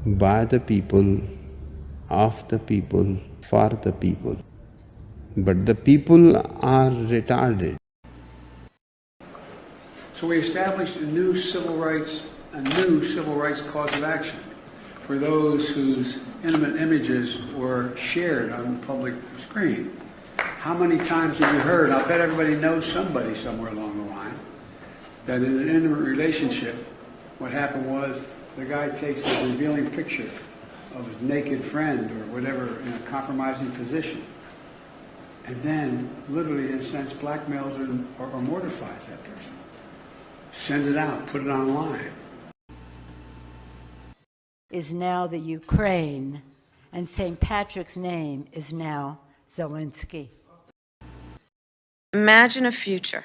by the people, of the people, for the people. But the people are retarded. So we established a new civil rights cause of action for those whose intimate images were shared on the public screen. How many times have you heard, I'll bet everybody knows somebody somewhere along the line, that in an intimate relationship, what happened was the guy takes a revealing picture of his naked friend or whatever in a compromising position, and then literally, in a sense, blackmails or mortifies that person. Send it out, put it online. Is now the Ukraine, and St. Patrick's name is now Zelensky. Imagine a future.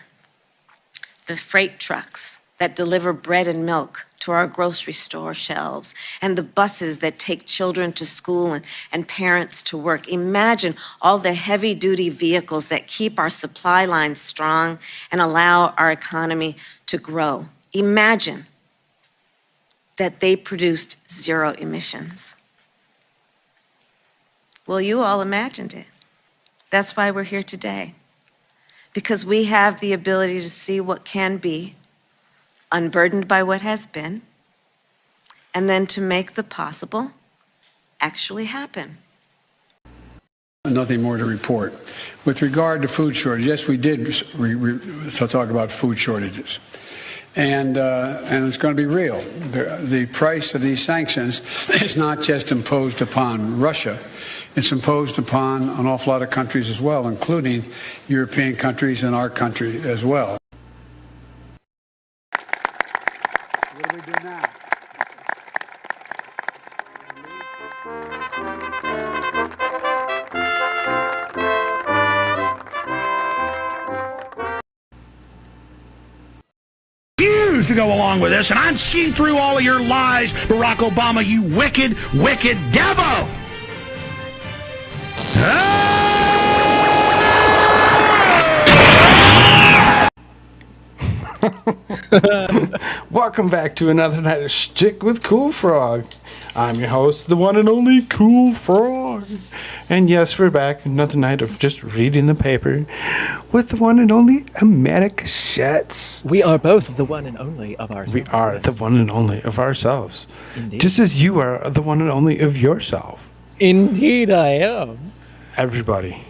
The freight trucks that deliver bread and milk to our grocery store shelves, and the buses that take children to school and parents to work. Imagine all the heavy-duty vehicles that keep our supply lines strong and allow our economy to grow. Imagine that they produced zero emissions. Well, you all imagined it. That's why we're here today. Because we have the ability to see what can be, unburdened by what has been, and then to make the possible actually happen. Nothing more to report. With regard to food shortage, yes, we did talk about food shortages. And it's going to be real. The price of these sanctions is not just imposed upon Russia. It's imposed upon an awful lot of countries as well, including European countries and our country as well. What do we do now? To go along with this, and I'm seeing through all of your lies, Barack Obama, you wicked, wicked devil! Welcome back to another night of Shtick with Koolfrogg. I'm your host, the one and only Koolfrogg. And yes, we're back another night of just reading the paper with the one and only AmericaShirts. We are both the one and only of ourselves. We are the one and only of ourselves. Indeed. Just as you are the one and only of yourself. Indeed I am. Everybody.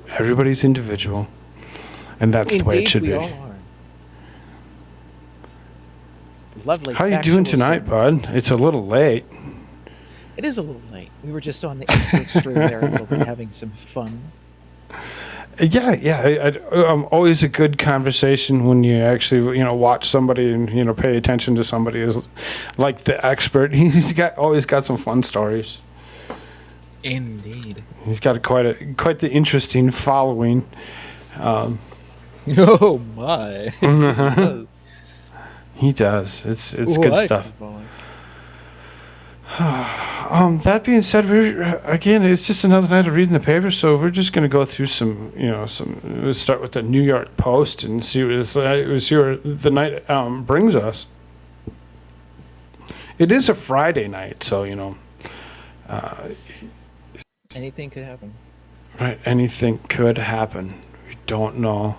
Everybody's individual. And that's the way it should be. All are. Lovely. How you doing tonight, bud? It's a little late. It is a little late. We were just on the expert stream there, a little bit, having some fun. Yeah. Always a good conversation when you actually, watch somebody and pay attention to somebody as like the expert. He's always got some fun stories. Indeed. He's got quite the interesting following. Oh my! He does. It's good stuff. That being said, it's just another night of reading the paper, so we're just going to go through we'll start with the New York Post and see where the night brings us. It is a Friday night, so anything could happen. Right, anything could happen. We don't know.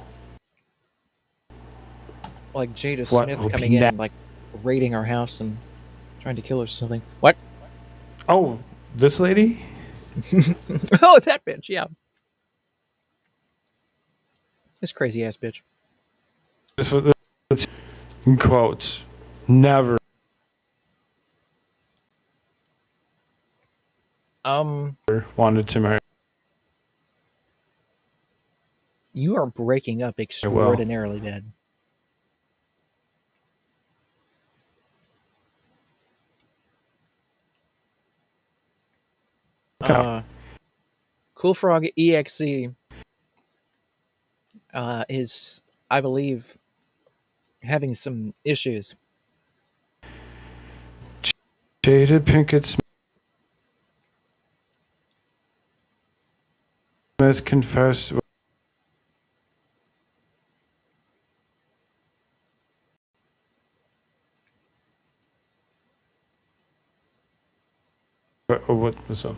Like Jada Smith coming in and like raiding our house and trying to kill us or something. What? Oh, this lady? Oh, that bitch, yeah. This crazy ass bitch. This quotes. Never. Wanted to marry. You are breaking up extraordinarily bad. Koolfrogg EXE is, I believe, having some issues. Jada Pinkett Smith confessed. What was up?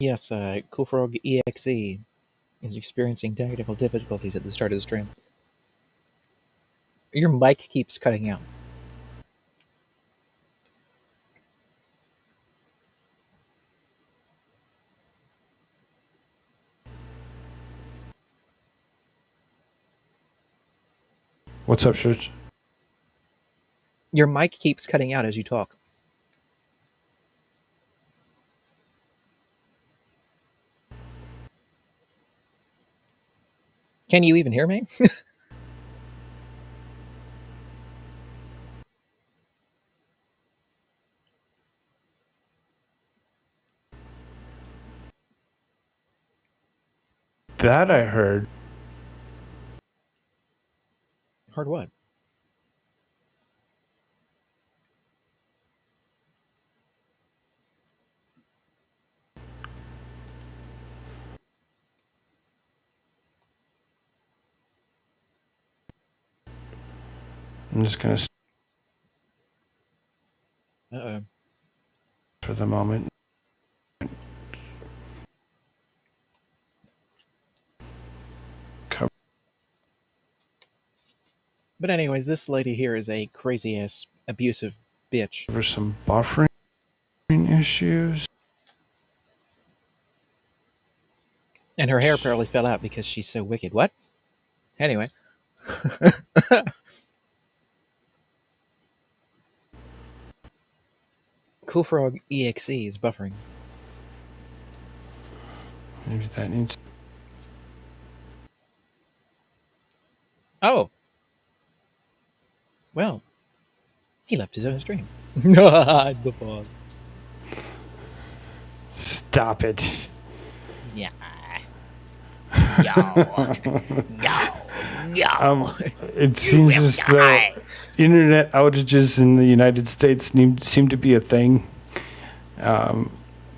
Yes, Koolfrogg EXE is experiencing technical difficulties at the start of the stream. Your mic keeps cutting out. What's up, Shirts? Your mic keeps cutting out as you talk. Can you even hear me? That I heard. Heard what? I'm just gonna Uh-oh. for the moment. Cover But anyways, this lady here is a crazy-ass, abusive bitch. some buffering issues. And her hair probably fell out because she's so wicked. What? Anyway. Koolfrogg EXE is buffering. Maybe that needs. Oh. Well. He left his own stream. I'm the boss. Stop it. Yeah. Yo. It seems as though internet outages in the United States seem to be a thing. And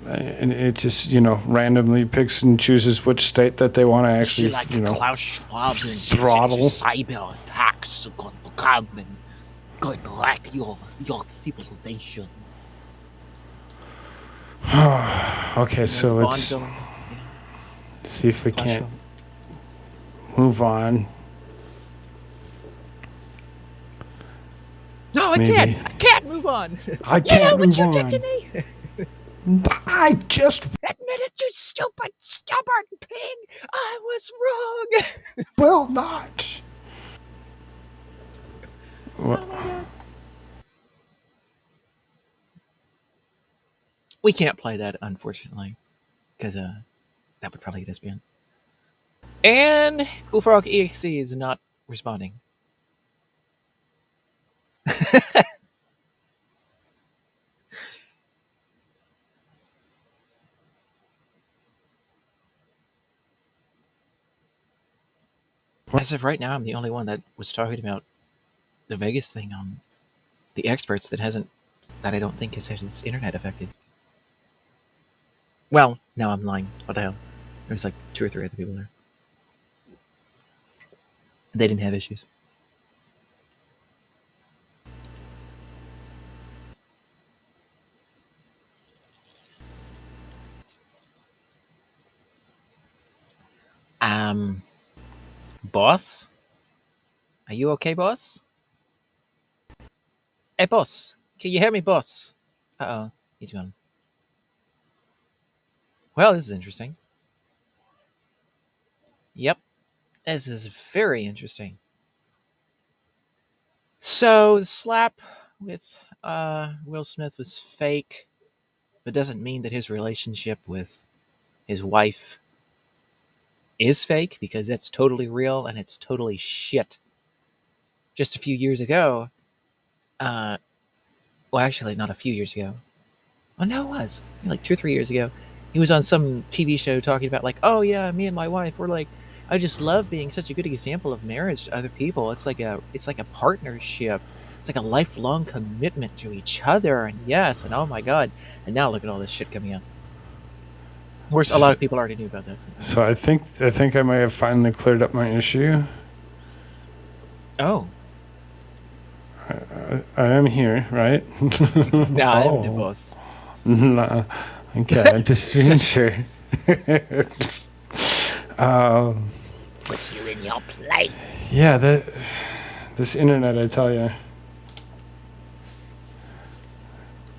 it just, randomly picks and chooses which state that they want to actually, Klaus Schwab throttle. Cyber attacks going to come and going to wreck your civilization. Okay, so let's see if we can't move on. No, I Maybe. can't. I can't move on. I can't move on. What you did to me? I just Admit it, you stupid, stubborn pig. I was wrong. will not. We can't play that, unfortunately, because that would probably get us banned. And Koolfrogg EXE is not responding. As of right now, I'm the only one that was talking about the Vegas thing on the experts that I don't think has had its internet affected. Well, no, I'm lying. What the hell? There was like 2 or 3 other people there. They didn't have issues. Boss? Are you okay, boss? Hey, boss. Can you hear me, boss? Uh-oh. He's gone. Well, this is interesting. Yep. This is very interesting. So, the slap with Will Smith was fake, but doesn't mean that his relationship with his wife is fake, because that's totally real and it's totally shit. Just a few years ago, well, actually, not a few years ago. Oh, no, it was. Like 2 or 3 years ago. He was on some TV show talking about, like, oh, yeah, me and my wife, we're like, I just love being such a good example of marriage to other people. It's like a partnership. It's like a lifelong commitment to each other. And yes, and oh my God. And now look at all this shit coming out. Of course, a lot of people already knew about that. So I think I might have finally cleared up my issue. Oh. I am here, right? No, I'm the Oh. boss. Nah. Okay, just being sure. Put you in your place. Yeah, this internet, I tell you,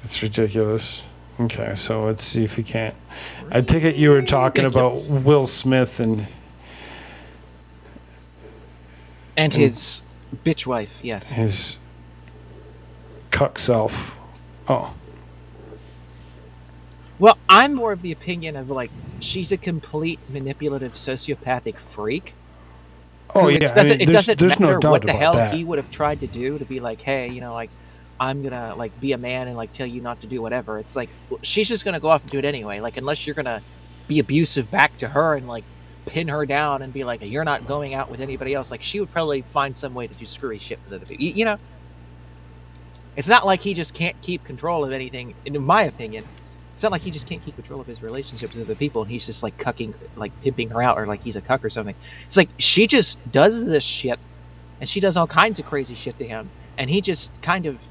it's ridiculous. Okay, so let's see if we can't. I take it you were talking about Ridiculous. Will Smith and And his bitch wife, yes. his cuck self. Oh, Well, I'm more of the opinion of like she's a complete manipulative sociopathic freak. oh Who yeah. it doesn't there's matter no doubt what the about hell that. he would have tried to do to be like, hey, like I'm gonna like be a man and like tell you not to do whatever. It's like she's just gonna go off and do it anyway. Like unless you're gonna be abusive back to her and like pin her down and be like, you're not going out with anybody else. Like she would probably find some way to do screwy shit with other people. It's not like he just can't keep control of anything. In my opinion, it's not like he just can't keep control of his relationships with other people and he's just like cucking, like pimping her out or like he's a cuck or something. It's like she just does this shit and she does all kinds of crazy shit to him and he just kind of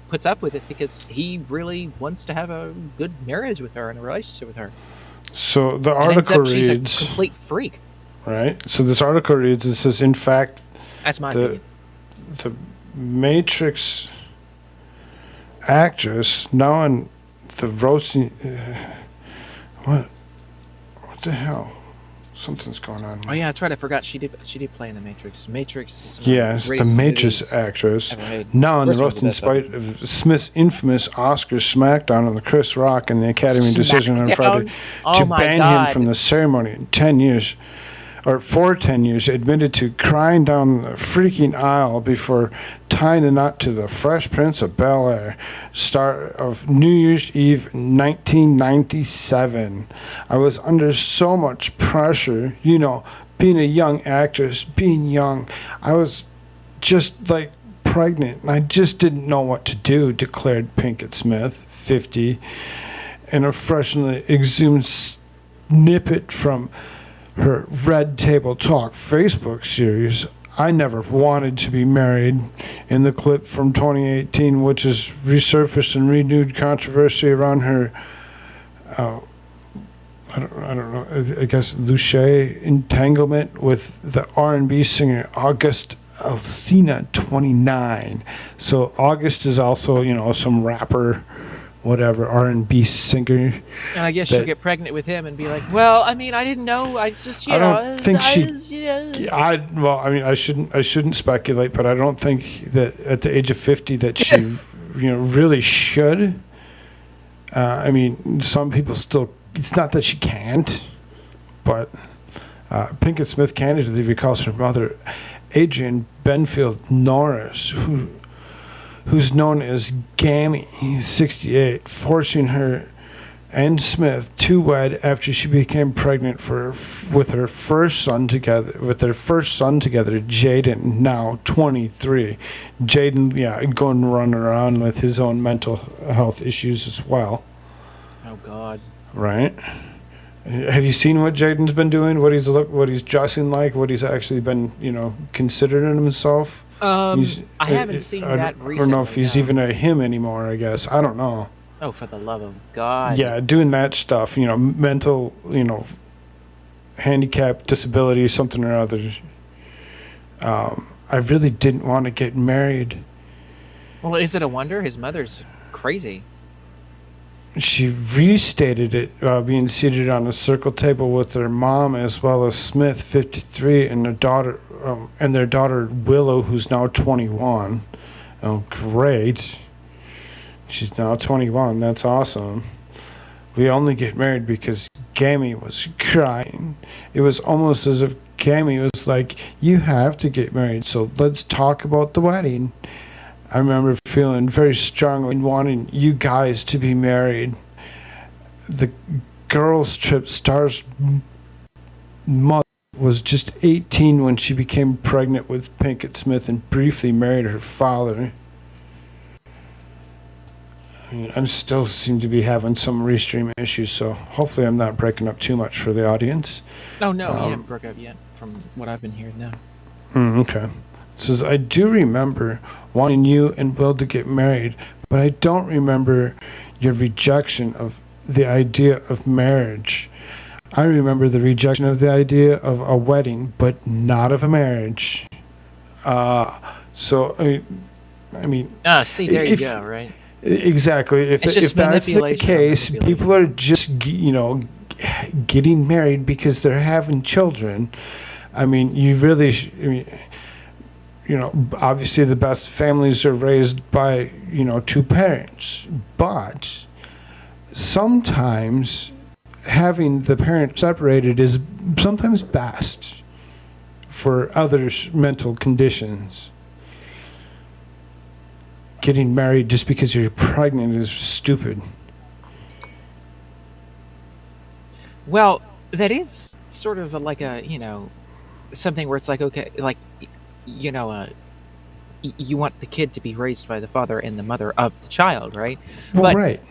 puts up with it because he really wants to have a good marriage with her and a relationship with her. So the And ends article up she's a reads, complete freak. right? So this article reads, it says, in fact, That's my the opinion. the Matrix actress now in the roasting. What the hell? Something's going on. Oh yeah, that's right. I forgot she did play in the Matrix. Yeah, it's the greatest Matrix movies actress. ever made. Now in the First one's roast, the in best, spite of Smith's infamous Oscar smackdown on the Chris Rock and the Academy decision on Smackdown? Friday Oh to my ban him God. from the ceremony in 10 years, or for 10 years, admitted to crying down the freaking aisle before tying the knot to the Fresh Prince of Bel-Air, star of New Year's Eve 1997. I was under so much pressure, being a young actress, being young. I was just like pregnant and I just didn't know what to do, declared Pinkett Smith, 50, in a freshly exhumed snippet from her Red Table Talk Facebook series. I never wanted to be married, in the clip from 2018, which has resurfaced and renewed controversy around her, I don't know, I guess Lucia entanglement with the R&B singer August Alsina, 29. So August is also, some rapper, whatever, R&B singer. And I guess she'll get pregnant with him and be like, well, I mean, I didn't know. I just, I don't think she. I I shouldn't speculate, but I don't think that at the age of 50 that she, really should. Some people still. It's not that she can't, but Pinkett Smith candidly recalls her mother, Adrienne Benfield Norris, who's known as Gammy, 68, forcing her and Smith to wed after she became pregnant with their first son together, Jaden, now 23. Jaden, going running around with his own mental health issues as well. Oh God. Right? Have you seen what Jaden's been doing? What he's dressing like? What he's actually been, considering himself? I haven't seen that recently. I don't know if he's no. even a him anymore, I guess. I don't know. Oh, for the love of God. Yeah, doing that stuff, mental, handicap, disability, something or other. I really didn't want to get married. Well, is it a wonder? His mother's crazy. She restated it being seated on a circle table with their mom as well as Smith, 53, and their daughter Willow, who's now 21. Oh, great. She's now 21. That's awesome. We only get married because Gammy was crying. It was almost as if Gammy was like, you have to get married, so let's talk about the wedding. I remember feeling very strongly wanting you guys to be married. The girls' trip star's mother was just 18 when she became pregnant with Pinkett Smith and briefly married her father. I still seem to be having some restream issues, so hopefully I'm not breaking up too much for the audience. Oh, no, you haven't broke up yet, from what I've been hearing now. Okay. says, I do remember wanting you and Will to get married, but I don't remember your rejection of the idea of marriage. I remember the rejection of the idea of a wedding, but not of a marriage. So, I mean... see, there you go, right? Exactly. If that's the case, people are just, getting married because they're having children. I mean, you really... obviously the best families are raised by, two parents. But sometimes having the parents separated is sometimes best for others' mental conditions. Getting married just because you're pregnant is stupid. Well, that is sort of like a, something where it's like, okay, like, you want the kid to be raised by the father and the mother of the child, right? Well, but right.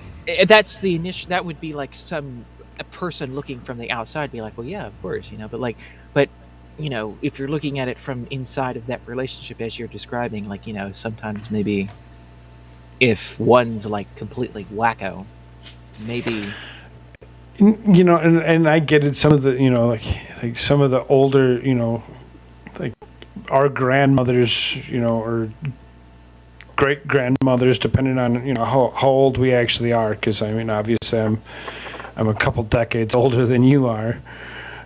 That's the initial. That would be like a person looking from the outside be like, well, yeah, of course, but if you're looking at it from inside of that relationship as you're describing, like, sometimes maybe if one's like completely wacko, maybe. And I get it. Some of the, like some of the older, like our grandmothers, or great grandmothers, depending on how old we actually are. Because I mean, obviously, I'm a couple decades older than you are.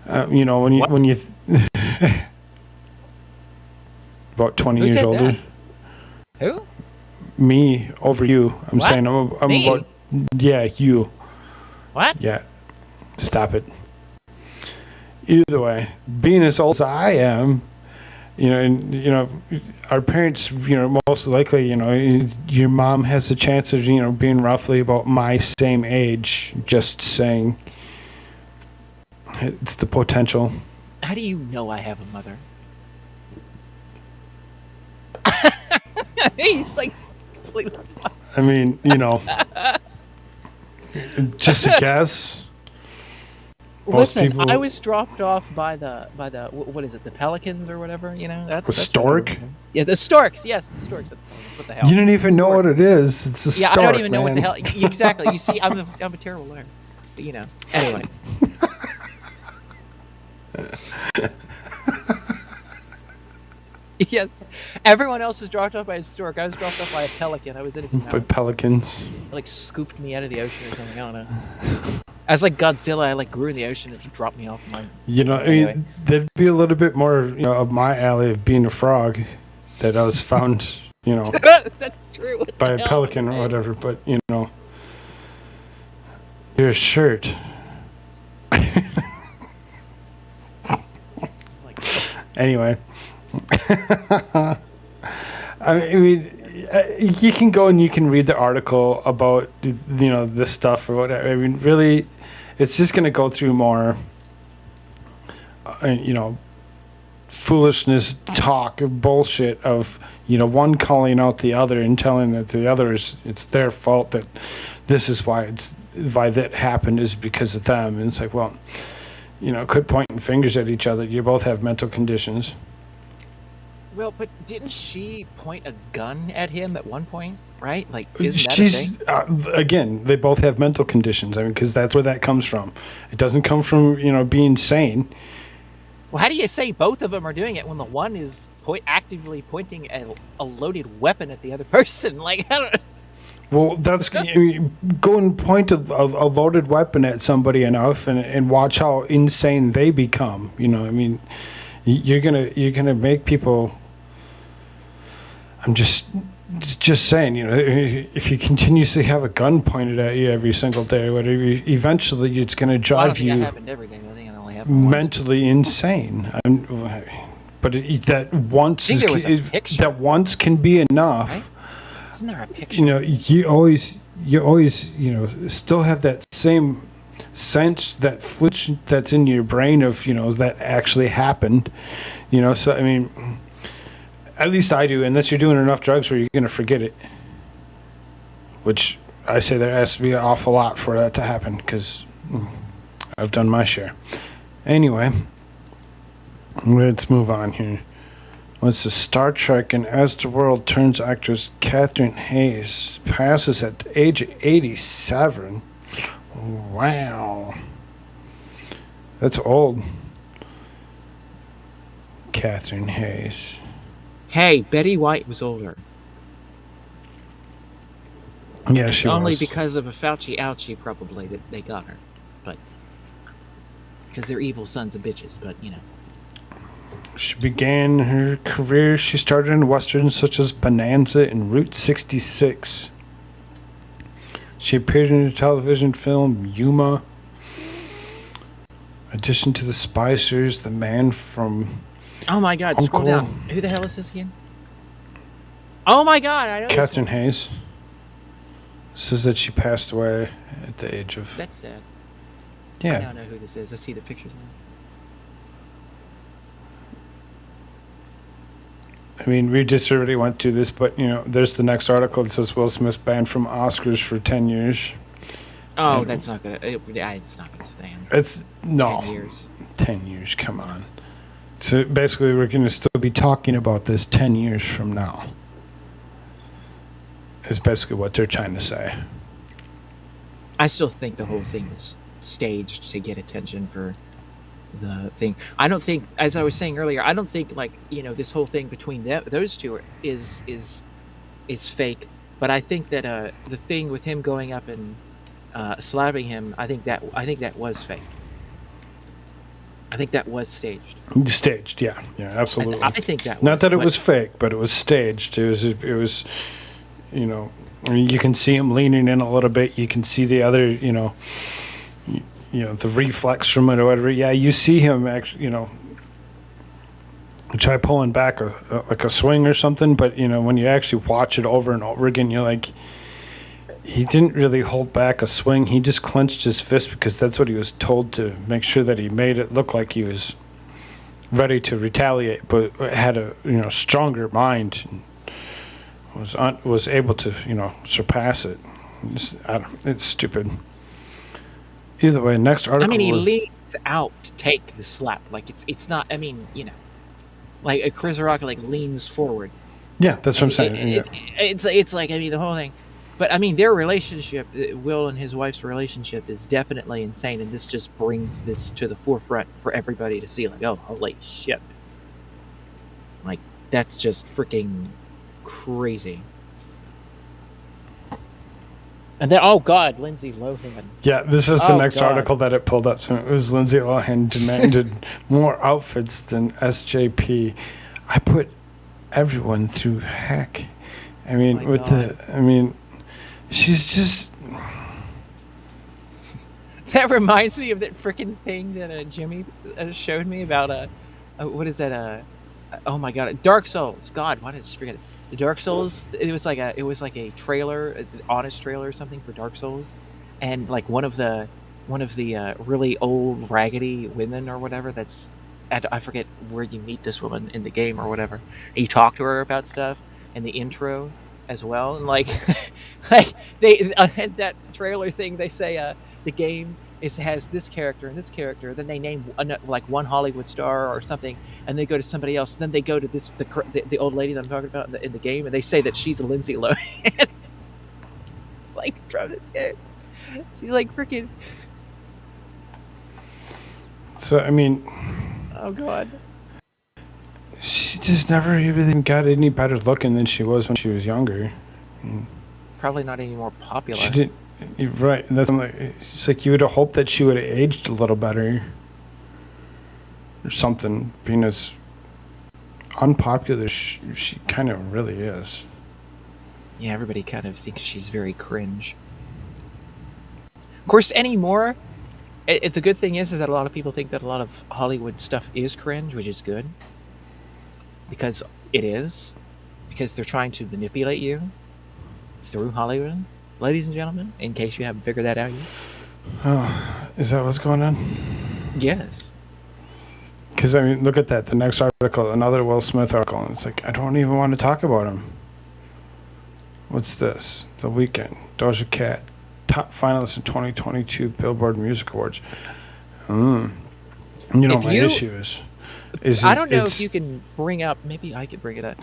When you about 20 years older. That? Who? Me over you. I'm what? saying I'm Me? about you. What? Yeah. Stop it. Either way, being as old as I am, our parents, most likely, your mom has a chance of, being roughly about my same age. Just saying. It's the potential. How do you know I have a mother? He's like completely. I mean, just a guess. Listen, I was dropped off by the what is it, the pelicans or whatever, that's stork? Yeah, the storks. Yes, the storks. That's what the hell. You don't even know what it is. It's a stork. Yeah, I don't even know what the hell. Exactly. You see, I'm a terrible liar. But, anyway. Yes, everyone else was dropped off by a stork. I was dropped off by a pelican. I was in its mouth. By pelicans. It, like, scooped me out of the ocean or something. I don't know. I was like Godzilla. I like grew in the ocean and it dropped me off my. Anyway. I mean, there'd be a little bit more, of my alley of being a frog, that I was found, That's true. by a pelican or whatever. But your shirt. Anyway. I mean, you can go and you can read the article about, this stuff or whatever. I mean, really, it's just going to go through more, foolishness, talk, bullshit of, one calling out the other and telling that the other it's their fault, that this is why that happened is because of them. And it's like, well, quit pointing fingers at each other. You both have mental conditions. Well, but didn't she point a gun at him at one point, right? Like, isn't that a thing? Again, they both have mental conditions. I mean, because that's where that comes from. It doesn't come from, being sane. Well, how do you say both of them are doing it when the one is actively pointing a loaded weapon at the other person? Like, I don't know. Well, that's go and point a loaded weapon at somebody enough, and watch how insane they become. I mean, you're gonna make people. I'm just saying, if you continuously have a gun pointed at you every single day or whatever, eventually it's gonna drive you. That happened every day. I think it only happened mentally once. Insane. But that once that once can be enough. Right? Isn't there a picture? You always, still have that same sense, that flitch that's in your brain of, that actually happened. So, I mean, at least I do, unless you're doing enough drugs where you're going to forget it. Which I say there has to be an awful lot for that to happen, because I've done my share. Anyway, let's move on here. What's the Star Trek and As the World Turns actress Catherine Hayes passes at the age of 87. Wow. That's old. Catherine Hayes. Hey, Betty White was older. Yeah, she Only was. because of a Fauci ouchie, probably, that they got her. But because they're evil sons of bitches, but you know. She began her career. She started in westerns such as Bonanza and Route 66. She appeared in the television film Yuma. Addition to the spy series, The Man from Oh my God! Scroll Uncle- down. Who the hell is this again? Oh my God! I know. Catherine this one. Hayes. Says that she passed away at the age of... That's sad. I Yeah. now know who this is. I see the pictures now. I mean, we just already went through this, but, you know, there's the next article that says Will Smith banned from Oscars for 10 years. Oh, Yeah. that's not gonna. It's not gonna stand. It's... No. 10 years. 10 years, come on. So basically, we're going to still be talking about this 10 years from now. Is basically what they're trying to say. I still think the whole thing was staged to get attention for the thing. I don't think, as I was saying earlier, I don't think like this whole thing between those two is fake. But I think that the thing with him going up and slapping him, I think that was fake. I think that was staged. Staged, yeah, absolutely. I think that was. Not that it but- was fake, but it was staged. It was, you know, I mean, you can see him leaning in a little bit. You can see the other, you know, the reflex from it or whatever. Yeah, you see him actually, try pulling back like a swing or something. But when you actually watch it over and over again, you're like, he didn't really hold back a swing. He just clenched his fist because that's what he was told to make sure that he made it look like he was ready to retaliate, but had a stronger mind. And was able to surpass it. It's stupid. Either way, next article. I mean, he was, leans out to take the slap. Like it's not. I mean, like Chris Rock like leans forward. Yeah, that's what I'm saying. It's like, I mean, the whole thing. But I mean, their relationship, Will and his wife's relationship, is definitely insane, and this just brings this to the forefront for everybody to see. Like, oh, holy shit! Like, that's just freaking crazy. And then, oh God, Lindsay Lohan. Yeah, this is the next God. article that it pulled up. So it was Lindsay Lohan demanded more outfits than SJP. I put everyone through heck. I mean, she's just. That reminds me of that freaking thing that Jimmy showed me about what is that? Oh my God, Dark Souls. God, why did I just forget it? The Dark Souls. It was like a trailer, an honest trailer or something for Dark Souls, and like one of the really old raggedy women or whatever. That's I forget where you meet this woman in the game or whatever. And you talk to her about stuff in the intro as well, and like they had that trailer thing. They say the game has this character and this character. Then they name like one Hollywood star or something, and they go to somebody else. Then they go to the old lady that I'm talking about in the game, and they say that she's a Lindsay Lohan, like from this game. She's like freaking. So I mean. Oh God. She just never even got any better looking than she was when she was younger. Probably not any more popular. She didn't. You're right. And that's like, it's like you would have hoped that she would have aged a little better, or something. Being as unpopular as she kind of really is. Yeah, everybody kind of thinks she's very cringe. Of course, anymore, the good thing is that a lot of people think that a lot of Hollywood stuff is cringe, which is good. Because it is. Because they're trying to manipulate you through Hollywood, ladies and gentlemen, in case you haven't figured that out yet. Oh, is that what's going on? Yes. Because, I mean, look at that. The next article, another Will Smith article. And it's like, I don't even want to talk about him. What's this? The Weeknd. Doja Cat. Top finalist in 2022 Billboard Music Awards. My issue is, I don't know if you can bring up. Maybe I could bring it up.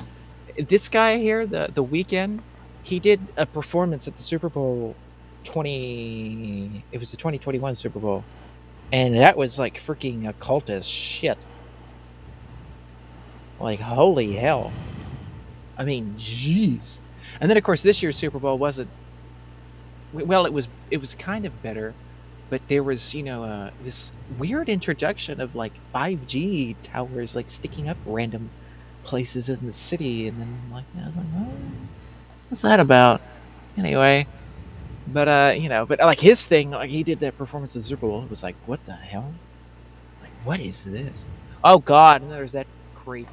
This guy here, the Weeknd, he did a performance at the Super Bowl 20. It was the 2021 Super Bowl, and that was like freaking occult as shit. Like holy hell! I mean, jeez. And then of course this year's Super Bowl wasn't. Well, it was kind of better, but there was this weird introduction of like 5G towers like sticking up random places in the city, and then like I was like, what's that about? Anyway, but but like his thing, like he did that performance of the Super Bowl. It was like, what the hell? Like, what is this? Oh God! And there's that creep.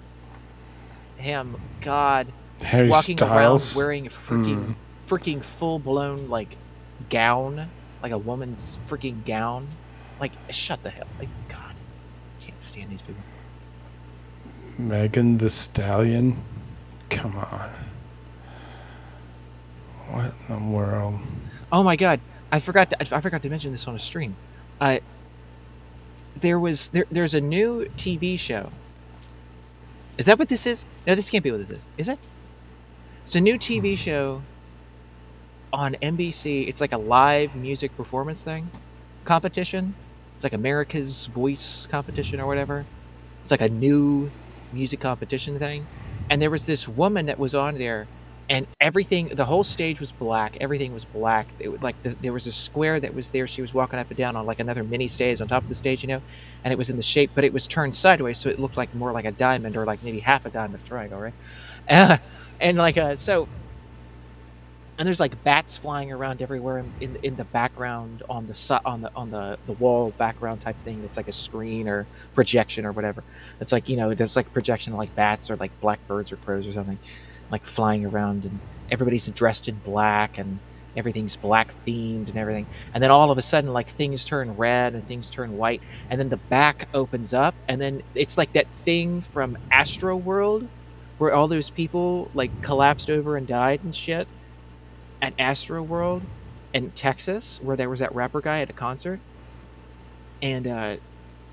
Him, God, Harry walking Styles. around wearing a freaking full blown like gown, like a woman's freaking gown. Like, shut the hell! Like, God, can't stand these people. Megan the Stallion. Come on. What in the world? Oh my God! I forgot to mention this on a stream. There's a new TV show. Is that what this is? No, this can't be what this is. Is it? It's a new TV show on NBC. It's like a live music performance thing, competition. It's like America's Voice competition or whatever. It's like a new music competition thing. And there was this woman that was on there, and the whole stage was black. Everything was black. It was like there was a square that was there. She was walking up and down on like another mini stage on top of the stage, and it was in the shape, but it was turned sideways, so it looked like more like a diamond or like maybe half a diamond triangle, right? And like so, and there's like bats flying around everywhere in the background on the wall background type thing. That's like a screen or projection or whatever. It's like there's like projection of like bats or like blackbirds or crows or something, like flying around, and everybody's dressed in black and everything's black themed and everything. And then all of a sudden, like things turn red and things turn white, and then the back opens up, and then it's like that thing from Astro World where all those people like collapsed over and died and shit at Astro World in Texas, where there was that rapper guy at a concert. And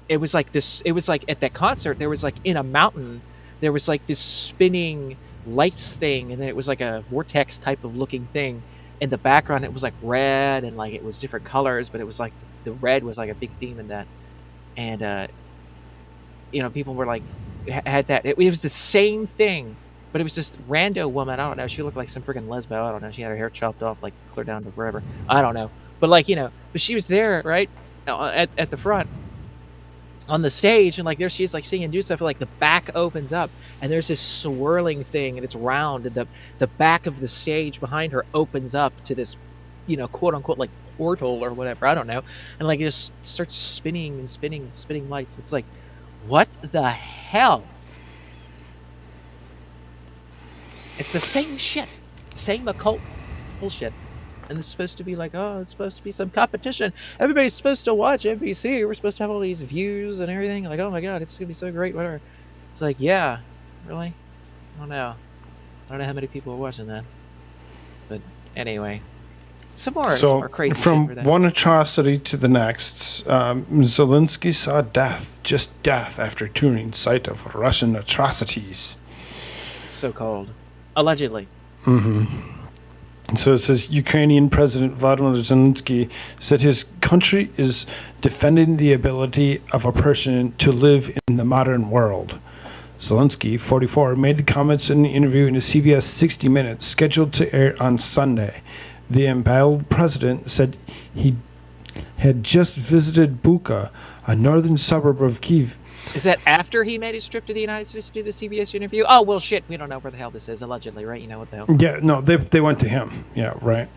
it was like at that concert there was like in a mountain there was like this spinning lights thing, and then it was like a vortex type of looking thing in the background. It was like red, and like it was different colors, but it was like the red was like a big theme in that. And people were like had that. It was the same thing, but it was this rando woman. I don't know, she looked like some freaking lesbo. I don't know, she had her hair chopped off like clear down to wherever, I don't know, but like but she was there right at the front on the stage, and like there she is like singing and do stuff. Like the back opens up, and there's this swirling thing, and it's round, and the back of the stage behind her opens up to this, quote unquote like portal or whatever. I don't know, and like it just starts spinning and spinning lights. It's like, what the hell? It's the same shit, same occult bullshit. And it's supposed to be like, oh, it's supposed to be some competition. Everybody's supposed to watch NBC. We're supposed to have all these views and everything. Like, oh my God, it's going to be so great, whatever. It's like, yeah, really? I don't know. I don't know how many people are watching that. But anyway, some more crazy shit. From one atrocity to the next, Zelensky saw just death, after touring site of Russian atrocities. So-called. Allegedly. Mm-hmm. So it says Ukrainian President Vladimir Zelensky said his country is defending the ability of a person to live in the modern world. Zelensky, 44, made the comments in an interview in a CBS 60 Minutes scheduled to air on Sunday. The embattled president said he had just visited Bucha, a northern suburb of Kyiv. Is that after he made his trip to the United States to do the CBS interview? Oh, well, shit, we don't know where the hell this is, allegedly, right? You know what the hell? Yeah, no, they went to him. Yeah, right.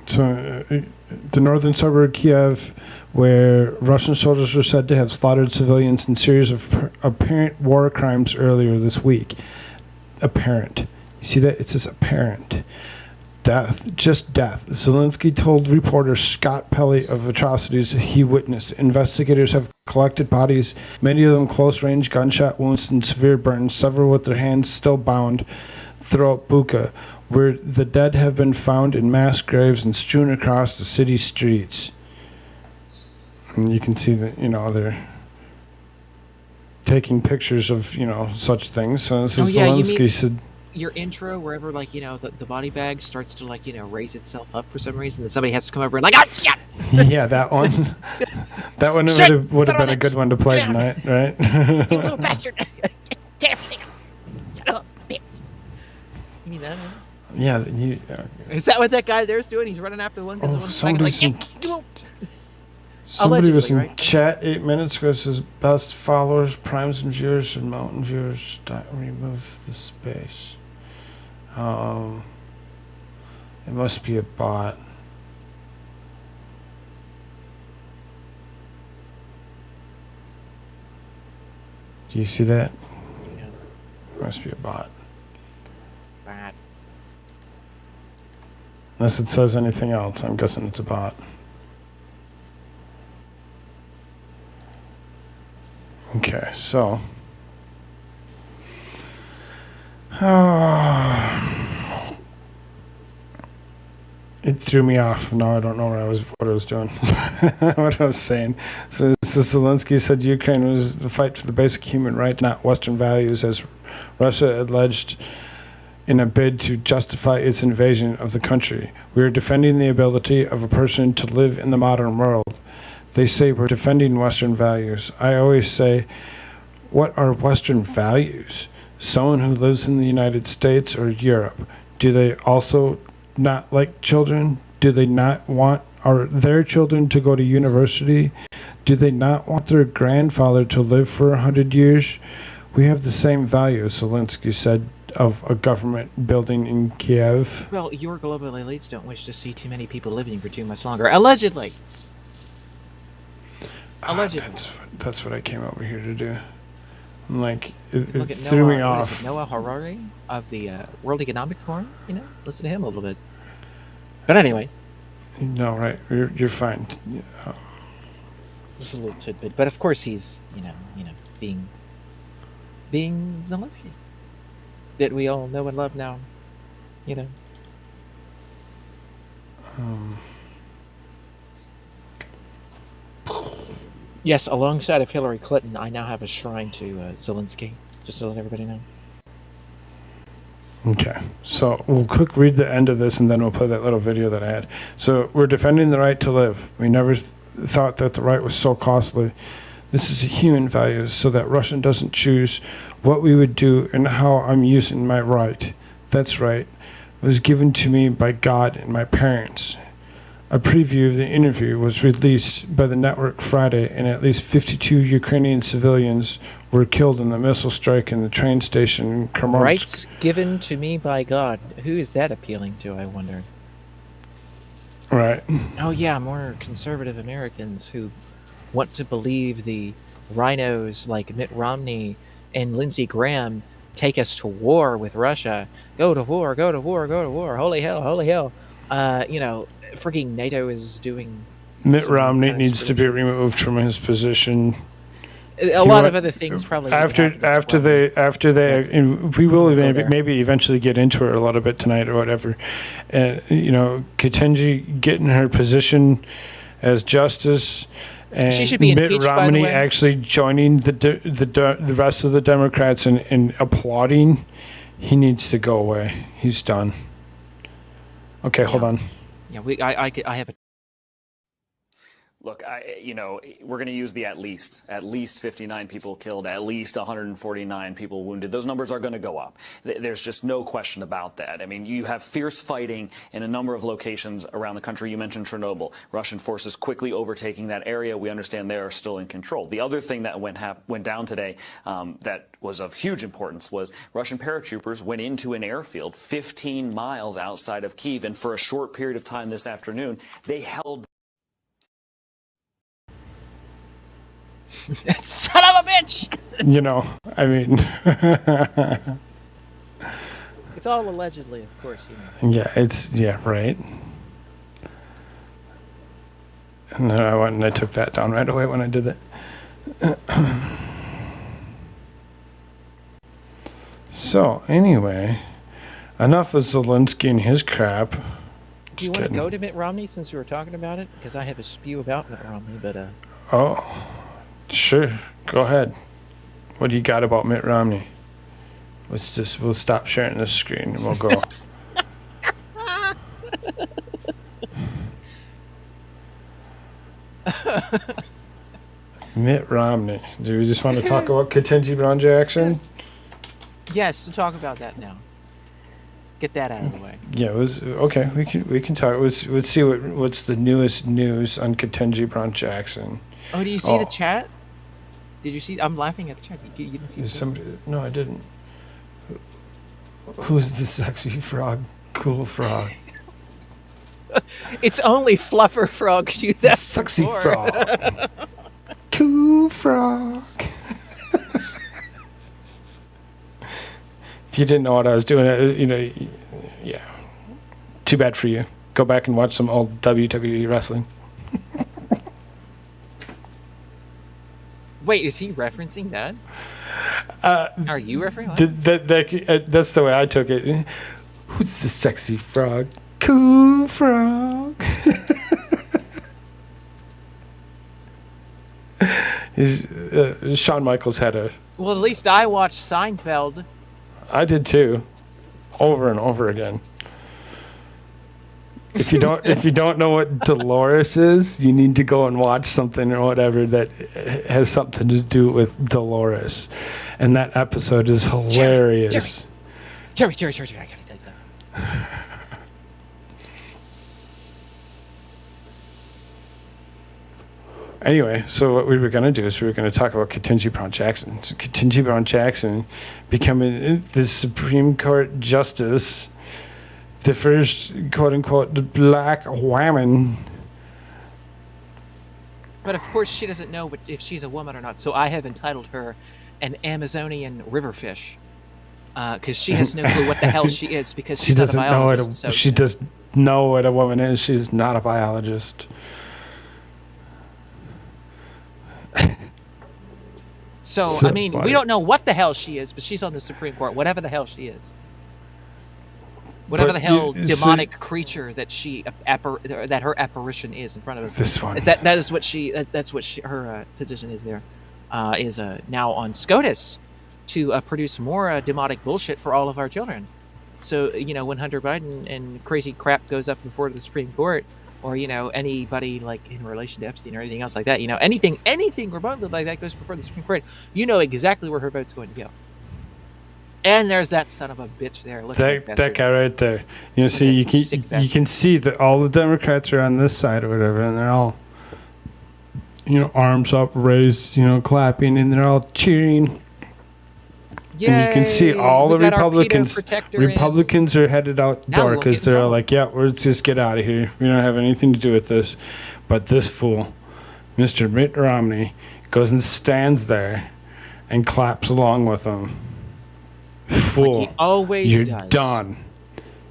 So, the northern suburb of Kiev, where Russian soldiers were said to have slaughtered civilians in a series of apparent war crimes earlier this week. Apparent. You see that? It says apparent. Death, just death. Zelensky told reporter Scott Pelley of atrocities he witnessed. Investigators have collected bodies, many of them close-range gunshot wounds and severe burns, several with their hands still bound, throughout Bucha, where the dead have been found in mass graves and strewn across the city streets. And you can see that, they're taking pictures of, such things. So this is you mean Zelensky said, your intro, wherever, like, the body bag starts to, like, raise itself up for some reason, then somebody has to come over and, like, oh, shit! yeah, that one. That one would have been a good one to play tonight, right? You little bastard! Damn thing! Son of a bitch! You mean that? Huh? Yeah. Is that what that guy there's doing? He's running after the one because the one's fighting, like, somebody was in right? chat 8 minutes ago. Says best followers, primes and viewers, and mountain viewers. Remove the space. It must be a bot. Do you see that? Yeah. Must be a bot. Bad. Unless it says anything else, I'm guessing it's a bot. Okay, so. It threw me off. Now I don't know what I was doing, what I was saying. So Zelensky said Ukraine was the fight for the basic human rights, not Western values, as Russia alleged in a bid to justify its invasion of the country. We are defending the ability of a person to live in the modern world. They say we're defending Western values. I always say, what are Western values? Someone who lives in the United States or Europe, do they also not like children? Do they not want their children to go to university? Do they not want their grandfather to live for 100 years? We have the same values, Zelensky said of a government building in Kiev. Well, your global elites don't wish to see too many people living for too much longer. Allegedly. Allegedly. That's what I came over here to do. I'm like, it Noah, threw me off. Noah Harari of the World Economic Forum? Listen to him a little bit. But anyway. No, right. You're fine. Just a little tidbit. But of course he's, being Zelensky. That we all know and love now. Yes, alongside of Hillary Clinton, I now have a shrine to Zelensky. Just to let everybody know. Okay, so we'll quick read the end of this and then we'll play that little video that I had. So we're defending the right to live. We never thought that the right was so costly. This is a human value so that Russian doesn't choose what we would do and how I'm using my right. That's right. It was given to me by God and my parents. A preview of the interview was released by the network Friday, and at least 52 Ukrainian civilians were killed in the missile strike in the train station in Kremorsk. Rights given to me by God. Who is that appealing to, I wonder? Right. Oh yeah, more conservative Americans who want to believe the rhinos like Mitt Romney and Lindsey Graham take us to war with Russia. Go to war, go to war, go to war. Holy hell, holy hell. Freaking NATO is doing... Mitt Romney needs to be removed from his position. A lot of other things probably. After they, we will maybe eventually get into it a little bit tonight or whatever. Ketanji getting her position as justice, and she should be Mitt impeached, Romney by the way. actually joining the rest of the Democrats and applauding. He needs to go away. He's done. Okay, hold on. Yeah, I have a... Look, we're going to use the at least 59 people killed, at least 149 people wounded. Those numbers are going to go up. There's just no question about that. I mean, you have fierce fighting in a number of locations around the country. You mentioned Chernobyl. Russian forces quickly overtaking that area. We understand they are still in control. The other thing that went down today that was of huge importance was Russian paratroopers went into an airfield 15 miles outside of Kyiv, and for a short period of time this afternoon, they held... Son of a bitch! I mean... It's all allegedly, of course, Yeah, right. And then I went and I took that down right away when I did that. So, anyway, enough of Zelensky and his crap. Do you want to go to Mitt Romney since we were talking about it? Because I have a spew about Mitt Romney, but... Oh, sure. Go ahead. What do you got about Mitt Romney? We'll stop sharing this screen and we'll go. Mitt Romney. Do we just want to talk about Ketanji Brown Jackson? Yes, to talk about that now. Get that out of the way. Yeah, it was okay. We can talk. Let's see what's the newest news on Ketanji Brown Jackson. Oh, do you see the chat? Did you see? I'm laughing at the chat. You didn't see the chat? No, I didn't. Who's the sexy frog? Koolfrogg. It's only Fluffer Frog could do that. Sexy before. frog. Koolfrogg. If you didn't know what I was doing, yeah. Too bad for you. Go back and watch some old WWE wrestling. Wait, is he referencing that? Are you referencing that? That's the way I took it. Who's the sexy frog? Koolfrogg. Shawn Michaels had a... Well, at least I watched Seinfeld. I did too, over and over again. If you don't know what Dolores is, you need to go and watch something or whatever that has something to do with Dolores, and that episode is hilarious. Jerry, I gotta tell you something. Anyway, so what we were going to do is we were going to talk about Ketanji Brown Jackson. So Ketanji Brown Jackson becoming the Supreme Court Justice, the first quote-unquote black woman. But of course she doesn't know if she's a woman or not, so I have entitled her an Amazonian riverfish. Because she has no clue what the hell she is, because she's not a biologist. She doesn't know what a woman is. She's not a biologist. So I mean, funny. We don't know what the hell she is, but she's on the Supreme Court, whatever the hell she is. Whatever the hell demonic creature that that her apparition is in front of us. This one. That's what her position is there. Is now on SCOTUS to produce more demonic bullshit for all of our children. So, when Hunter Biden and crazy crap goes up before the Supreme Court, or, anybody like in relation to Epstein or anything else like that, anything remotely like that goes before the Supreme Court, you know exactly where her vote's going to go. And there's that son of a bitch there. That guy right there. See, you can see that all the Democrats are on this side or whatever, and they're all, arms up, raised, clapping, and they're all cheering. Yay, and you can see all the Republicans. Republicans are headed out the door because they're like, yeah, let's just get out of here. We don't have anything to do with this. But this fool, Mr. Mitt Romney, goes and stands there and claps along with them. Fool, like he always you're does. Done.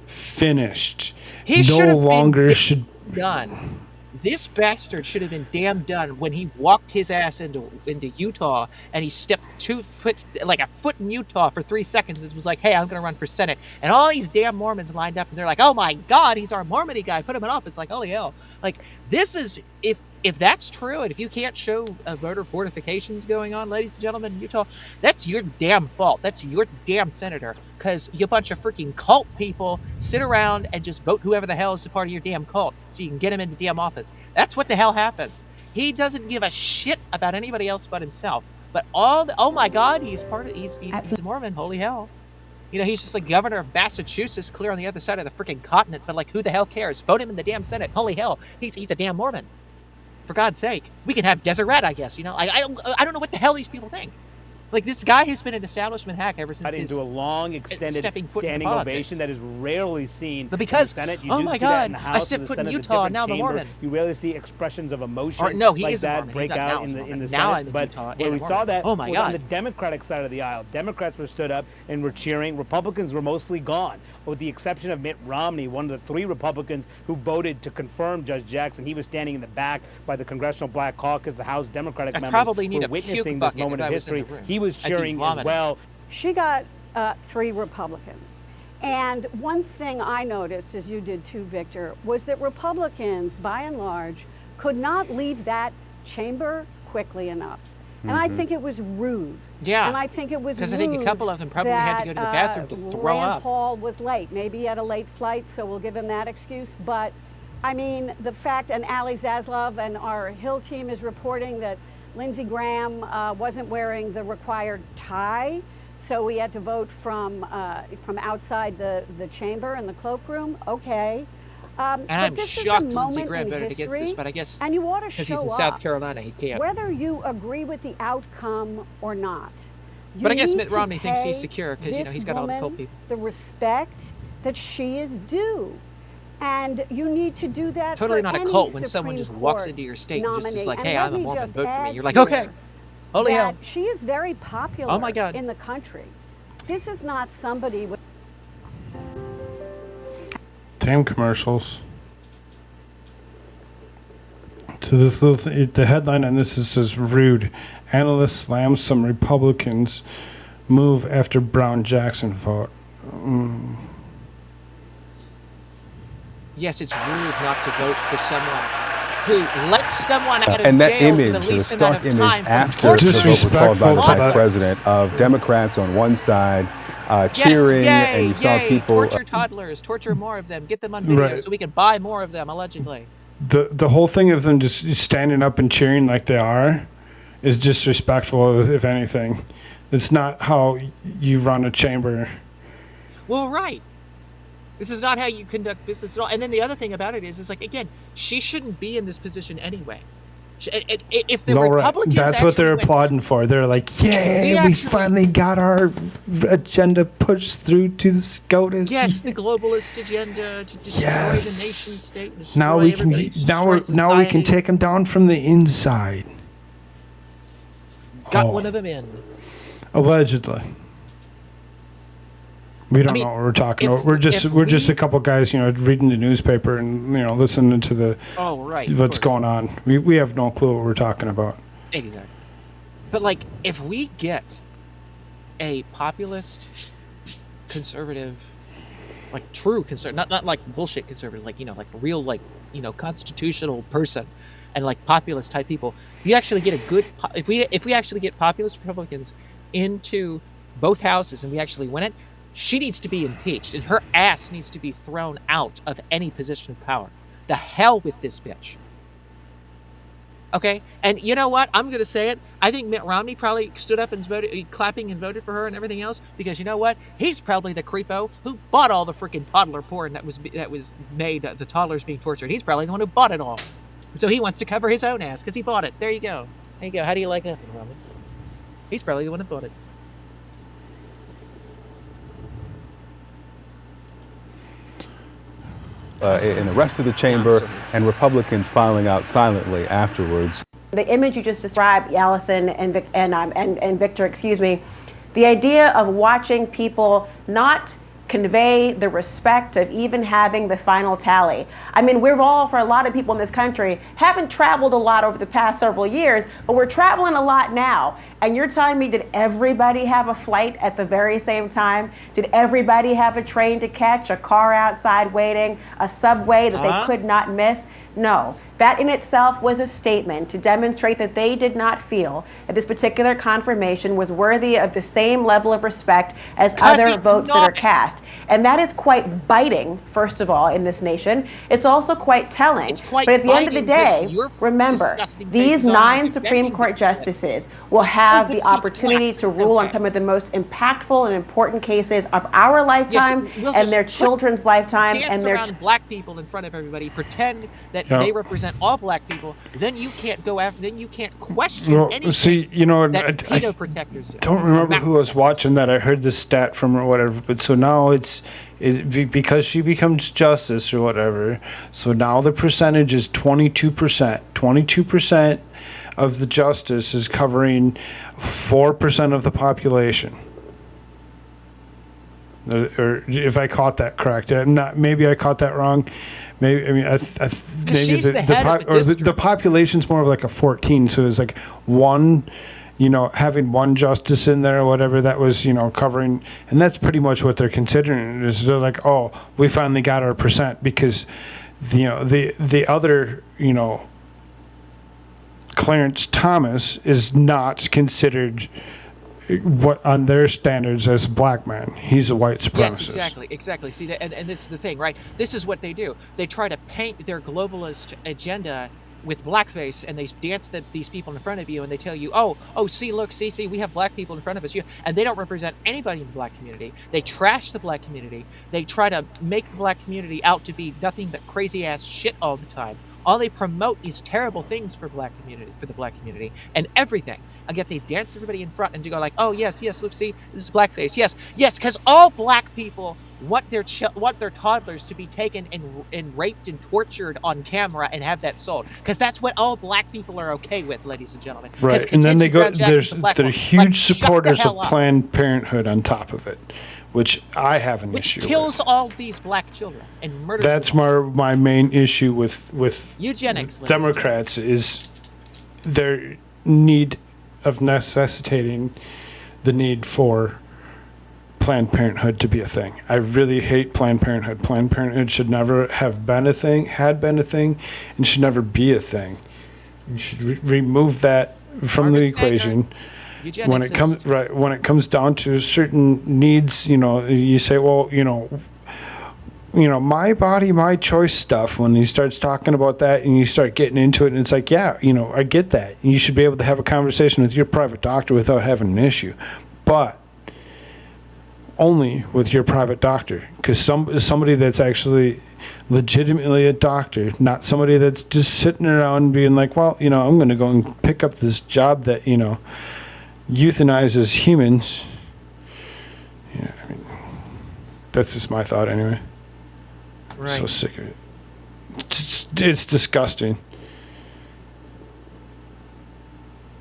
Finished. He no longer should done. This bastard should have been damn done when he walked his ass into Utah and he stepped a foot in Utah for 3 seconds and was like, hey, I'm going to run for Senate. And all these damn Mormons lined up and they're like, oh my God, he's our Mormon guy. Put him in office. Like, holy hell. Like, this is, if that's true, and if you can't show voter fortifications going on, ladies and gentlemen, in Utah, that's your damn fault. That's your damn senator. Because you bunch of freaking cult people sit around and just vote whoever the hell is a part of your damn cult so you can get him into damn office. That's what the hell happens. He doesn't give a shit about anybody else but himself. But oh my God, he's a Mormon. Holy hell. He's just like governor of Massachusetts, clear on the other side of the freaking continent. But like, who the hell cares? Vote him in the damn Senate. Holy hell. He's a damn Mormon. For God's sake, we can have Deseret, I guess. I don't know what the hell these people think. Like, this guy who's been an establishment hack ever since his into a long, extended standing ovation that is rarely seen but because, in the Senate. You oh do my see God, that in the House, I stepped foot in Utah, and now I'm a Mormon. You rarely see expressions of emotion or, no, he like is that a Mormon. break out in the now Senate. I'm in but Utah where we saw that oh my was God. on the Democratic side of the aisle. Democrats were stood up and were cheering. Republicans were mostly gone, with the exception of Mitt Romney, one of the 3 Republicans who voted to confirm Judge Jackson. He was standing in the back by the Congressional Black Caucus, the House Democratic members who were witnessing this moment of history. He was cheering as well. She got 3 Republicans. And one thing I noticed, as you did too, Victor, was that Republicans, by and large, could not leave that chamber quickly enough. And I think it was rude. Yeah. And I think it was rude because I think a couple of them probably had to go to the bathroom to throw Rand up. Paul was late. Maybe he had a late flight, so we'll give him that excuse. But I mean, the fact, and Ali Zaslov and our Hill team is reporting that Lindsey Graham wasn't wearing the required tie, so we had to vote from outside the chamber in the cloakroom. Okay. And but I'm this shocked is a Lindsey moment Graham in voted history, against this, but I guess and you ought to because show he's in up, South Carolina, he can't. whether you agree with the outcome or not. But I guess You Mitt need to Romney thinks he's pay secure because this he's got all the woman coal people. the respect that she is due. And you need to do that Totally for not a any cult when someone Supreme just walks Court into your state and just is nominee. like, And hey, let I'm a me Mormon, just vote for me. add You're like, here okay, holy that hell. she is very popular Oh my God. in the country. This is not somebody with Damn commercials. So this little the headline on this says rude. Analyst slams some Republicans move after Brown Jackson vote. Yes, it's rude not to vote for someone who lets someone out of and that jail for image, the the least amount stock of image time for after the torture. vote was called by the vice Disrespectful. president of Democrats on one side Yes, cheering, yay, and you saw yay, people. torture toddlers, torture more of them, get them on video Right. so we can buy more of them, allegedly. The whole thing of them just standing up and cheering like they are is disrespectful, if anything. It's not how you run a chamber. Well, right. This is not how you conduct business at all. And then the other thing about it is like, again, she shouldn't be in this position anyway. If the No, right. Republicans That's what they're actually went- applauding for. They're like, yay, we actually- finally got our agenda pushed through to the SCOTUS. Yes, the globalist agenda to destroy the nation state. And destroy Now we can everybody, destroy now we can society. take them down from the inside. Got Oh. one of them in. Allegedly. We don't I mean, know what we're talking if- about. We're just if we're just we- a couple guys, reading the newspaper and listening to the Oh, right. of what's course. going on. We have no clue what we're talking about. Exactly. But like, if we get a populist, conservative, like true conservative, not like bullshit conservative, like like real constitutional person, and like populist type people, you actually get a good. If we actually get populist Republicans into both houses and we actually win it, she needs to be impeached and her ass needs to be thrown out of any position of power. The hell with this bitch. Okay, and you know what? I'm going to say it. I think Mitt Romney probably stood up and voted, clapping and voted for her and everything else because you know what? He's probably the creepo who bought all the freaking toddler porn that was made. The toddlers being tortured. He's probably the one who bought it all. So he wants to cover his own ass because he bought it. There you go. There you go. How do you like that, Mitt Romney? He's probably the one who bought it. In the rest of the chamber, and Republicans filing out silently afterwards. The image you just described, Allison and Victor, excuse me, the idea of watching people not convey the respect of even having the final tally. I mean, we're all, for a lot of people in this country, haven't traveled a lot over the past several years, but we're traveling a lot now. And you're telling me, did everybody have a flight at the very same time? Did everybody have a train to catch, a car outside waiting, a subway that they could not miss? No. That in itself was a statement to demonstrate that they did not feel that this particular confirmation was worthy of the same level of respect as other votes that are cast. And that is quite biting, first of all, in this nation. It's also quite telling. But at the end of the day, remember, these 9 Supreme Court justices will have the opportunity to rule on some of the most impactful and important cases of our lifetime and their children's lifetime. Dance around black people in front of everybody, pretend that they represent all black people, then you can't go after, then you can't question anything that pedo protectors do. Don't remember who was watching that. I heard this stat from or whatever, but so now it's because she becomes justice or whatever. So now the percentage is 22%. 22% of the justice is covering 4% of the population. Or if I caught that correct, maybe I caught that wrong. Maybe maybe the population's more of like a 14, so it's like one, having one justice in there or whatever that was, covering, and that's pretty much what they're considering. Is they're like, oh, we finally got our percent because, the other, Clarence Thomas is not considered what on their standards as a black man. He's a white supremacist. Yes, exactly. See, and this is the thing, right? This is what they do. They try to paint their globalist agenda with blackface, and they dance these people in front of you, and they tell you, oh, see, look, see, we have black people in front of us. And they don't represent anybody in the black community. They trash the black community. They try to make the black community out to be nothing but crazy ass shit all the time. All they promote is terrible things for the black community, and everything. And yet they dance everybody in front and you go like, oh yes, look, see, this is blackface. Yes, because all black people want their toddlers to be taken and raped and tortured on camera and have that sold. Because that's what all black people are okay with, ladies and gentlemen. Right, and then they go. They're huge supporters of Planned Parenthood on top of it, which I have an issue with. Which kills all these black children and murders them. That's my main issue with eugenics. Democrats is their need of necessitating the need for Planned Parenthood to be a thing. I really hate Planned Parenthood. Planned Parenthood should never have been a thing, and should never be a thing. You should remove that from the equation. When it comes down to certain needs, you say, well, my body, my choice stuff. When he starts talking about that and you start getting into it, and it's like, yeah, I get that. You should be able to have a conversation with your private doctor without having an issue, but only with your private doctor, because somebody that's actually legitimately a doctor, not somebody that's just sitting around being like, well, I'm going to go and pick up this job that euthanizes humans. Yeah, that's just my thought anyway. Right. So sick of it. It's disgusting.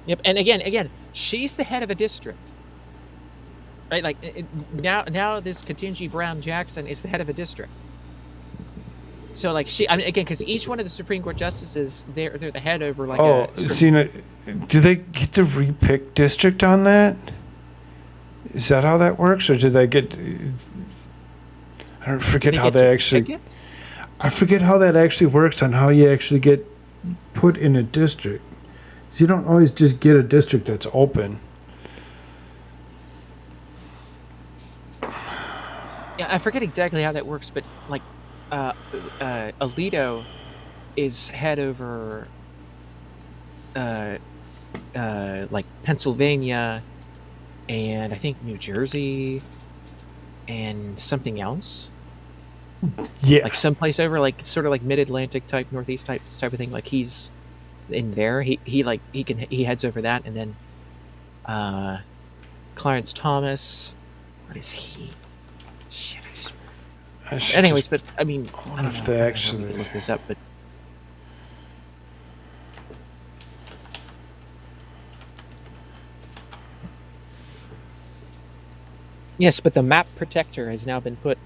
Yep, and again, she's the head of a district, right? Like now, this Ketanji Brown Jackson is the head of a district. So like because each one of the Supreme Court justices, they're the head over like. Oh, do they get to repick district on that? Is that how that works, or do they get? I forget how they actually. I forget how that actually works on how you actually get put in a district. So you don't always just get a district that's open. Yeah, I forget exactly how that works, but like, Alito is head over, like Pennsylvania, and I think New Jersey, and something else. Yeah, like someplace over, like sort of like mid-Atlantic type, Northeast type of thing. Like he's in there. He heads over that, and then Clarence Thomas. What is he? Shit. Anyways, but I mean, I don't know if they actually look this up, but. Yes, but the map protector has now been put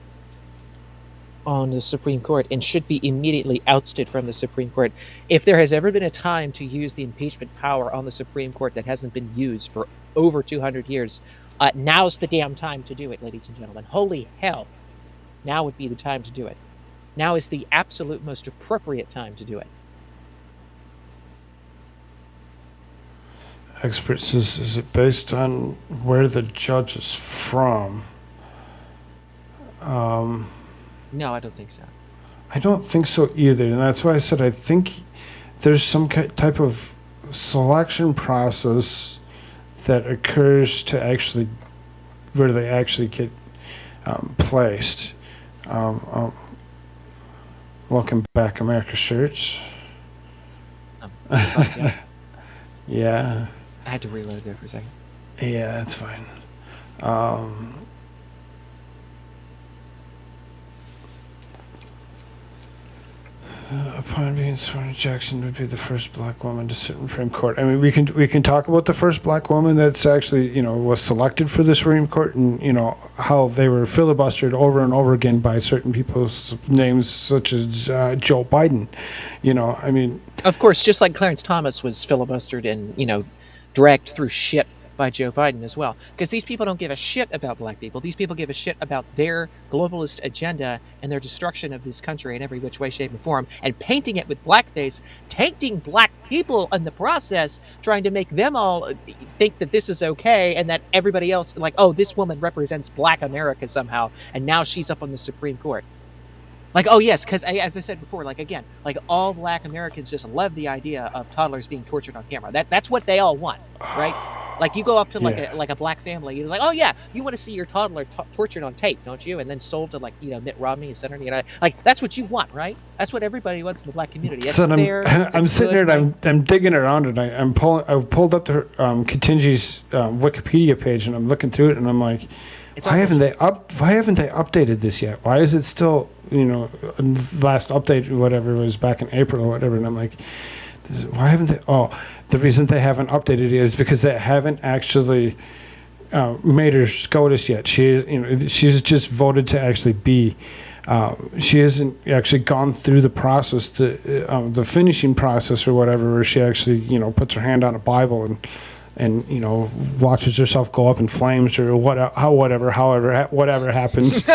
on the Supreme Court and should be immediately ousted from the Supreme Court. If there has ever been a time to use the impeachment power on the Supreme Court that hasn't been used for over 200 years, now's the damn time to do it, ladies and gentlemen. Holy hell. Now would be the time to do it. Now is the absolute most appropriate time to do it. Expert says, is it based on where the judge is from? No, I don't think so. I don't think so either, and that's why I said I think there's some type of selection process that occurs to actually where they actually get placed. Welcome back, AmericaShirts. Yeah. I had to reload there for a second. Yeah, that's fine. Upon being sworn, Jackson would be the first black woman to sit in Supreme Court. I mean, we can talk about the first black woman that's actually, was selected for the Supreme Court, and how they were filibustered over and over again by certain people's names, such as Joe Biden. I mean, of course, just like Clarence Thomas was filibustered and dragged through shit by Joe Biden as well. Because these people don't give a shit about black people. These people give a shit about their globalist agenda and their destruction of this country in every which way, shape, and form, and painting it with blackface, tainting black people in the process, trying to make them all think that this is okay, and that everybody else, like, oh, this woman represents Black America somehow, and now she's up on the Supreme Court. Like, oh yes, because as I said before, like, again, like, all Black Americans just love the idea of toddlers being tortured on camera. That's what they all want, right? Like, you go up to like a Black family, it's like, oh yeah, you want to see your toddler tortured on tape, don't you? And then sold to, like, Mitt Romney, a senator, like, that's what you want, right? That's what everybody wants in the Black community. That's fair. I'm sitting there and I'm digging around and I've pulled up the Katinji's Wikipedia page and I'm looking through it and I'm like, why haven't they updated this yet? Why is it still, last update, whatever, was back in April or whatever, and I'm like, why haven't they? Oh, the reason they haven't updated it is because they haven't actually made her SCOTUS yet. She's just voted to actually be. She hasn't actually gone through the process, the finishing process or whatever, where she actually, puts her hand on a Bible and watches herself go up in flames or whatever happens.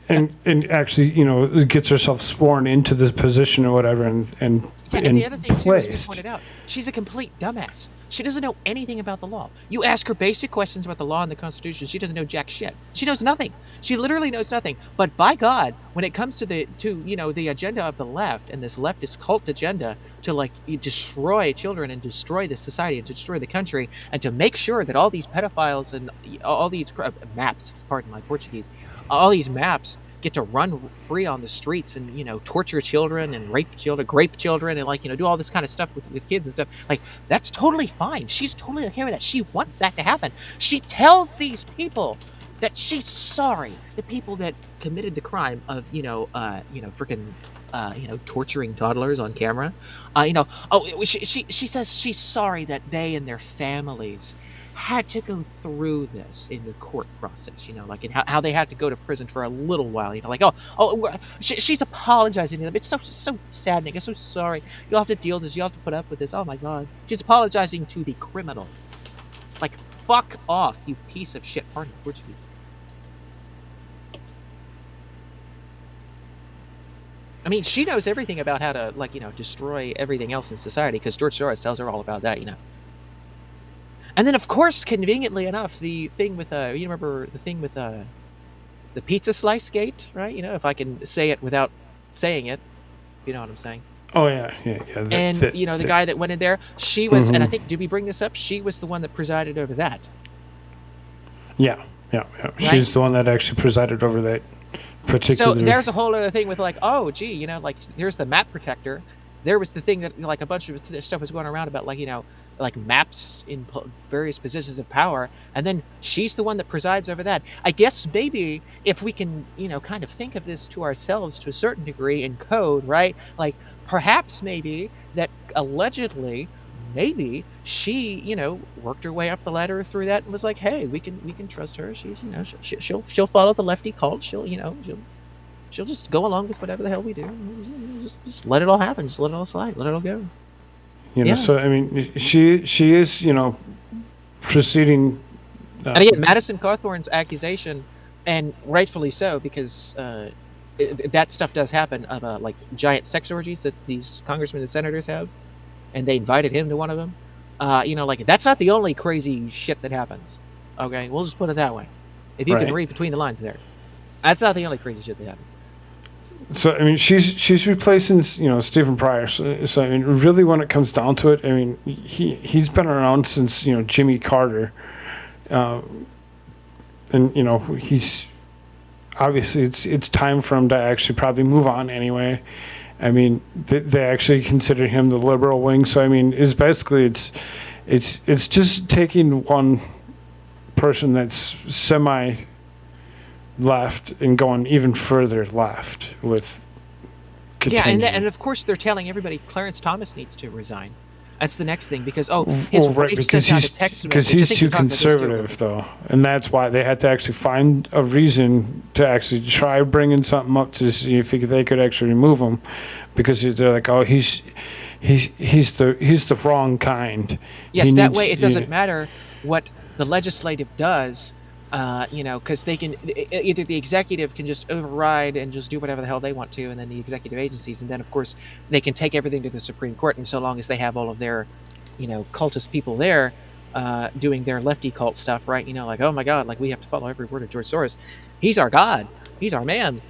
And actually, gets herself sworn into this position or whatever, and the other thing too, as we placed. pointed out, she's a complete dumbass. She doesn't know anything about the law. You ask her basic questions about the law and the Constitution, she doesn't know jack shit. She knows nothing. She literally knows nothing. But by God, when it comes to the agenda of the left and this leftist cult agenda to destroy children and destroy the society and to destroy the country and to make sure that all these pedophiles and all these maps, pardon my Portuguese, all these maps get to run free on the streets and torture children and grape children and do all this kind of stuff with kids and stuff, like, that's totally fine. She's totally okay with that. She wants that to happen. She tells these people that she's sorry, the people that committed the crime of torturing toddlers on camera. She says she's sorry that they and their families had to go through this in the court process, and how they had to go to prison for a little while, she's apologizing to them. It's so saddening. I'm so sorry. You'll have to deal with this. You'll have to put up with this. Oh my God. She's apologizing to the criminal. Like, fuck off, you piece of shit. Pardon the Portuguese. I mean, she knows everything about how to, destroy everything else in society, because George Soros tells her all about that, And then, of course, conveniently enough, the thing with, you remember the thing with the pizza slice gate, right? If I can say it without saying it, you know what I'm saying? Oh, yeah. The guy that went in there, she was, and I think, did we bring this up? She was the one that presided over that. Yeah. Right? She's the one that actually presided over that particular. So there's a whole other thing with, oh, gee, there's the map protector. There was the thing that, a bunch of stuff was going around about, maps in various positions of power, and then she's the one that presides over that. I guess maybe if we can, kind of think of this to ourselves to a certain degree in code, right? Like, perhaps maybe that allegedly, maybe she, worked her way up the ladder through that and was like, hey, we can trust her. She's, she'll follow the lefty cult. She'll just go along with whatever the hell we do. Just let it all happen. Just let it all slide. Let it all go. So I mean, she is, proceeding. And again, Madison Cawthorn's accusation, and rightfully so, because that stuff does happen, of giant sex orgies that these congressmen and senators have, and they invited him to one of them. That's not the only crazy shit that happens. Okay, we'll just put it that way. If you can read between the lines there, that's not the only crazy shit that happens. So I mean, she's replacing Stephen Pryor. So I mean, really, when it comes down to it, I mean, he's been around since Jimmy Carter, and he's obviously it's time for him to actually probably move on anyway. I mean, they actually consider him the liberal wing. So I mean, it's basically it's just taking one person that's semi left and going even further left with Katinji. Yeah, and of course they're telling everybody Clarence Thomas needs to resign. That's the next thing, because his wife sent out a text message. Because he's too conservative, though, and that's why they had to actually find a reason to actually try bringing something up to see if they could actually remove him, because they're like, oh, he's the wrong kind. Yes, that way it doesn't matter what the legislative does. Because they can either the executive can just override and just do whatever the hell they want to, and then the executive agencies, and then of course they can take everything to the Supreme Court, and so long as they have all of their, cultist people there, doing their lefty cult stuff, right? Like, oh my God, like we have to follow every word of George Soros. He's our God. He's our man.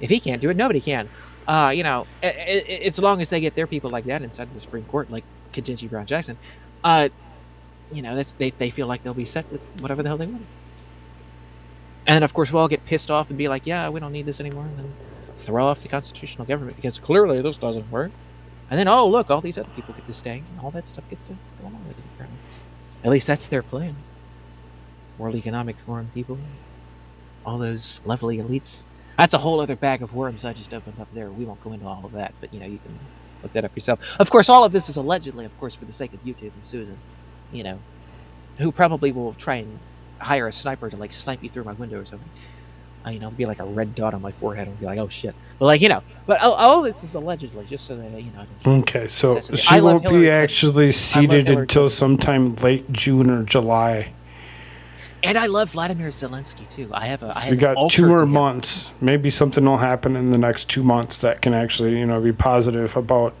If he can't do it, nobody can. As long as they get their people like that inside of the Supreme Court, like Ketanji Brown Jackson, that's they feel like they'll be set with whatever the hell they want. And of course, we'll all get pissed off and be like, yeah, we don't need this anymore, and then throw off the constitutional government because clearly this doesn't work. And then, oh, look, all these other people get to stay, and all that stuff gets to go along with it. Apparently. At least that's their plan. World Economic Forum people, all those lovely elites. That's a whole other bag of worms I just opened up there. We won't go into all of that, but, you can look that up yourself. Of course, all of this is allegedly, of course, for the sake of YouTube and Susan, who probably will try and hire a sniper to like snipe you through my window or something. It'll be like a red dot on my forehead and be like, oh shit. But but all this is allegedly, just so that Okay, so she won't be actually seated until sometime late June or July. And I love Vladimir Zelensky too. We got 2 more months. Maybe something will happen in the next 2 months that can actually, be positive about,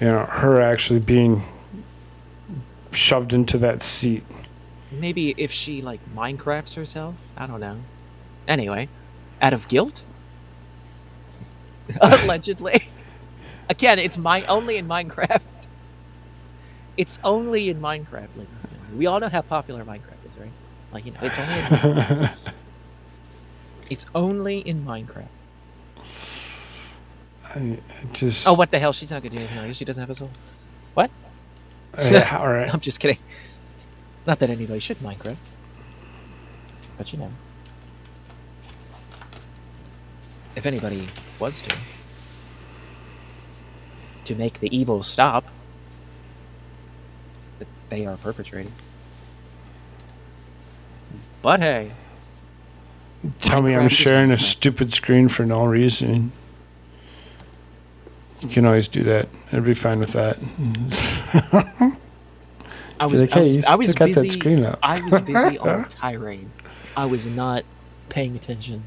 her actually being shoved into that seat. Maybe if she like Minecrafts herself, I don't know. Anyway, out of guilt, allegedly. Again, it's only in Minecraft. It's only in Minecraft, ladies and gentlemen. We all know how popular Minecraft is, right? Like it's only. It's only in Minecraft. I just. Oh, what the hell? She's not gonna do anything. She doesn't have a soul. What? Yeah, all right. I'm just kidding. Not that anybody should Minecraft, but if anybody was to make the evil stop that they are perpetrating. But hey, tell me I'm sharing a stupid screen for no reason. You can always do that. I'd be fine with that. I was busy. I was busy on a tirade. I was not paying attention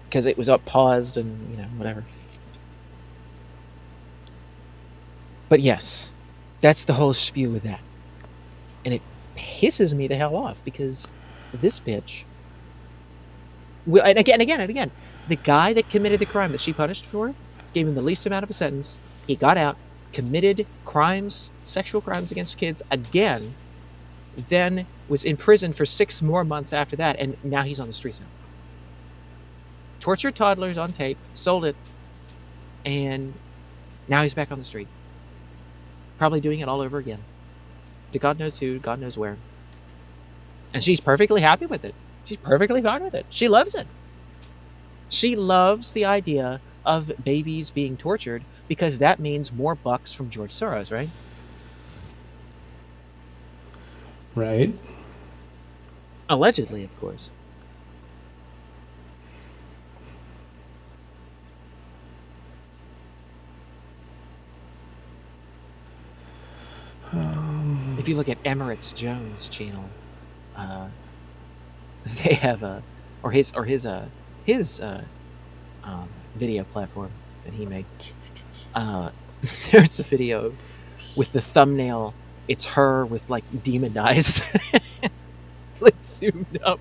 because it was up paused and whatever. But yes, that's the whole spew with that, and it pisses me the hell off because this bitch. And again, the guy that committed the crime that she punished for gave him the least amount of a sentence. He got out. Committed crimes, sexual crimes against kids again, then was in prison for 6 more months after that, and now he's on the streets now. Tortured toddlers on tape, sold it, and now he's back on the street. Probably doing it all over again. To God knows who, God knows where. And she's perfectly happy with it. She's perfectly fine with it. She loves it. She loves the idea of babies being tortured because that means more bucks from George Soros, right? Right. Allegedly, of course. If you look at Emirates Jones' channel, they have his video platform that he made. There's a video with the thumbnail. It's her with like demon eyes, like zoomed up,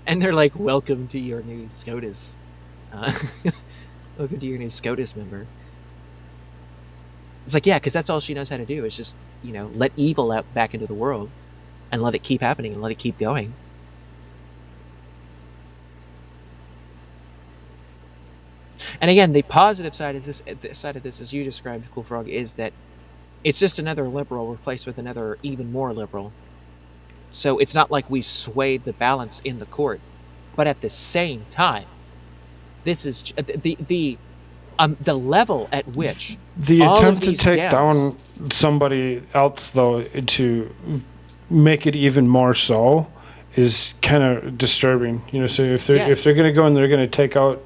and they're like, "Welcome to your new SCOTUS. Welcome to your new SCOTUS member." It's like, yeah, because that's all she knows how to do is just, let evil out back into the world and let it keep happening and let it keep going. And again, the positive side of this, as you described, Koolfrogg, is that it's just another liberal replaced with another even more liberal. So it's not like we've swayed the balance in the court. But at the same time, this is the level at which the attempt to take down somebody else, though, to make it even more so, is kind of disturbing. So if they're going to go and they're going to take out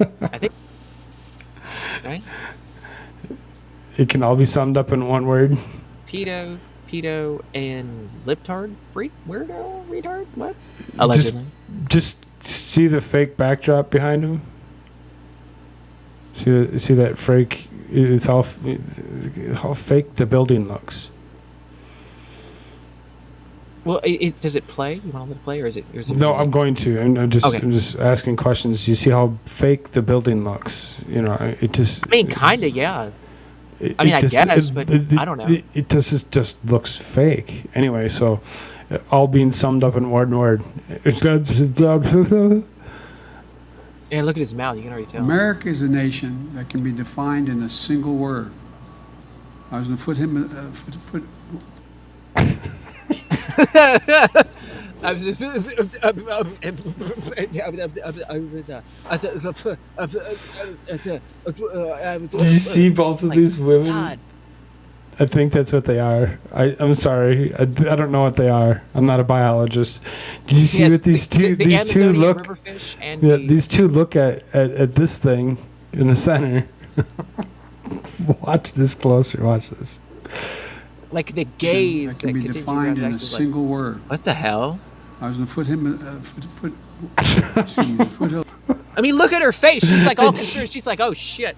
I think. Right? It can all be summed up in one word. Pedo, and libtard, freak, weirdo, retard, what? Allegedly. Just see the fake backdrop behind him. See that fake? It's how fake the building looks. Well, does it play? You want me to play, or is it? No, I'm going to. I'm just asking questions. You see how fake the building looks? You know, it just. I mean, kind of, yeah. I guess, but I don't know. It just looks fake. Anyway, so all being summed up in one word. Yeah, look at his mouth. You can already tell. America is a nation that can be defined in a single word. I was going to put him. You see both of these women? God. I think that's what they are. I'm sorry. I don't know what they are. I'm not a biologist. Did you see what these two look? Yeah, these two look at this thing in the center. Watch this closer. Watch this. Like the gaze that can be defined in a single word. What the hell? I was going to put him. I mean, look at her face. She's like all concerned. She's like, "Oh shit."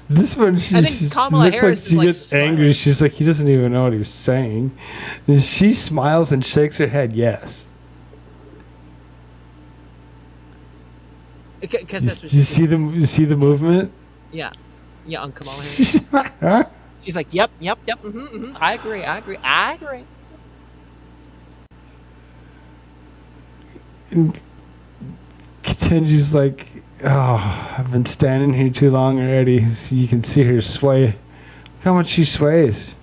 This one, she looks like she gets angry. She's like, he doesn't even know what he's saying. And she smiles and shakes her head. Yes. Because that's what you see the movement. Yeah, on Kamala Harris. She's like, yep. I agree. And Ketanji's like, oh, I've been standing here too long already. So you can see her sway. Look how much she sways.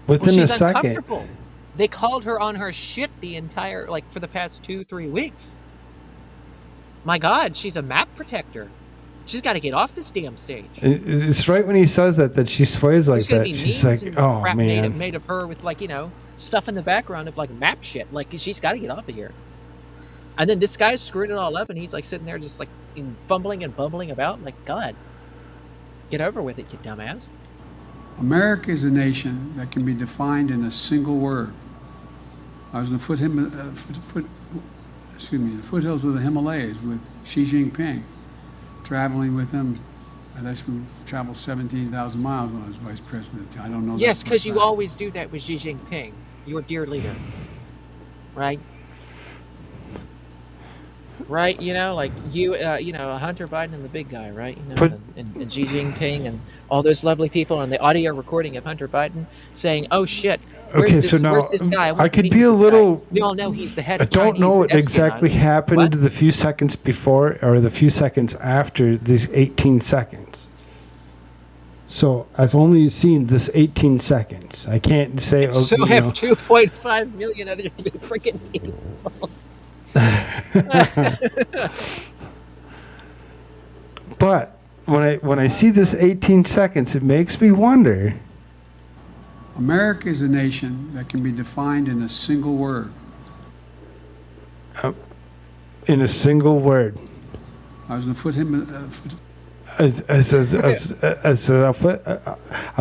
Within a second. They called her on her shit the entire, for the past 2-3 weeks. My God, she's a map protector. She's got to get off this damn stage. It's right when he says that she sways like that. She's like, oh, man. Made of her with, stuff in the background of, map shit. She's got to get off of here. And then this guy's screwing it all up, and he's, sitting there just, fumbling and bumbling about. God, get over with it, you dumbass. America is a nation that can be defined in a single word. I was going to put him, the foothills of the Himalayas with Xi Jinping. Traveling with him, I actually traveled 17,000 miles when I was vice president. I don't know. Yes, because you always do that with Xi Jinping, your dear leader, right? Right, Hunter Biden and the big guy, right? And Xi Jinping and all those lovely people on the audio recording of Hunter Biden saying, "Oh shit, where's this guy? I could be a little. We all know he's the head. I don't know what exactly happened the few seconds before or the few seconds after these 18 seconds. So I've only seen this 18 seconds. I can't say. So have 2.5 million other freaking people. But when I see this 18 seconds, it makes me wonder. America is a nation that can be defined in a single word. In a single word. I was going to put him. I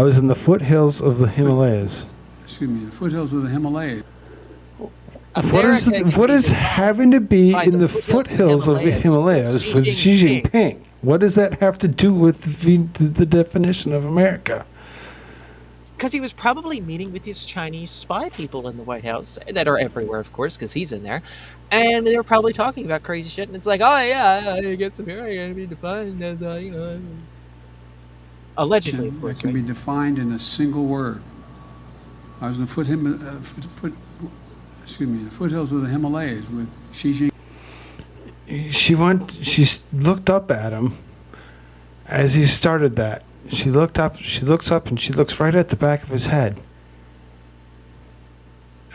was in the foothills of the Himalayas. Excuse me, the foothills of the Himalayas. What is having to be in the foothills of the Himalayas with Xi Jinping? What does that have to do with the definition of America? Because he was probably meeting with these Chinese spy people in the White House that are everywhere, of course, because he's in there. And they were probably talking about crazy shit. And it's like, oh, yeah, I guess America can be defined as, allegedly, of course. It can be defined in a single word. I was going to put him, the foothills of the Himalayas with Xi Jinping. She looked up at him as he started that. She looks up, and she looks right at the back of his head.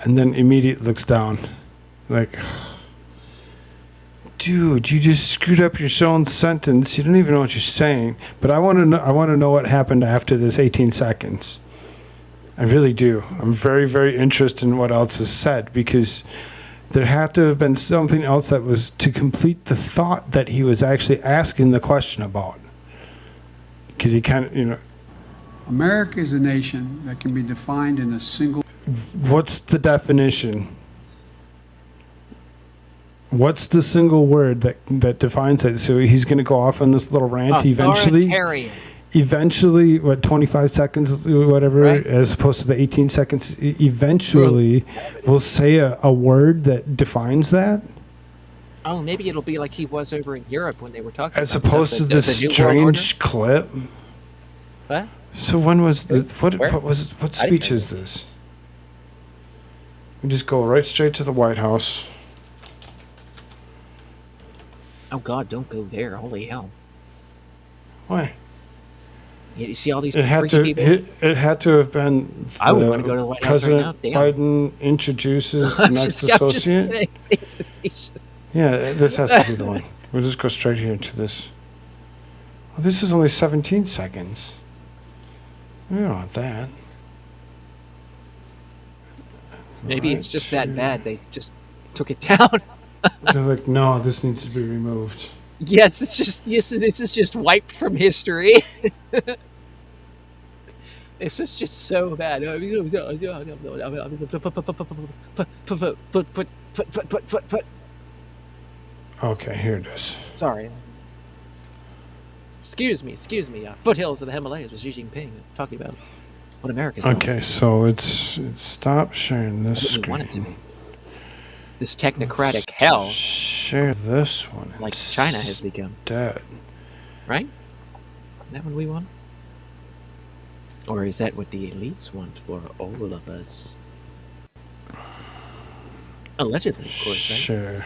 And then immediately looks down. Like, dude, you just screwed up your own sentence. You don't even know what you're saying. But I want to know what happened after this 18 seconds. I really do. I'm very, very interested in what else is said, because There had to have been something else that was to complete the thought that he was actually asking the question about. Because he kind of, America is a nation that can be defined in a single. What's the definition? What's the single word that defines it? So he's going to go off on this little rant Authoritarian. Eventually, what, 25 seconds, whatever, Right. as opposed to the 18 seconds, eventually we'll say a word that defines that? Oh, maybe it'll be like he was over in Europe when they were talking As about opposed to the this New World Order. strange clip? What? So when was the, what Where? what I didn't speech know. is this? We just go right straight to the White House. Oh God, don't go there! Holy hell! Why? You see all these It had freaky to. people. It had to have been. I would want to go to the White House right now. President Damn. Biden introduces the I'm next just associate. saying, being facetious. Yeah, this has to be the one. We'll just go straight here to this. Well, this is only 17 seconds. We don't want that. Maybe it's just that bad. They just took it down. They're like, no, this needs to be removed. Yes, it's just this is just wiped from history. It's just so bad. Okay, here it is. Sorry. Excuse me. Foothills of the Himalayas was Xi Jinping talking about what America's doing. Okay, so it's stop sharing this What we screen. want it to be. This technocratic hell, Share this one. like China has become. Dead. Right? Is that what we want? Or is that what the elites want for all of us? Allegedly, of course, right? Sure.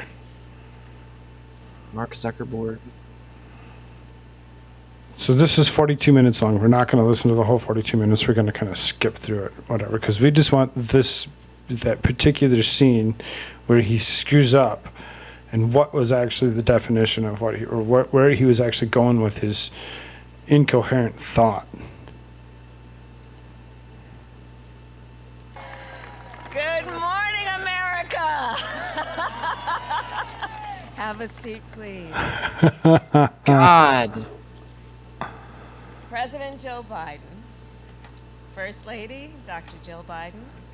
Mark Zuckerberg. So this is 42 minutes long. We're not going to listen to the whole 42 minutes. We're going to kind of skip through it, whatever, because we just want that particular scene where he screws up and what was actually the definition of where he was actually going with his incoherent thought. Good morning, America! Have a seat, please. God. President Joe Biden, First Lady Dr. Jill Biden,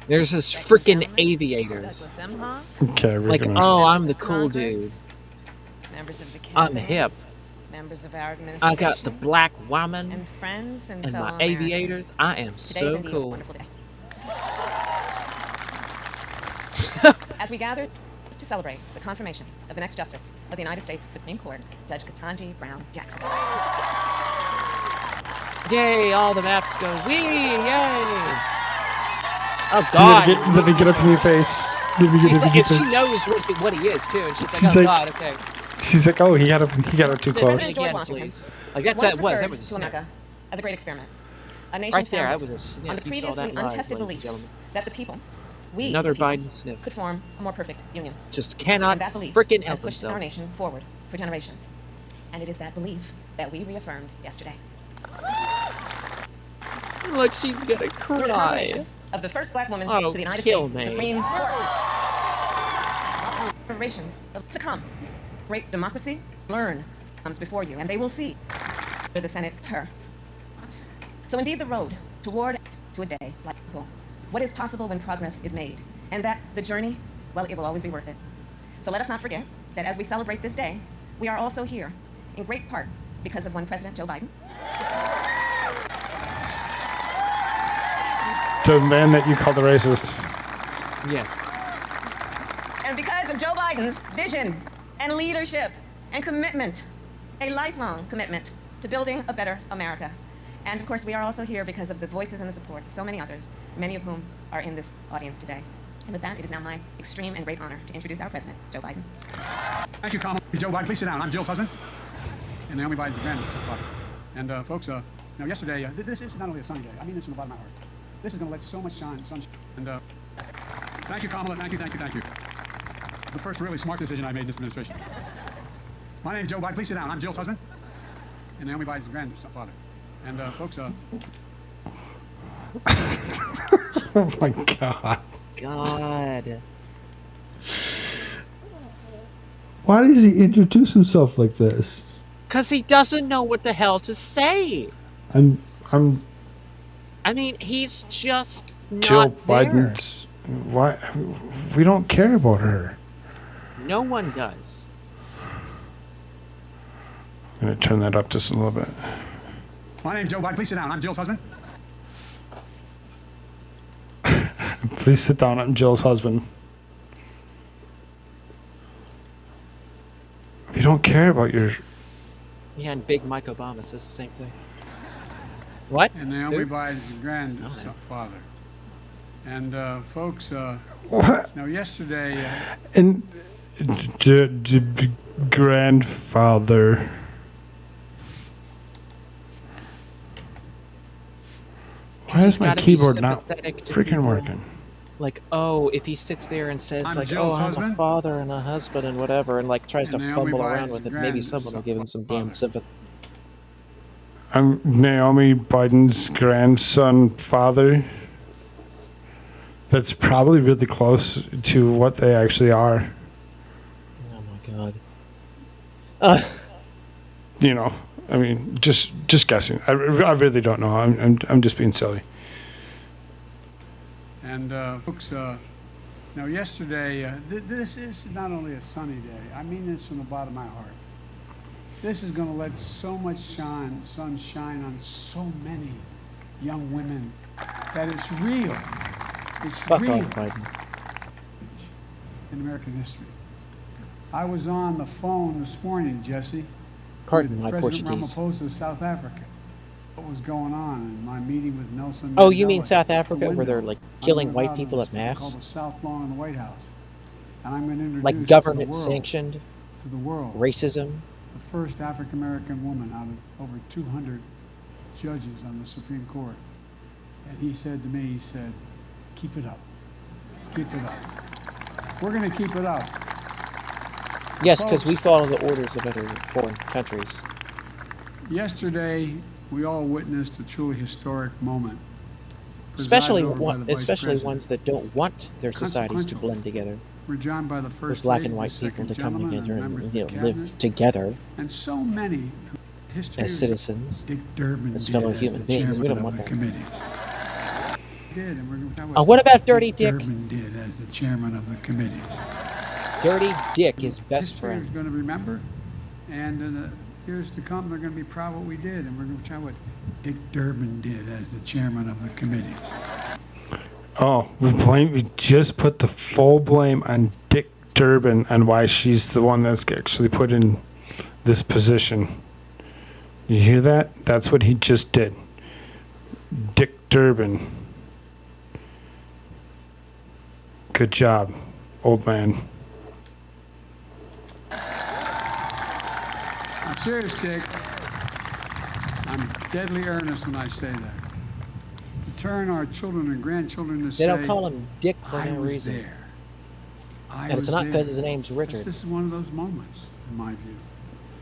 There's this Second freaking Gentleman, aviators. Douglas Emhoff, Okay, we're Like, gonna. oh, I'm the Members of cool Congress, dude. members of the I'm cabinet, hip. members of our I administration, got the black woman and friends and and fellow my Americans. aviators. I am Today is so indeed a cool. wonderful day. As we gather to celebrate the confirmation of the next Justice of the United States Supreme Court, Judge Ketanji Brown Jackson. Yay, all the maps go wee, yay! Oh God! Let me get up in your face. Let me get She's up in like, your and she face. knows what he is too, and she's like, She's oh like- God, okay. She's like, oh, he got up too President close. George Again, Washington please. Like that's once that was referred a to sniff. America as a great experiment. A nation Right there, founded that was a on the sniff. You saw that previously live, untested ladies and belief gentlemen. that the people, we Another the people, Biden sniff. could form a more perfect union. Just cannot And that belief frickin' has help pushed himself. our nation forward for generations. And it is that belief that we reaffirmed yesterday. Look, she's gonna Through the cry. confirmation of the first black woman Oh, to the United kill States me. Supreme Court. Generations to come. Great democracy, learn, comes before you, and they will see where the Senate turns. So indeed the road toward to a day like this, what is possible when progress is made, and that the journey, well, it will always be worth it. So let us not forget that as we celebrate this day, we are also here in great part because of one President Joe Biden. The man that you called a racist. Yes. And because of Joe Biden's vision and leadership and commitment, a lifelong commitment to building a better America. And of course, we are also here because of the voices and the support of so many others, many of whom are in this audience today. And with that, it is now my extreme and great honor to introduce our president, Joe Biden. Thank you, Kamala. Joe Biden, please sit down. I'm Jill's husband, and Naomi Biden's grandson. And folks, yesterday, this is not only a sunny day. I mean this from the bottom of my heart. This is going to let so much sunshine. And thank you, Kamala. Thank you. The first really smart decision I made in this administration. My name is Joe Biden. Please sit down. I'm Jill's husband, and Naomi Biden's grandfather. And folks, Oh my God. God. Why does he introduce himself like this? Because he doesn't know what the hell to say. I'm. I mean, he's just Jill not there. Biden's. Why? We don't care about her. No one does. I'm gonna turn that up just a little bit. My name's Joe Biden. Please sit down. I'm Jill's husband. Please sit down. I'm Jill's husband. We don't care about your. Yeah, and Big Mike Obama says the same thing. What? And Naomi Who? Biden's grandfather. And folks, What? now yesterday, And grandfather. Why is my gotta be keyboard not sympathetic to freaking people. working? Like, oh, if he sits there and says, I'm like, Jill's oh, I'm a husband. father and a husband and whatever, and, like, tries to And Naomi fumble around Biden's with it, maybe someone will give him some damn sympathy. I'm Naomi Biden's grandson father. That's probably really close to what they actually are. Oh, my God. You know, I mean, just guessing. I really don't know. I'm just being silly. and folks, now yesterday, this is not only a sunny day. I mean this from the bottom of my heart. This is going to let so much sun shine on so many young women that it's real. It's Fuck real off, Biden. in American history. I was on the phone this morning, Jesse, Pardon with my President Portuguese. Ramaphosa of South Africa. What was going on in my meeting with Nelson Oh, you mean Mandela South at the Africa, where they're, window. like, I'm killing gonna white allow people them at to called mass? the South Lawn in the White House. And I'm going to introduce Like, to the government world, sanctioned to the world, racism? the first African-American woman out of over 200 judges on the Supreme Court. And he said to me, he said, keep it up. Keep it up. We're going to keep it up. Yes, because we Folks, follow the orders of other foreign countries. yesterday, we all witnessed a truly historic moment. Especially, presided over by the Vice especially President. ones that don't want their societies to Consequential. blend together. We're joined by the With First black Lady, and the white people Second to come Gentleman, together members and of the live cabinet, together and so many who history as citizens, Dick Durbin as did fellow as human the beings. We chairman don't of want the that. committee. Did, and we're gonna talk Oh, what about Dirty Dick Dick? Durbin did as the chairman of the committee. Dirty Dick, his best History is friend. going to remember, and in the years to come, they're going to be proud of what we did, and we're going to try what Dick Durbin did as the chairman of the committee. Oh, we just put the full blame on Dick Durbin and why she's the one that's actually put in this position. You hear that? That's what he just did. Dick Durbin. Good job, old man. I'm serious, Dick. I'm deadly earnest when I say that. To turn our children and grandchildren to They say, don't call him Dick for I no was reason. there. And it's not because his name's Richard. This is one of those moments, in my view.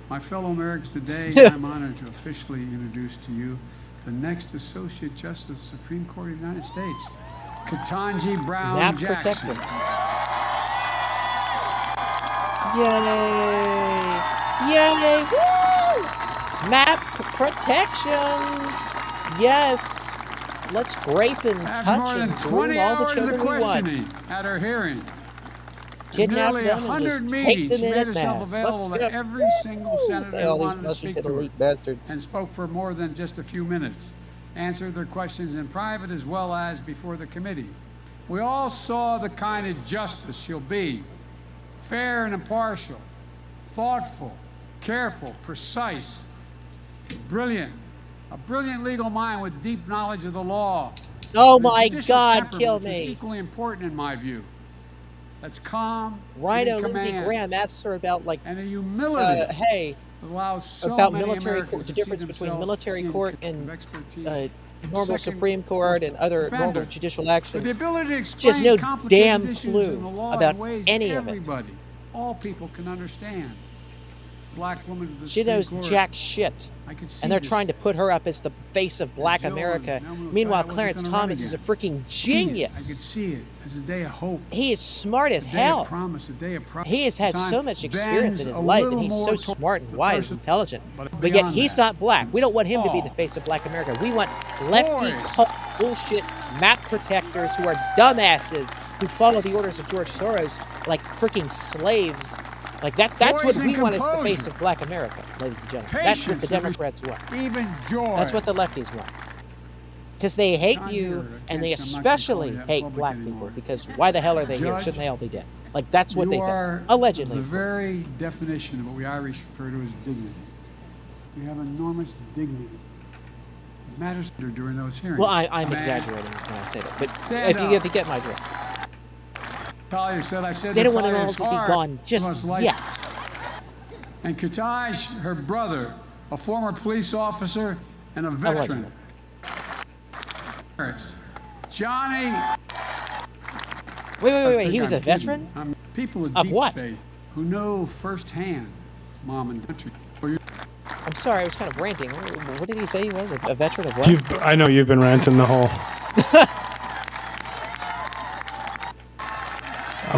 My fellow Americans, today I'm honored to officially introduce to you the next Associate Justice of the Supreme Court of the United States, Ketanji Brown Map Jackson. protected. Yay! Yay! Woo! Map protections! Yes! Let's grape and After more touch than and 20 groom all the hours of children we want. questioning at her hearing, Kidnap nearly them and 100 just take meetings, them she in made at herself mass. available Let's to go. every single senator Say who all these wanted to Washington speak to her, elite bastards. and spoke for more than just a few minutes, answered their questions in private as well as before the committee. We all saw the kind of justice she'll be: fair and impartial, thoughtful, careful, precise, brilliant, a brilliant legal mind with deep knowledge of the law. Oh and a my judicial God, temperament, kill which is me. equally important in my view. That's calm, Rhino and in Lindsey command, Graham asks her about, like, and a humility hey, that allows so about many military Americans court, the to see difference between themselves military in court of and expertise. normal Second, Supreme Court and other defender. normal judicial With the actions. ability to She explain has no complicated damn issues in clue the law about in ways any that of it. everybody, all people can understand. black woman to the She Supreme knows Court. jack shit. I could see And they're this. trying to put her up as the face of black Joe, America. no, no, Meanwhile, I wasn't Clarence gonna run Thomas is a again. freaking See it. I could genius. see it as a day of hope. He is smart as A day hell. of promise, a day of promise. He has had Time so much experience in bends his a life, and little he's so more smart and toward the wise and person, intelligent. but But yet beyond he's that. not black. We don't want him to be Oh. the face of black America. We want lefty Boys. cult bullshit map protectors who are dumbasses who follow the orders of George Soros like freaking slaves. Like that's what Poise we and want as the composure. face of black America, ladies and gentlemen. That's what the Patience and Democrats want. Even joy. That's what the lefties want. Because they hate John you, Herod, I and they can't- I'm not gonna especially call you that hate public black anymore. people. Because why the hell are they here? Judge, Shouldn't they all be dead? Like that's what you they are think. Allegedly. the of course. very definition of what we Irish refer to as dignity. You have enormous dignity. It matters during those hearings. Well, I'm Man, exaggerating when I say that, but Stand if you up. have to get my drift. Talia said, I said They to don't want it Talia, all it's to be hard gone to just us like- yet. And Kataj, her brother, a former police officer and a veteran. Johnny. Wait, he was a veteran? People of Of deep what? faith who know firsthand mom and country. I'm sorry, I was kind of ranting. What did he say he was? A veteran of what? I know you've been ranting the whole.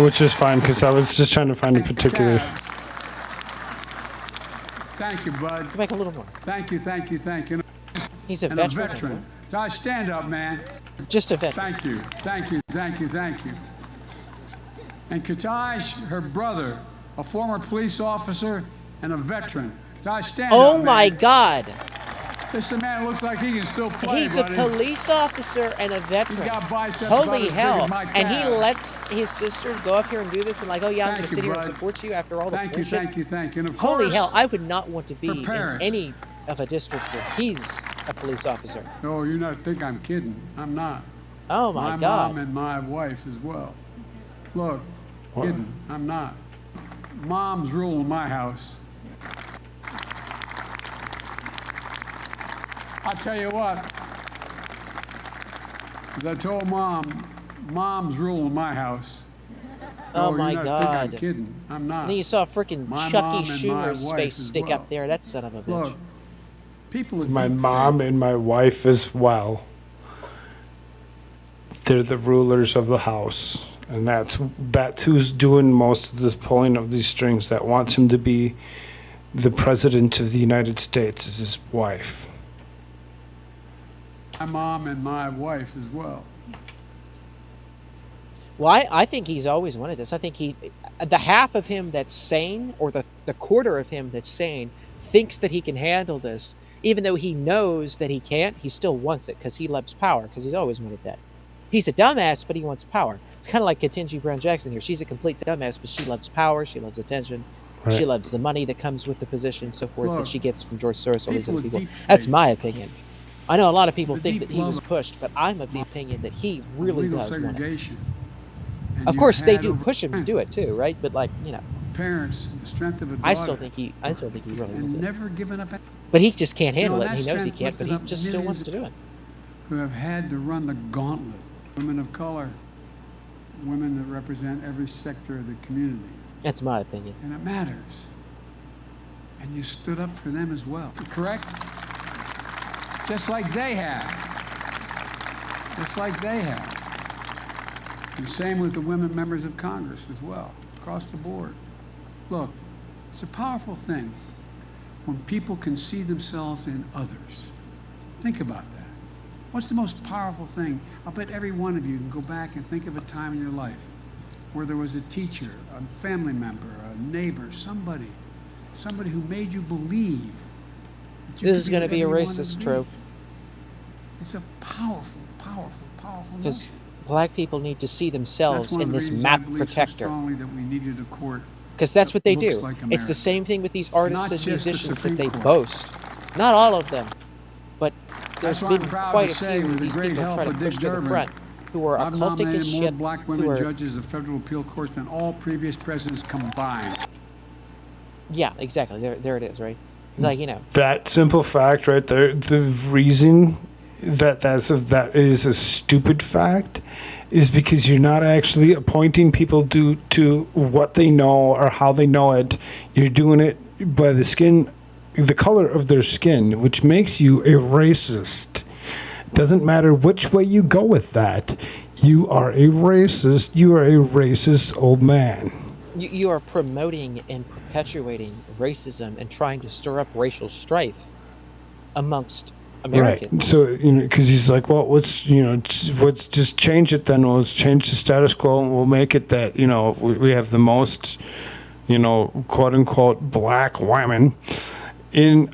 Which is fine, because I was just trying to find a particular. Thank you, bud. Go back a little more. Thank you. He's a And veteran. A veteran. Taj, stand up, man. Just a veteran. Thank you. And Kataj, her brother, a former police officer and a veteran. Kataj, stand up, Oh man. my God. This man looks like he can still play, He's buddy. a police officer and a veteran. He's got biceps about Holy as big hell. as my And he calves. lets his sister go up here and do this and like, oh yeah, I'm going Thank to you, sit here and bud. support you after all the Thank you, bullshit. thank you. And of Holy course, hell, I would not want to be for in Paris. any of a district where he's a police officer. No, you not think I'm kidding. I'm not. Oh my My God. mom and my wife as well. Look, kidding. I'm not. Mom's ruling my house. I'll tell you what. As I told Mom's ruling my house. Oh No, my you not God. think I'm kidding. I'm not. And then you saw freaking My Chucky mom and my Schumer's wife face as stick well. up there. That son of a bitch. Look, people. My mom and my wife as well. They're the rulers of the house. And that's who's doing most of this pulling of these strings, that wants him to be the president of the United States, is his wife. My mom and my wife as well. Well, I think he's always wanted this. I think the half of him that's sane, or the quarter of him that's sane, thinks that he can handle this. Even though he knows that he can't, he still wants it because he loves power, because he's always wanted that. He's a dumbass, but he wants power. It's kind of like Ketanji Brown Jackson here. She's a complete dumbass, but she loves power, she loves attention, Right. she loves the money that comes with the position, so forth, Look, that she gets from George Soros, all these people other with people. deep That's faith. my opinion. I know a lot of people The think deep that he was love pushed, but I'm of the opinion that he really legal does want it. segregation. And Of you course, they had do over push him to do it too, right? But like, you know, parents, the strength of a daughter. I still think he really wants and it. never given up. But he just can't You know, handle it, and he that knows he strength can't, but he lifted up just still wants millions to do it. Who have had to run the gauntlet. Women of color, women that represent every sector of the community. That's my opinion. And it matters. And you stood up for them as well. Correct? Just like they have. Just like they have. And same with the women members of Congress as well, across the board. Look, it's a powerful thing when people can see themselves in others. Think about that. What's the most powerful thing? I'll bet every one of you can go back and think of a time in your life where there was a teacher, a family member, a neighbor, somebody who made you believe that you This could is going to be be a whatever you wanted racist to be. trope, It's a powerful because notion. black people need to see That's themselves one in of the this reasons map I believe so protector. strongly that we needed a court. Because that's what they looks do. like It's America. the same thing with these artists Not and just the musicians that Supreme they Court. boast. Not all of them, but there's That's why been I'm proud quite to a say, few with of the these great people help try to of push Dick to the Durbin, front, who are I've occultic nominated as more shit, black who women are judges of federal appeal courts than all previous presidents combined. yeah, exactly. There it is, right? It's like, you know, That simple fact right there, the reason that is a stupid fact is because you're not actually appointing people to what they know or how they know it. You're doing it by the skin, the color of their skin, which makes you a racist. Doesn't matter which way you go with that. You are a racist. You are a racist old man. You are promoting and perpetuating racism and trying to stir up racial strife amongst Americans. Right. So, because he's like, well, let's just change it then. Let's change the status quo and we'll make it that, we have the most, quote unquote, black women in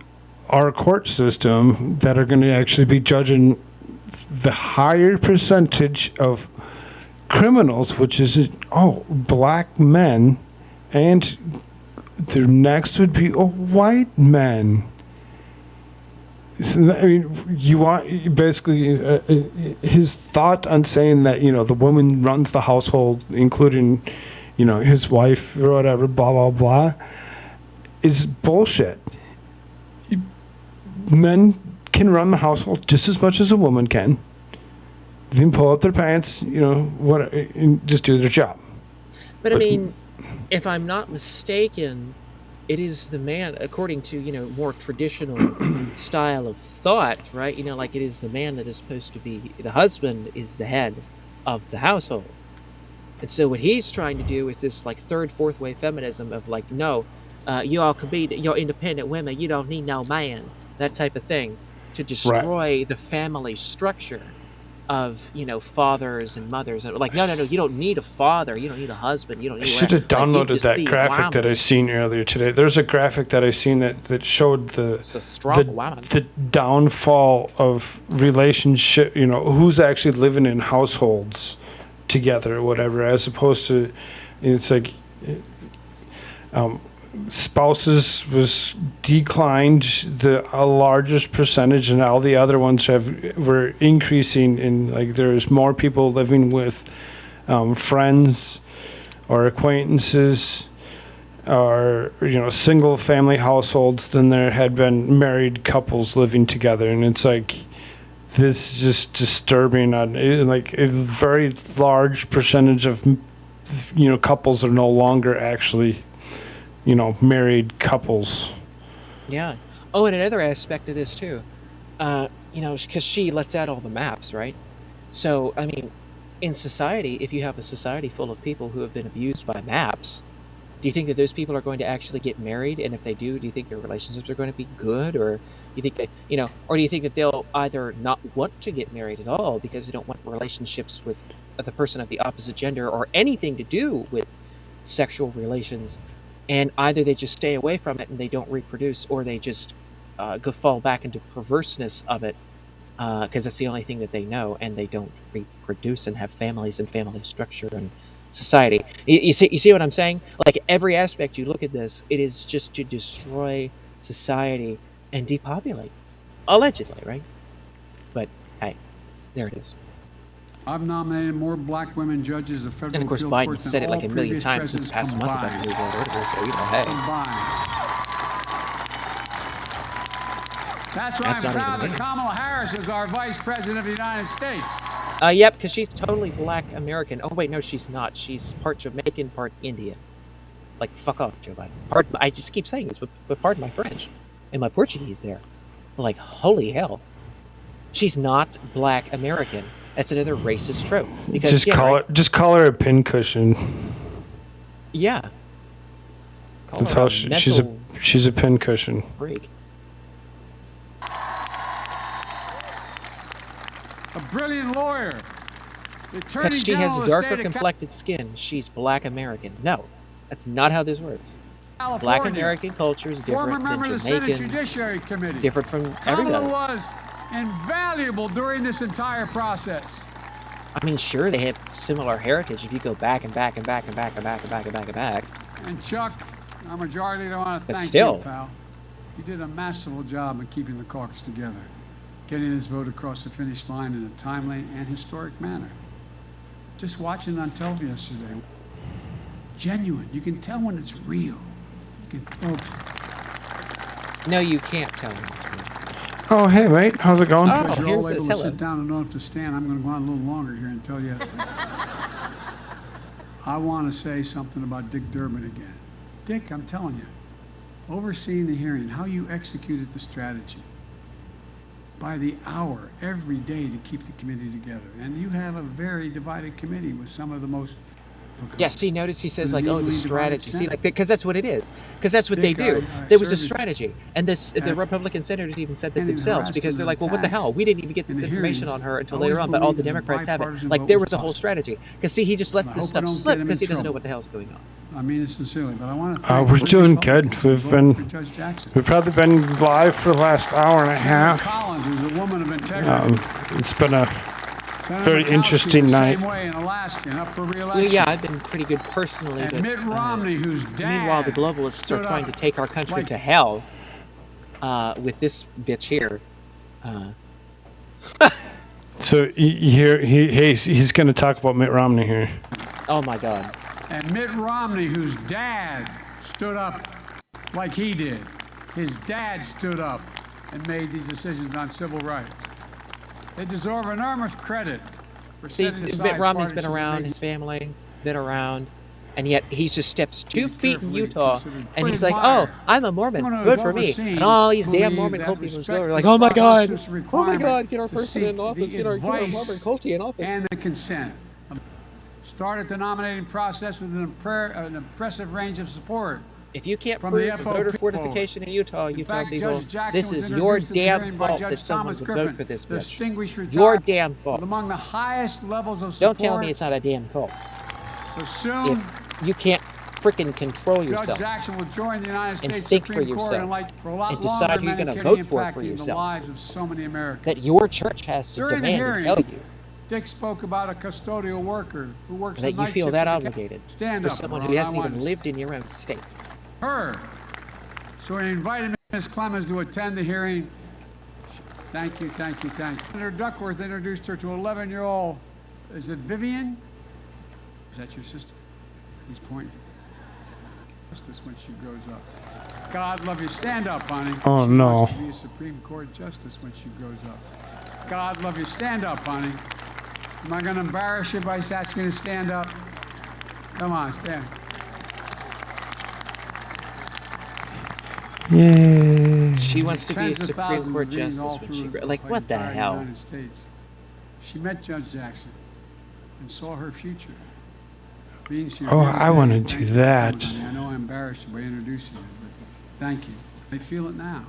our court system that are going to actually be judging the higher percentage of criminals, which is, black men, and the next would be, white men. So, I mean, you want basically his thought on saying that the woman runs the household, including his wife or whatever, blah blah blah, is bullshit. Men can run the household just as much as a woman can. They can pull up their pants, and just do their job. But I mean, if I'm not mistaken, it is the man, according to, more traditional style of thought, right? Like it is the man that is supposed to be, the husband is the head of the household. And so what he's trying to do is this like third, fourth way feminism of like, no, you all can be, you're independent women, you don't need no man, that type of thing, to destroy the family structure of fathers and mothers. And like, no, you don't need a father, you don't need a husband, you don't need. I should have downloaded that graphic that I seen earlier today. There's a graphic that I seen that showed the downfall of relationship. Who's actually living in households together or whatever, as opposed to it's like spouses was declined the largest percentage, and all the other ones were increasing. In like there's more people living with friends or acquaintances or single family households than there had been married couples living together. And it's like, this is just disturbing. On like a very large percentage of couples are no longer actually married couples. Yeah. Oh, and another aspect of this too, because she lets out all the maps, right? So, I mean, in society, if you have a society full of people who have been abused by maps, do you think that those people are going to actually get married? And if they do you think their relationships are going to be good? Or you think that, or do you think that they'll either not want to get married at all because they don't want relationships with the person of the opposite gender or anything to do with sexual relations? And either they just stay away from it and they don't reproduce, or they just fall back into perverseness of it because that's the only thing that they know, and they don't reproduce and have families and family structure and society. You see what I'm saying? Like every aspect you look at this, it is just to destroy society and depopulate, allegedly, right? But hey, there it is. I've nominated more black women judges of federal and of course appeal Biden courts said than it like a all million previous times this past month about the New World Order, so hey. That's why I'm proud that Kamala Harris is our Vice President of the United States. Yep, because she's totally black American. Oh wait, no, she's not. She's part Jamaican, part Indian. Like, fuck off, Joe Biden. I just keep saying this, but pardon my French and my Portuguese there. Like, holy hell. She's not black American. That's another racist trope. Because just call her a pincushion. Yeah. That's how she's a pincushion. Freak. A brilliant lawyer. Because she has darker complected skin, she's black American. No, that's not how this works. California. Black American culture is different than Jamaicans. Different from everybody. Kamala was invaluable during this entire process. I mean, sure, they have similar heritage if you go back and back and back and back and back and back and back and back. And Chuck, our majority leader, I want to thank you, pal. You did a masterful job of keeping the caucus together, getting this vote across the finish line in a timely and historic manner. Just watching it on television yesterday, genuine. You can tell when it's real. You can, folks. No, you can't tell when it's real. Oh, hey, mate. How's it going? Because you're all able to sit down and don't have to stand, I'm going to go on a little longer here and tell you. I want to say something about Dick Durbin again. Dick, I'm telling you, overseeing the hearing, how you executed the strategy by the hour, every day to keep the committee together. And you have a very divided committee with some of the most Yeah, see, notice he says, With like, an oh, the evenly divided strategy. See, Senate. like, because that's what it is. Because that's what they Dick, do. I There was a served strategy. And the at- Republican senators even said that and in themselves, because harassment they're and like, well, what the attacks hell? We didn't even get in this the information hearings. on her until Always later on, but all the believed in a Democrats have it. bipartisan Like, vote there was was a whole possible. strategy. Because, see, he just lets I this hope I stuff don't slip get him because in he doesn't know trouble. what the hell's going on. I mean it sincerely, but I want to We're doing good. Judge Jackson. We've probably been live for the last hour and a Senator half. Collins is a woman of integrity. It's been a Senator very Murkowski interesting the night. Same way in Alaska and up for Well, re-election. yeah, I've been pretty good personally, And but Mitt Romney, whose dad meanwhile, the globalists are stood trying up to take our country like- to hell with this bitch here. So he's going to talk about Mitt Romney here. Oh, my God. And Mitt Romney, whose dad stood up like he did. His dad stood up and made these decisions on civil rights. They deserve enormous credit for See, setting aside Mitt Romney's been partisan around, making- his family been around, and yet he just steps 2 He's feet in carefully Utah, considered. and he's Put like, him oh, higher. I'm a Mormon, Someone good who's for me. overseen And all these damn believed Mormon that cult people respect go are for like, oh my God, process oh my requirement God, get our to president in seek office, the get our advice Mormon culty in office. and the consent. Started the nominating process with an impressive range of support. If you can't From the prove voter FOP fortification in Utah, In Utah fact, people, Judge Jackson this was is your introduced at the damn hearing by fault Judge that someone Thomas would Griffin, vote for this bitch. distinguished Your retired damn fault. with among the highest levels of Don't support. tell me it's not a damn fault. So soon, If you can't freaking control Judge yourself Jackson will join the United and States think for Supreme Court yourself and, like, for a lot and decide longer, who you're going to medicating vote for impacting the yourself, lives of so many Americans. that your church has to During the demand and hearing, tell you Dick spoke about a custodial worker who works that the you night feel shift that at the obligated Stand for up, someone Ron, who I hasn't wanted even to lived in your own state. her. So we invited Ms. Clemens to attend the hearing. Thank you, thank you, thank you. Senator Duckworth introduced her to 11-year-old, is it Vivian? Is that your sister? He's pointing. Justice when she grows up. God love you. Stand up, honey. Oh, She no. wants to be a Supreme Court justice when she grows up. God love you. Stand up, honey. Am I going to embarrass you by asking you to stand up? Come on, stand. Yay. She wants to be a Tens of Supreme thousands Court of meetings all justice when she through like, what the entire hell? United States. She met Judge Jackson and saw her future. Means she Oh, really I want to thank do you for that. coming. I know I embarrassed you by introducing you, but thank you. I feel it now.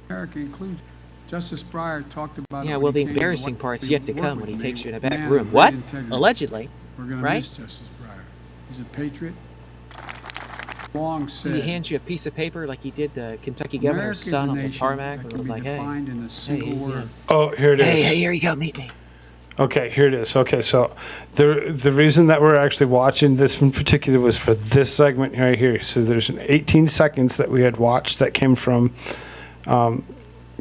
America includes Justice Breyer talked about. Yeah, it well, when the he came to embarrassing work part's with yet to me, come when he takes you in a back man of room. great What? integrity. Allegedly. We're going to right? miss Justice Breyer. He's a patriot. Long said. He hands you a piece of paper like he did the Kentucky governor's America is son a on the nation tarmac, that and can was be like, hey, defined in a single word. Oh, here it is. hey, here you go, meet me. Okay, here it is. Okay, so the reason that we're actually watching this in particular was for this segment right here. So there's an 18 seconds that we had watched that came from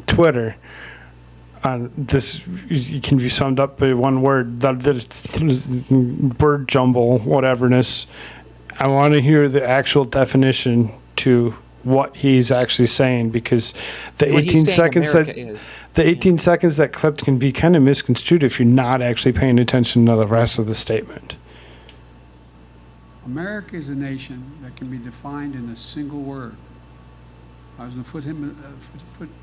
Twitter. This you can be summed up by one word. Word jumble, whateverness. I want to hear the actual definition to what he's actually saying, because the What he's 18 saying seconds America is. the 18 seconds that clipped can be kind of misconstrued if you're not actually paying attention to the rest of the statement. America is a nation that can be defined in a single word. I was in the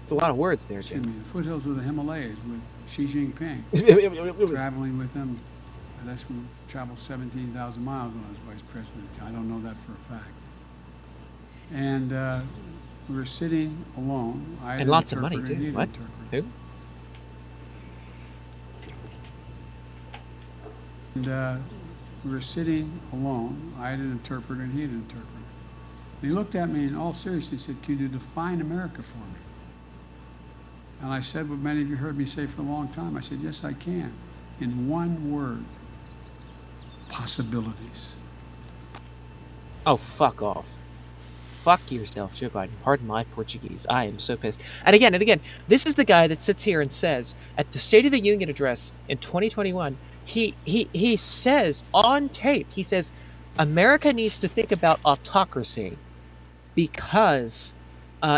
It's a lot of words there, excuse Jim. me, the foothills of the Himalayas with Xi Jinping, traveling with him. And that's we traveled 17,000 miles when I was vice president. I don't know that for a fact. And we were sitting alone. I had And an lots of money, interpreter, he too. had an What? interpreter. Who? And we were sitting alone. I had an interpreter and he had an interpreter. And he looked at me in all seriousness and said, "Can you define America for me?" And I said what many of you heard me say for a long time. I said, "Yes, I can. In one word, possibilities." Oh, fuck off. Fuck yourself, Joe Biden. Pardon my Portuguese. I am so pissed. And again, this is the guy that sits here and says, at the State of the Union address in 2021, he says on tape, he says, America needs to think about autocracy because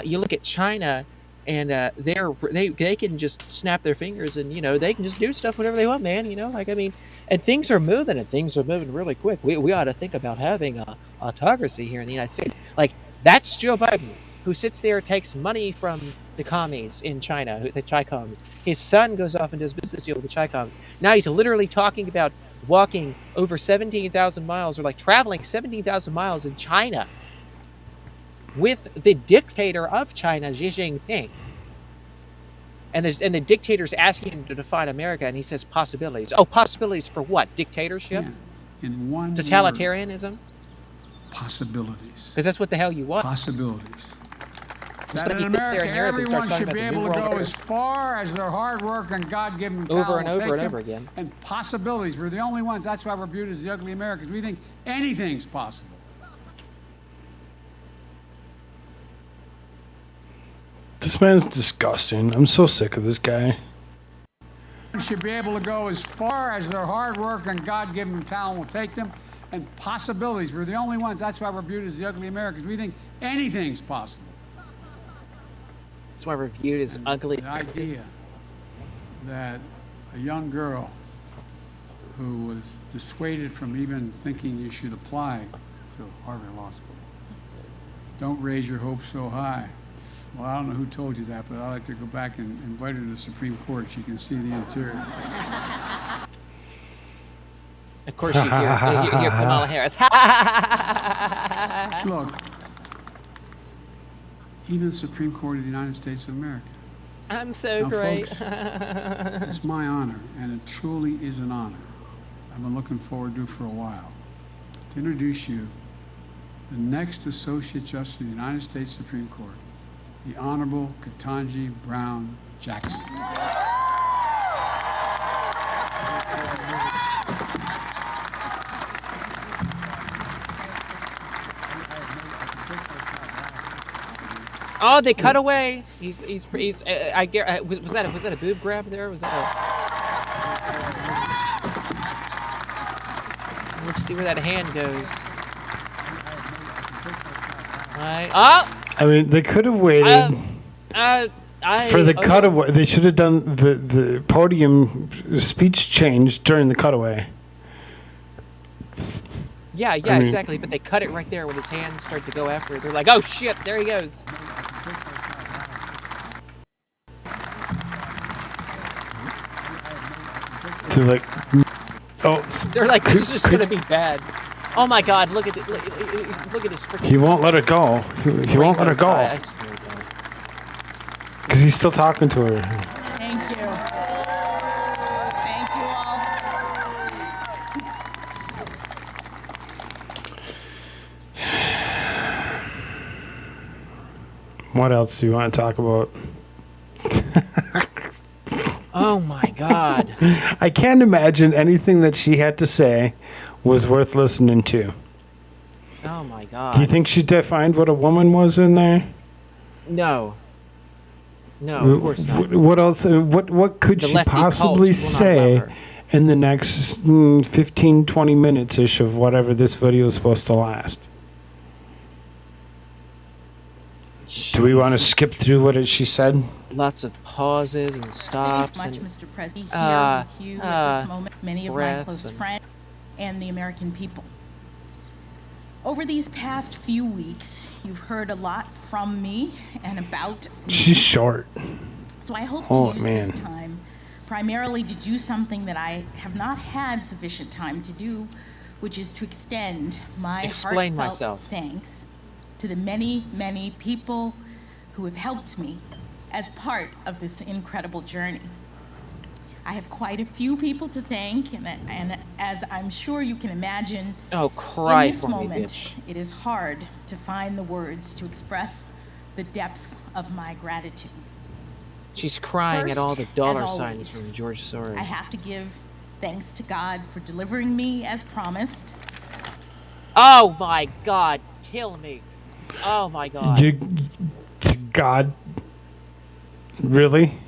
you look at China and they can just snap their fingers and, they can just do stuff whenever they want, man, and things are moving really quick. We ought to think about having a autocracy here in the United States. Like, that's Joe Biden. who sits there, takes money from the commies in China, the Chicoms. His son goes off and does business deal with the Chicoms. Now he's literally talking about walking over 17,000 miles, or like traveling 17,000 miles in China with the dictator of China, Xi Jinping. And the dictator's asking him to define America, and he says possibilities. Oh, possibilities for what? Dictatorship? Yeah. In one Totalitarianism? word, possibilities. Because that's what the hell you want. Possibilities. Just That like in he sits there America, in Europe and starts everyone talking should about be the able New to World go Order. as far as their hard work and God-given talent Over and will over take and them. over again. And possibilities. We're the only ones. That's why we're viewed as the ugly Americans. We think anything's possible. This man's disgusting. I'm so sick of this guy. Should be able to go as far as their hard work and God-given talent will take them. And possibilities. We're the only ones. That's why we're viewed as the ugly Americans. We think anything's possible. That's why we're viewed as ugly. The idea that a young girl who was dissuaded from even thinking you should apply to Harvard Law School. Don't raise your hopes so high. Well, I don't know who told you that, but I'd like to go back and invite her to the Supreme Court so you can see the interior. Of course, you hear Kamala Harris. Look, even the Supreme Court of the United States of America. I'm so Now, great. folks, it's my honor, and it truly is an honor. I've been looking forward to it for a while, to introduce you the next Associate Justice of the United States Supreme Court, the Honorable Ketanji Brown Jackson. Oh, they cut away. He's I get. Was that a boob grab there? Was that a? Let's see where that hand goes. Right. Oh. I mean, they could have waited for the cutaway. They should have done the podium speech change during the cutaway. Yeah, I mean, exactly. But they cut it right there when his hands start to go after it. They're like, oh shit, there he goes. They're like, oh. They're like, this is just gonna be bad. Oh my God! Look at look at his freaking. He won't let her go. He won't let her go. Because he's still talking to her. Thank you. Thank you all. What else do you want to talk about? Oh my God. I can't imagine anything that she had to say was worth listening to. Oh my God. Do you think she defined what a woman was in there? No. No, of course not. What else? What could The she lefty possibly cult will not say allow her. in the next 15, 20 minutes-ish of whatever this video is supposed to last? Do we want to skip through what she said? Lots of pauses and stops. Thank you and, much, Mr. President. Here with you at this moment, many of my breaths close and- friends and the American people. Over these past few weeks, you've heard a lot from me and about me. She's short. So I hope Oh, to use man. this time primarily to do something that I have not had sufficient time to do, which is to extend my Explain heartfelt myself. thanks to the many, many people who have helped me as part of this incredible journey. I have quite a few people to thank, and as I'm sure you can imagine, Oh, cry in this for me, moment, bitch. it is hard to find the words to express the depth of my gratitude. She's crying at First, all the dollar as signs always, from George Soros. I have to give thanks to God for delivering me as promised. Oh my God, kill me. Oh my God. To God? Really?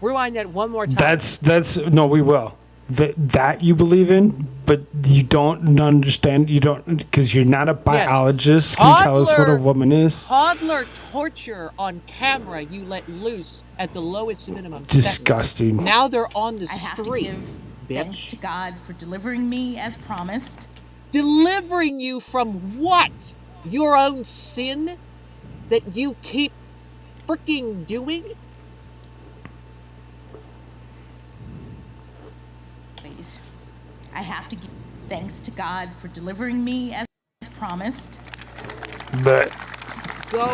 Rewind that one more time. That's no, we will. That you believe in, but you don't understand. You don't, because you're not a biologist. Can you tell us what a woman is? Toddler torture on camera you let loose at the lowest minimum Disgusting. sentence. Now they're on the I have to streets, give thanks to God for delivering me as promised. Delivering you from what? Your own sin? that you keep freaking doing? Please. I have to give thanks to God for delivering me as promised. But Go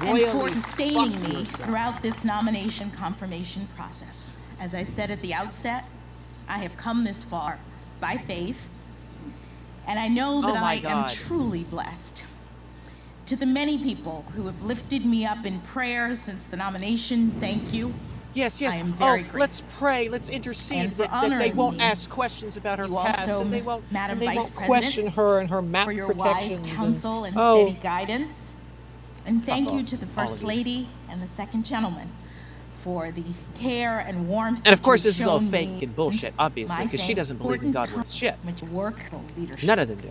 And royally for sustaining fuck me yourself. throughout this nomination confirmation process. As I said at the outset, I have come this far by faith, and I know that Oh my I am God. truly blessed. To the many people who have lifted me up in prayer since the nomination, thank you. Yes, yes. I am very grateful. Let's pray. Let's intercede And for that they honoring won't me, ask questions about her you past, also, and they won't, Madam and they Vice won't President, question her and her map for your wise protections. counsel and oh, steady guidance. And Fuck thank you off, to the all First of you. Lady and the Second Gentleman for the care and warmth. And of that course, you've this is all shown fake me and bullshit, obviously, my because she doesn't believe in God important worth shit. work leadership. None of them do.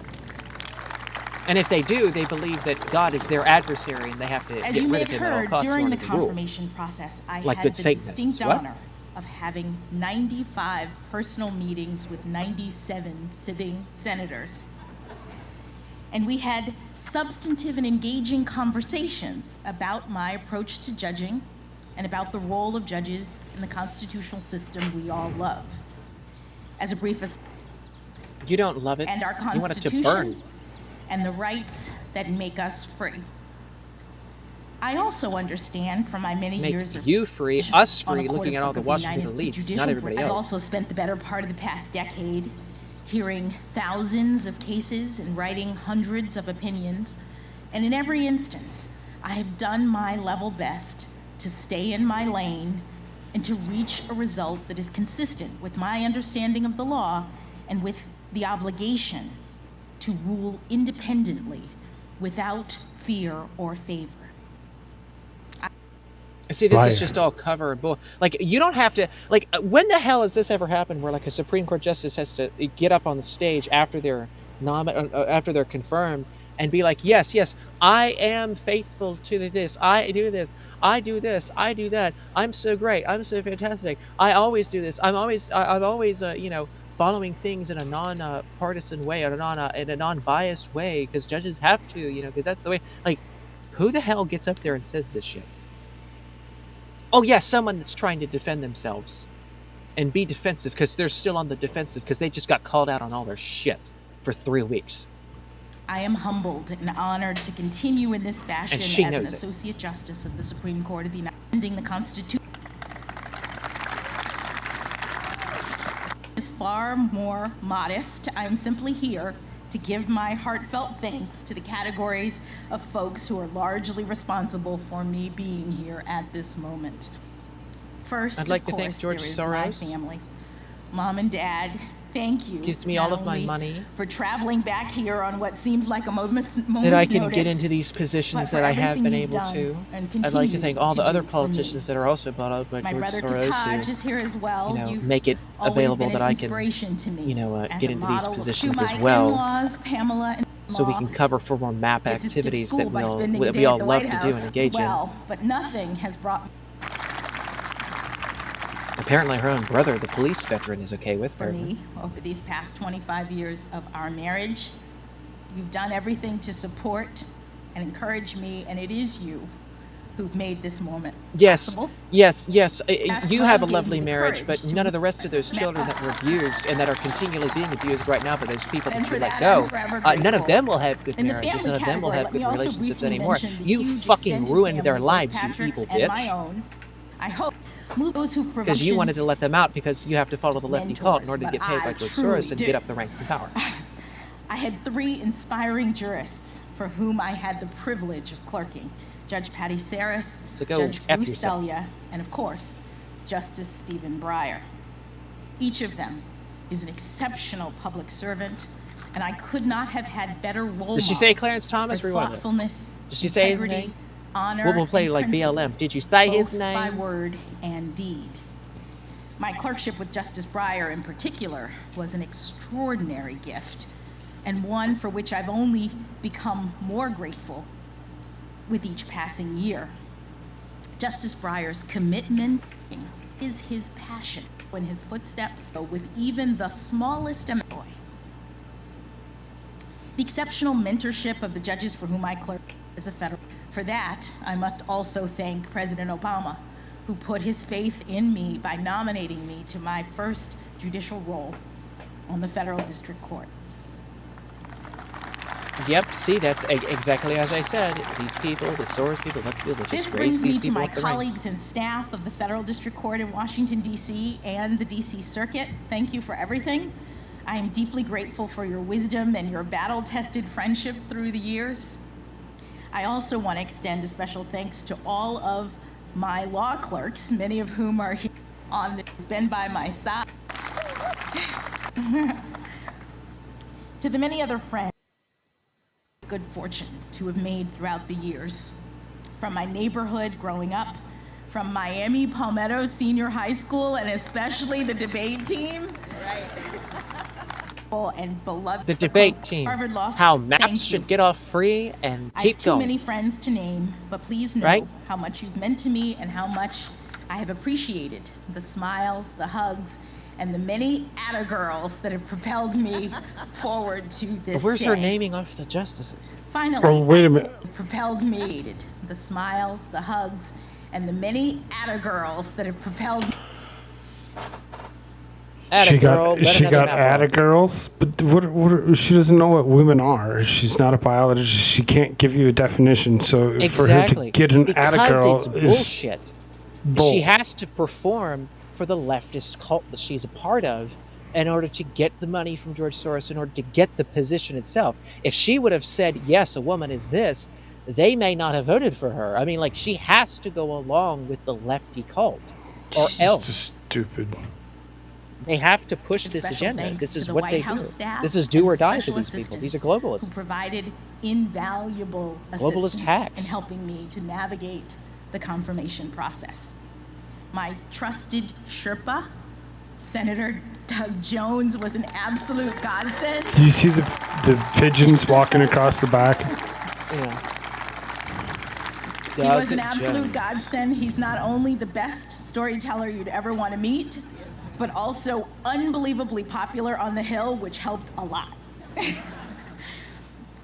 And if they do, they believe that God is their adversary and they have to As get you may rid of have him at all heard, costs in during order the to rule. confirmation process, I Like had good the Satanists. distinct What? honor of having 95 personal meetings with 97 sitting senators. And we had substantive and engaging conversations about my approach to judging and about the role of judges in the constitutional system we all love. As a brief aside, You don't love it. and our You want it to Constitution burn. and the rights that make us free. I also understand from my many Make years of you free, us on a free, court looking of at all the United Washington elites, judicial not everybody I've else. also spent the better part of the past decade hearing thousands of cases and writing hundreds of opinions. And in every instance, I have done my level best to stay in my lane and to reach a result that is consistent with my understanding of the law and with the obligation to rule independently without fear or favor. See, this Liar. is just all cover and bull. Like, you don't have to. Like, when the hell has this ever happened where, like, a Supreme Court justice has to get up on the stage after they're after they're confirmed and be like, yes, yes, I am faithful to this. I do this. I do this. I do that. I'm so great. I'm so fantastic. I always do this. I'm always, you know, following things in a non-partisan way, or in a non-biased way, because judges have to, you know, because that's the way. Like, who the hell gets up there and says this shit? Oh yeah, someone that's trying to defend themselves and be defensive because they're still on the defensive because they just got called out on all their shit for 3 weeks. I am humbled and honored to continue in this fashion And she as an knows it. Associate Justice of the Supreme Court of the United States, amending the Constitution is far more modest. I'm simply here to give my heartfelt thanks to the categories of folks who are largely responsible for me being here at this moment. First, I'd like of to thank course, George there is Soros. my family. Mom and Dad, thank you. Gives me not all of my only money. for traveling back here on what seems like a moment's That I can notice, get into these but positions for that I have everything been you've able done to. and I'd like to continue thank all the to other do for politicians me. that are also bought out by My George brother Soros Kataj who, is here as well. you know, You've make it always available been that an I can, inspiration to me you know, as get a into these model positions to as my well, in-laws, Pamela and so we Law. can cover for more map Get to skip activities school that by spending a we day all at the love White to do and House engage as well, but nothing has brought in. Apparently her own brother, the police veteran, is okay with for her. me over these past 25 years of our marriage. You've done everything to support and encourage me, and it is you who've made this moment Yes, possible. yes, yes. Past You love have a gave me lovely the marriage, courage but to none of the rest of those met children that were abused and that are continually being abused right now by those people And that for you let that, go, I'm forever none of grateful. them will have good In the marriages. family None of them will category, have let good me also relationships briefly anymore. mention the You huge fucking extended ruined their family, both lives, you Patrick's evil and my bitch. own. I hope move those who Because you wanted to let them out because you have to follow the lefty cult in mentors, order to but get paid by I George truly Soros and do. get up the ranks in power. I had 3 inspiring jurists for whom I had the privilege of clerking. Judge Patty Saris, So go Judge F Bruce yourself. Selya, and of course, Justice Stephen Breyer. Each of them is an exceptional public servant, and I could not have had better role Did she say models Clarence Thomas for or what? thoughtfulness, Did she say his integrity, name? honor, We'll play and like principle, BLM. Did you say his both by name? word and deed. My clerkship with Justice Breyer in particular was an extraordinary gift, and one for which I've only become more grateful with each passing year. Justice Breyer's commitment is his passion when his footsteps go with even the smallest amount of joy. The exceptional mentorship of the judges for whom I clerk as a federal. For that, I must also thank President Obama, who put his faith in me by nominating me to my first judicial role on the federal district court. Yep, see, that's exactly as I said. These people, the Soros people, left people, that This just brings raise me these to people my up the ranks. colleagues and staff of the Federal District Court in Washington, D.C. and the D.C. Circuit. Thank you for everything. I am deeply grateful for your wisdom and your battle-tested friendship through the years. I also want to extend a special thanks to all of my law clerks, many of whom are here on this, been by my side. To the many other friends, good fortune to have made throughout the years. From my neighborhood growing up, from Miami Palmetto Senior High School, and especially the debate team. Right. And beloved The debate team, Harvard Law how School. maps Thank should you. get off free and I keep have too going. many friends to name, but please know Right? how much you've meant to me and how much I have appreciated the smiles, the hugs, and the many girls that have propelled me forward to this But where's day. her naming off the justices? Finally, Oh, wait a minute. propelled me. The smiles, the hugs, and the many girls that have propelled me. She got Ada girls, but she doesn't know what women are. She's not a biologist. She can't give you a definition. So for her to get an Ada girl it's is bullshit. bull. She has to perform for the leftist cult that she's a part of in order to get the money from George Soros, in order to get the position itself. If she would have said, yes, a woman is this, they may not have voted for her. I mean, like, she has to go along with the lefty cult, or else. Just stupid. They have to push this Special agenda. thanks This to is the what White they House do. staff This is do or and die for special these people. These are assistants globalists. who provided invaluable Globalist assistance hacks. in helping me to navigate the confirmation process. My trusted Sherpa, Senator Doug Jones, was an absolute godsend. Do you see the pigeons walking across the back? Yeah. He was an absolute godsend. He's not only the best storyteller you'd ever want to meet, but also unbelievably popular on the Hill, which helped a lot.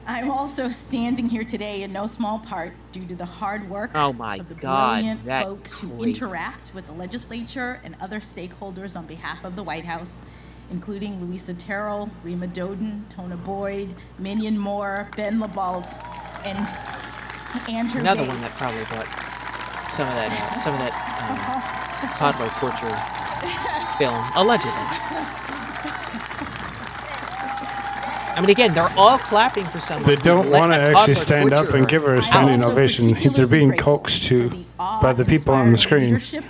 I'm also standing here today in no small part due to the hard work Oh my of the God, brilliant that folks who creep. interact with the legislature and other stakeholders on behalf of the White House, including Louisa Terrell, Rima Doden, Tona Boyd, Minion Moore, Ben LaBalt, and Andrew Another Bates. one that probably bought some of that toddler torture film, allegedly. I mean, again, they're all clapping for someone. They don't want to actually stand up and give her a standing ovation. They're being coaxed to by the people on the screen. Leadership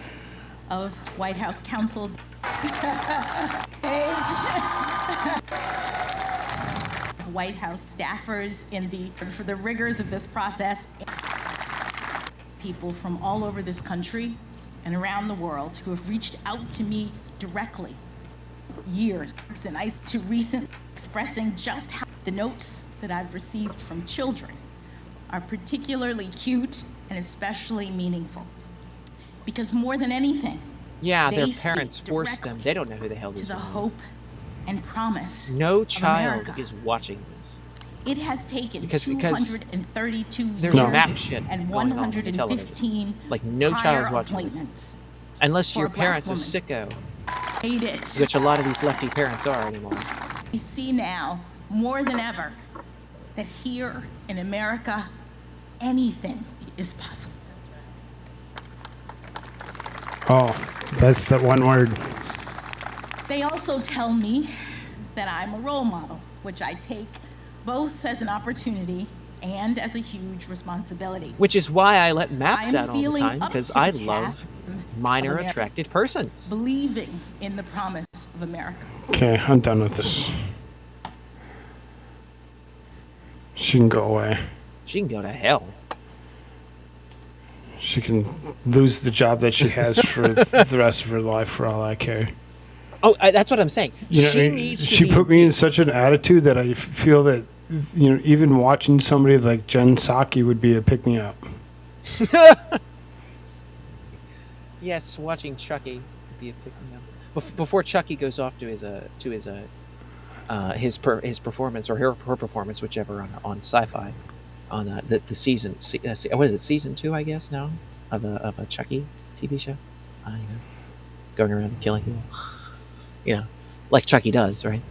of White House counsel. White House staffers for the rigors of this process. People from all over this country and around the world who have reached out to me directly years and recent expressing just how the notes that I've received from children are particularly cute and especially meaningful. Because more than anything, Yeah, they their speak parents forced them. They don't know who the hell to these the women hope and promise No of child America. is watching this. It has taken Because 232 there's years map shit and going on with the 115 Like, no prior child's watching this. appointments Unless for your a black parent's a woman. sicko, Hate it. which a lot of these lefty parents are anymore. We see now, more than ever, that here in America, anything is possible. Oh, that's that one word. They also tell me that I'm a role model, which I take both as an opportunity and as a huge responsibility. Which is why I let maps I'm out all the feeling time, up because to I the love task minor of America. attracted persons. Believing in the promise of America. Okay, I'm done with this. She can go away. She can go to hell. She can lose the job that she has for the rest of her life, for all I care. Oh, that's what I'm saying. You know, She needs to she be put me in such an attitude that I feel that, you know, even watching somebody like Jen Psaki would be a pick me up. Yes, watching Chucky would be a pick me up. Before Chucky goes off to his performance or her performance, whichever on Sci-Fi. on the season. What is it? Season 2, I guess now of a Chucky TV show. You know, going around and killing people. You know, like Chucky does, right?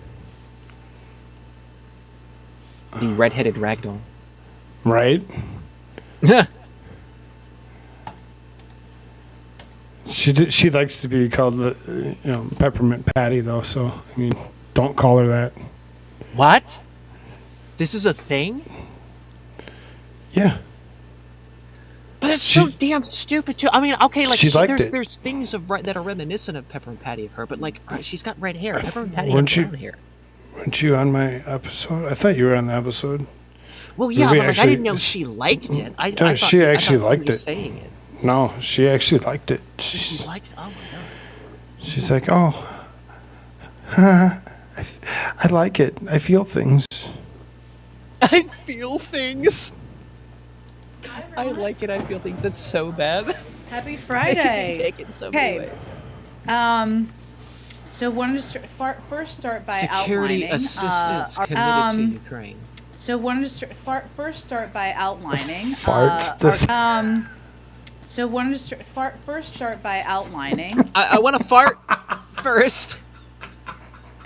The red-headed ragdoll. Right? She likes to be called the Peppermint Patty though, so I mean, don't call her that. What? This is a thing? Yeah. But that's so damn stupid too. I mean, okay, like there's things that are reminiscent of Peppermint Patty of her, but like she's got red hair. Peppermint Patty had brown hair. Weren't you on my episode? I thought you were on the episode. Well, yeah, but like I didn't know she liked it. I thought she actually liked it. Saying it. No, she actually liked it. She likes. Oh my god. She's like, oh, I like it. I feel things. I feel things. I like it. I feel things. That's so bad. Happy Friday. I can take it so many ways. So wanted to first start by Security outlining assistance committed to Ukraine. So wanted to first start by outlining So wanted to first start by outlining. I want to fart first,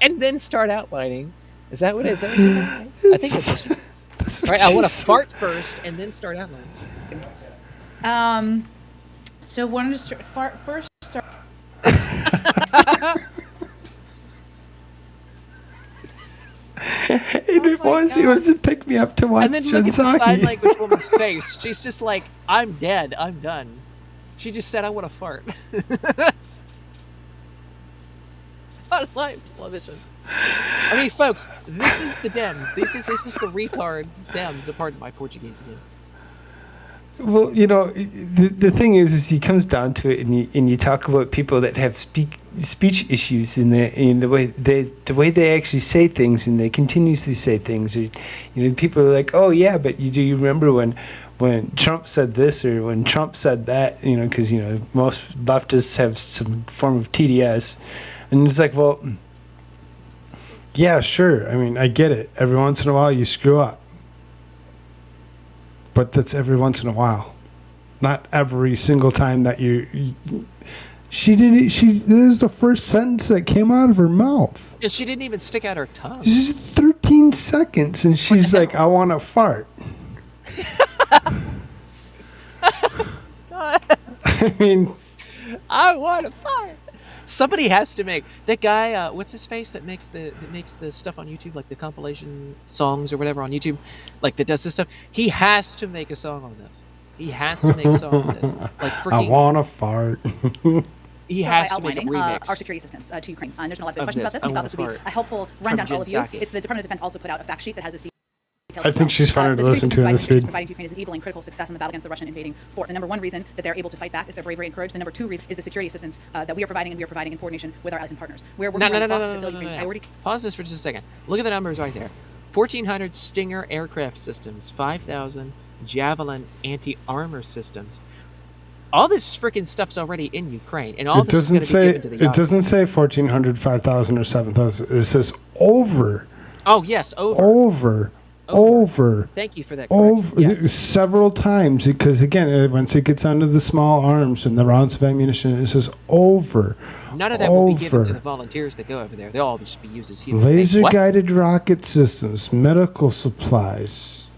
and then start outlining. Is that what it is? I think it's. Right. I want to fart first, and then start outlining. So wanted to first start. And it was a pick me up to watch. And then look at the sign language woman's face. She's just like, I'm dead. I'm done. She just said, I want to fart. On live television. I mean, folks, this is the Dems. This is the retard Dems. Pardon my Portuguese again. Well, the thing is he comes down to it, and you talk about people that have speech issues in the way they actually say things, and they continuously say things. Or, people are like, oh yeah, but do you remember when Trump said this or when Trump said that? Because most leftists have some form of TDS, and it's like, well, yeah, sure. I mean, I get it. Every once in a while, you screw up. But that's every once in a while, not every single time that she didn't. This is the first sentence that came out of her mouth. Yeah, she didn't even stick out her tongue. This is 13 seconds, and she's like, "I want to fart." I mean, I want to fart. Somebody has to make that guy. What's his face that makes the stuff on YouTube, like the compilation songs or whatever on YouTube, like that does this stuff. He has to make a song on this. He has to make a song on this. Like freaking. I want to fart. He has to make a remix. Our security assistance to Ukraine. There's no lot of questions about this. We thought this would be a helpful rundown to all of you. It's the Department of Defense also put out a fact sheet that has this. I think she's funner to listen to in the speed. Providing to Ukraine is an enabling critical success in the battle against the Russian invading force. The number one reason that they're able to fight back is their bravery and courage. The number two reason is the security assistance that we are providing, and we are providing in coordination with our allies and partners. No. Pause this for just a second. Look at the numbers right there. 1,400 Stinger aircraft systems, 5,000 Javelin anti-armor systems. All this freaking stuff's already in Ukraine, and all this is going to be given to the It doesn't say 1,400, 5,000, or 7,000. It says over. Oh yes, over. Thank you for that. Yes. Several times, because again, once it gets onto the small arms and the rounds of ammunition, it says over. None of that will be given to the volunteers that go over there. They'll all just be used as heroes. Laser-guided rocket systems, medical supplies,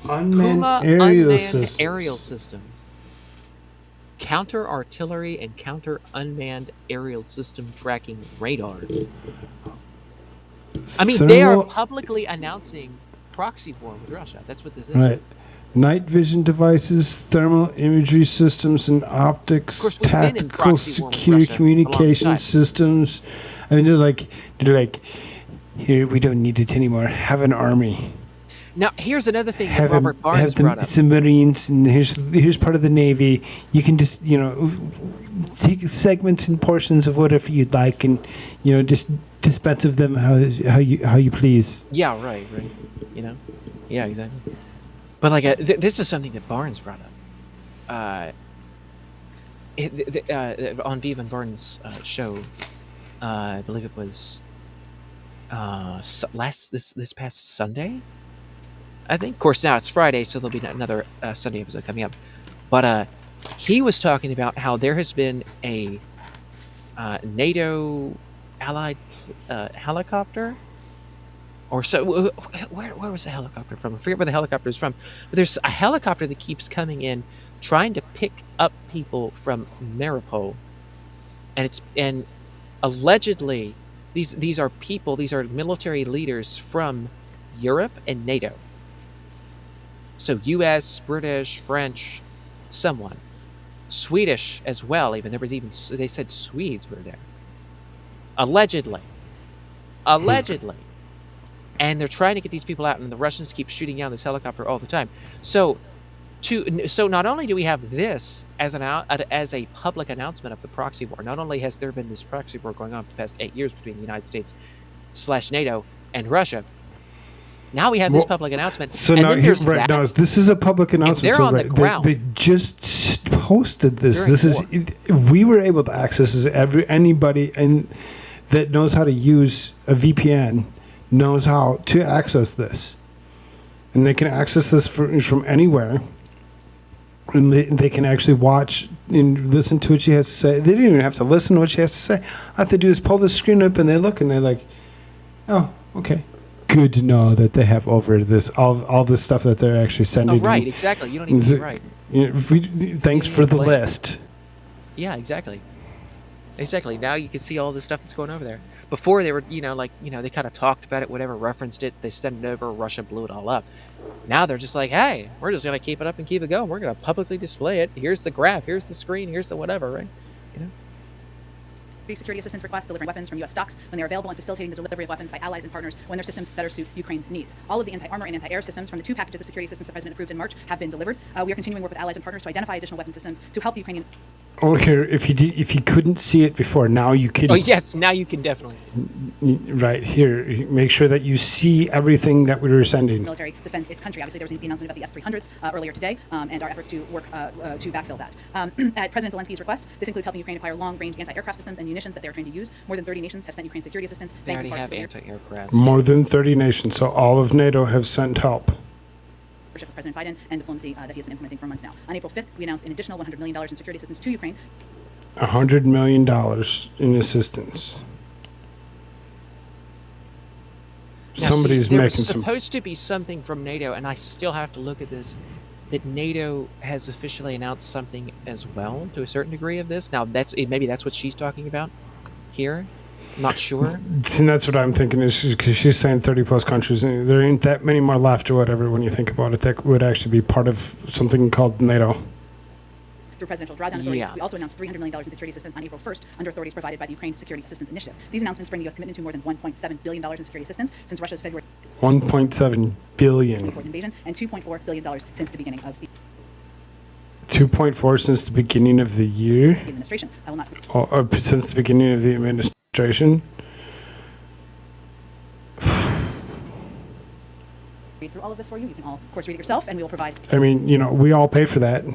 unmanned aerial systems, counter artillery and counter unmanned aerial system tracking radars. I mean, they are publicly announcing proxy war with Russia. That's what this is. Right. Night vision devices, thermal imagery systems, and optics, tactical secure communication systems. I mean, they're like, here, we don't need it anymore. Have an army. Now, here's another thing that Robert Barnes brought up. Submarines, and here's part of the Navy. You can just, take segments and portions of whatever you'd like, and, just dispense of them how you please. Yeah, right. Yeah, exactly. But like this is something that Barnes brought up on Viv and Barnes' show. I believe it was this past Sunday, I think. Of course, now it's Friday, so there'll be another Sunday episode coming up. But he was talking about how there has been a NATO allied helicopter, or so. Where was the helicopter from? I forget where the helicopter is from. But there's a helicopter that keeps coming in, trying to pick up people from Mariupol, and allegedly these are people, these are military leaders from Europe and NATO. So U.S., British, French, someone, Swedish as well. Even they said Swedes were there. Allegedly, and they're trying to get these people out, and the Russians keep shooting down this helicopter all the time. So not only do we have this as a public announcement of the proxy war, not only has there been this proxy war going on for the past 8 years between the United States / NATO and Russia. Now we have this public announcement. So and now, then there's right now, this is a public announcement. They're so on the ground. They just posted this. They're We were able to access this. Anybody that knows how to use a VPN knows how to access this, and they can access this from anywhere. And they can actually watch and listen to what she has to say. They didn't even have to listen to what she has to say. All they have to do is pull the screen up, and they look, and they're like, "Oh, okay, good to know that they have over this all this stuff that they're actually sending." Oh, right, exactly. You don't even be right. Thanks for the list. Yeah, exactly. Exactly. Now you can see all the stuff that's going over there. Before they were, they kind of talked about it, whatever, referenced it, they sent it over, Russia blew it all up. Now they're just like, hey, we're just going to keep it up and keep it going. We're going to publicly display it. Here's the graph. Here's the screen. Here's the whatever, right? Security assistance requests delivering weapons from U.S. stocks when they are available and facilitating the delivery of weapons by allies and partners when their systems better suit Ukraine's needs. All of the anti-armor and anti-air systems from the 2 packages of security assistance the President approved in March have been delivered. We are continuing work with allies and partners to identify additional weapon systems to help the Ukrainian... Oh, here, if you couldn't see it before, now you can. Oh, yes, now you can definitely see it. Right here, make sure that you see everything that we were sending. Military defend its country. Obviously, there was the announcement about the S-300s earlier today, and our efforts to work to backfill that. At President Zelensky's request, this includes helping Ukraine acquire long-range anti-aircraft systems and munitions that they are trained to use. More than 30 nations have sent Ukraine security assistance. They already have anti-aircraft. More than 30 nations, so all of NATO have sent help. Of President Biden and diplomacy that he has been implementing for months now. On April 5th, we announced an additional $100 million in security assistance to Ukraine. $100 million in assistance. Now, Somebody's there's making some. supposed to be something from NATO, and I still have to look at this, that NATO has officially announced something as well to a certain degree of this. Now, maybe that's what she's talking about here. I'm not sure. And that's what I'm thinking, is because she's saying 30 plus countries, and there ain't that many more left or whatever when you think about it, that would actually be part of something called NATO. Through presidential drawdown authority, we also announced $300 million in security assistance on April 1st under authorities provided by the Ukraine Security Assistance Initiative. These announcements bring the U.S. commitment to more than $1.7 billion in security assistance since Russia's February 1.7 billion. invasion and $2.4 billion since the beginning of the 2.4 since the beginning of the year. administration. I will not. Since the beginning of the administration. Read through all of this for you. You can all, of course, read it yourself, and we will provide. I mean, we all pay for that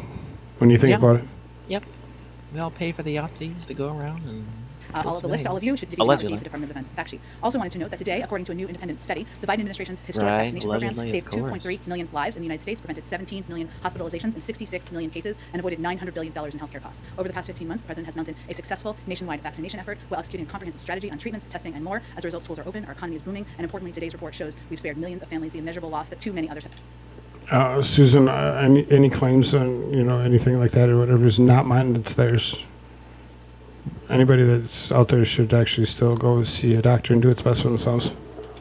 when you think about it. Yep. We all pay for the Yahtzees to go around and all of the list, all of you should be allegedly. the Department of Defense fact sheet. Also wanted to note that today, according to a new independent study, the Biden administration's historic Right, vaccination program allegedly, saved of course. 2.3 million lives in the United States, prevented 17 million hospitalizations and 66 million cases, and avoided $900 billion in healthcare costs. Over the past 15 months, the President has mounted a successful nationwide vaccination effort while executing a comprehensive strategy on treatments, testing, and more. As a result, schools are open, our economy is booming, and importantly, today's report shows we've spared millions of families the immeasurable loss that too many others have. Susan, any claims on anything like that or whatever is not mine, it's theirs. Anybody that's out there should actually still go see a doctor and do what's best for themselves.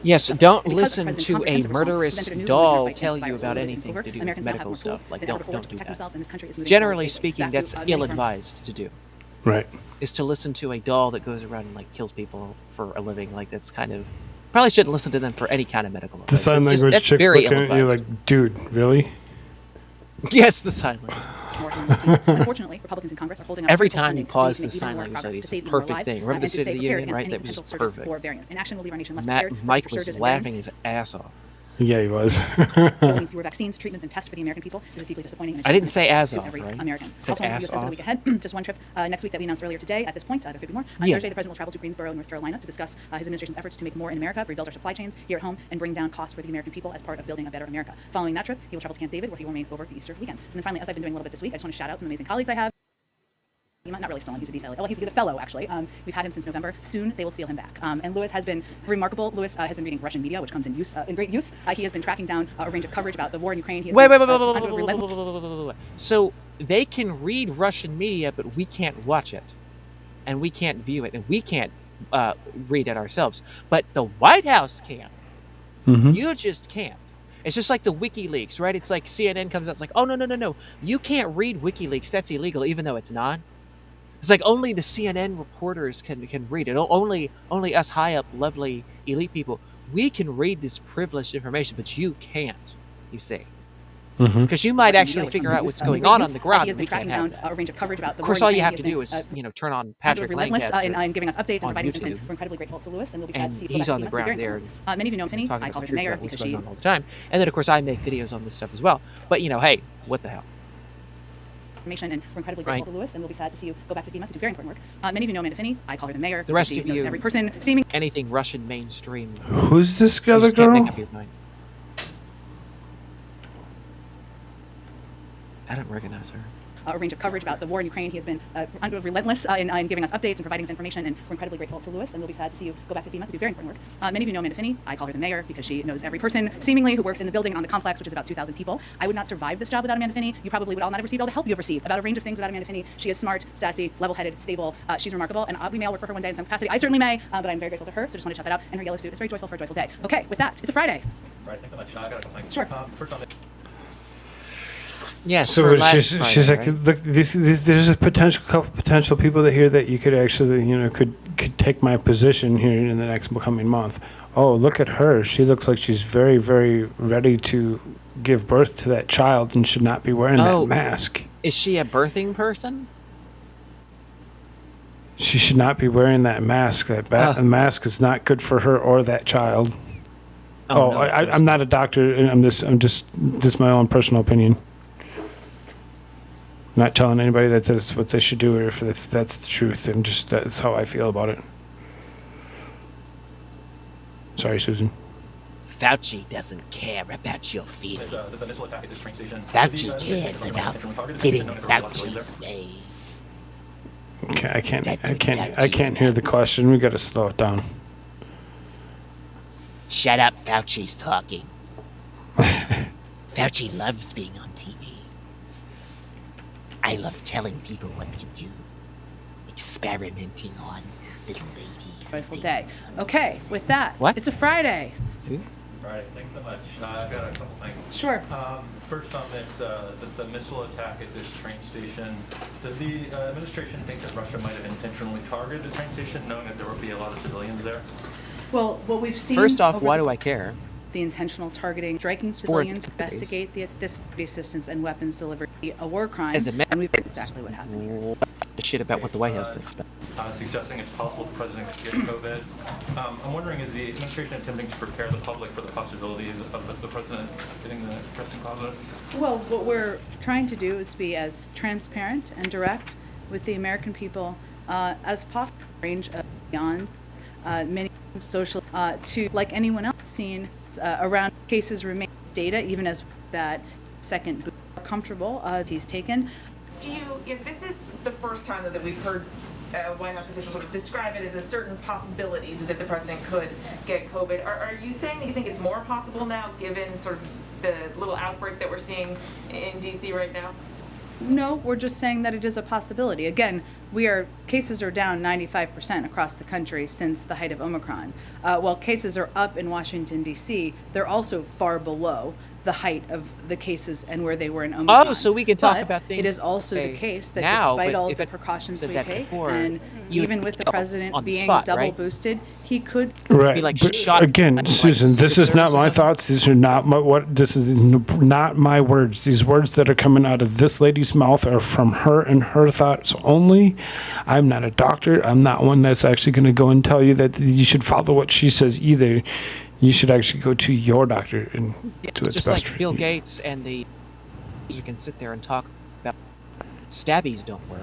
Yes, don't listen to a murderous doll tell you about anything to do with medical stuff. Like, don't do that. Generally speaking, that's ill-advised to do. Right. Is to listen to a doll that goes around and kills people for a living. Like, that's kind of probably shouldn't listen to them for any kind of medical advice. The sign language chick's looking at you like, dude, really? Yes, the sign language. Unfortunately, Republicans in Congress are holding out. Every time you pause the sign language, it's a perfect thing. Remember the State of the Union, right? That was just perfect. Inaction will leave our nation less Mike was laughing his ass off. Yeah, he was. Building fewer vaccines, treatments, and tests for the American people. This is deeply disappointing. And I didn't say as to of, every right? American. It said Also, on the as US the of. week ahead, just one trip next week that we announced earlier today. At this point, there could be more. On Yeah. Thursday, the president will travel to Greensboro, North Carolina, to discuss his administration's efforts to make more in America, rebuild our supply chains here at home, and bring down costs for the American people as part of building a better America. Following that trip, he will travel to Camp David, where he will remain over the Easter weekend. And then finally, as I've been doing a little bit this week, I just want to shout out some amazing colleagues I have. Not really stolen, he's a detailer. Well, he's a fellow, actually. We've had him since November. Soon they will steal him back. And Louis has been remarkable. Louis has been reading Russian media, which comes in great use. He has been tracking down a range of coverage about the war in Ukraine. He has Wait. been, So they can read Russian media, but we can't watch it, and we can't view it, and we can't read it ourselves. But the White House can. Mm-hmm. You just can't. It's just like the WikiLeaks, right? It's like CNN comes out, it's like, oh, no. You can't read WikiLeaks. That's illegal, even though it's not. It's like only the CNN reporters can read it. Only us high up, lovely, elite people. We can read this privileged information, but you can't, you see. Because you might actually figure out what's going on the ground, and we can't have that. a range of coverage about the Of course, war all in you Ukraine. have to He do has is, turn on been Patrick relentless Lancaster in giving us updates and on providing us YouTube. We're incredibly grateful to Lewis, and we'll be sad And to see you he's go on back the to ground very there, important. Many of you know Finney. talking I call about her the the truth mayor about what's because going she on all the time. And then, of course, I make videos on this stuff as well. But, hey, what the hell? information, and we're incredibly grateful Right. to Lewis, and we'll be sad to see you go back to FEMA to do very important work. Many of you know Amanda Finney. I call her the mayor. The rest She of knows you, every person seeming anything Russian mainstream. Who's this you other just can't girl? make up your mind. I don't recognize her. a range of coverage about the war in Ukraine. He has been relentless in giving us updates and providing us information, and we're incredibly grateful to Lewis, and we'll be sad to see you go back to FEMA to do very important work. Many of you know Amanda Finney. I call her the mayor because she knows every person, seemingly, who works in the building and on the complex, which is about 2,000 people. I would not survive this job without Amanda Finney. You probably would all not have received all the help you have received about a range of things without Amanda Finney. She is smart, sassy, level-headed, stable. She's remarkable, and we may all work for her one day in some capacity. I certainly may, but I'm very grateful to her, so just want to shout that out. And her yellow suit is very joyful for a joyful day. Okay, with that, it's a Friday. Right, thanks so much. I got a couple things. Sure. First on the Yes. So she's like, look, there's a couple potential people that here that you could actually, could take my position here in the next coming month. Oh, look at her. She looks like she's very, very ready to give birth to that child and should not be wearing that mask. Is she a birthing person? She should not be wearing that mask. That mask is not good for her or that child. Oh, no, I'm not a doctor. And I'm just my own personal opinion. I'm not telling anybody that that's what they should do or if that's the truth. And that's how I feel about it. Sorry, Susan. Fauci doesn't care about your feelings. there's a missile attack at this train station. Fauci cares about getting Fauci's way. Okay, I can't hear the question. We got to slow it down. Shut up, Fauci's talking. Fauci loves being on TV. I love telling people what to do. Experimenting on little babies. Joyful day. Okay, with that, What? it's a Friday. Right, thanks so much. I've got a couple things. Sure. First on this, the missile attack at this train station. Does the administration think that Russia might have intentionally targeted the train station, knowing that there would be a lot of civilians there? Well, what we've seen. First off, over why the- do I care? The intentional targeting, striking For civilians, days. investigate the assistance and weapons delivery, a war crime, As a matter and we've exactly what happened. Shit about what the White House thinks. Suggesting it's possible the president could get COVID. I'm wondering, is the administration attempting to prepare the public for the possibility of the president getting the testing positive? Well, what we're trying to do is be as transparent and direct with the American people as possible. Range of beyond many social to like anyone else seen around cases remains data, even as that second boost are comfortable he's taken. Do you, if this is the first time that we've heard White House officials sort of describe it as a certain possibility that the president could get COVID, are you saying that you think it's more possible now, given sort of the little outbreak that we're seeing in D.C. right now? No, we're just saying that it is a possibility. Again, cases are down 95% across the country since the height of Omicron. While cases are up in Washington, D.C., they're also far below the height of the cases and where they were in Omicron. Oh, so we can talk But about things. it is also the okay, case that now, despite but all of if the it precautions said we that take, before, and you even would with the go president on the being spot, double right? boosted, he could Right. Be like but shot again, like Susan, this is Secret not Service or my something? thoughts. These are not this is not my words. These words that are coming out of this lady's mouth are from her and her thoughts only. I'm not a doctor. I'm not one that's actually going to go and tell you that you should follow what she says either. You should actually go to your doctor and do its Just best like Bill treatment. Gates and the you can sit there and talk about stabbies don't work.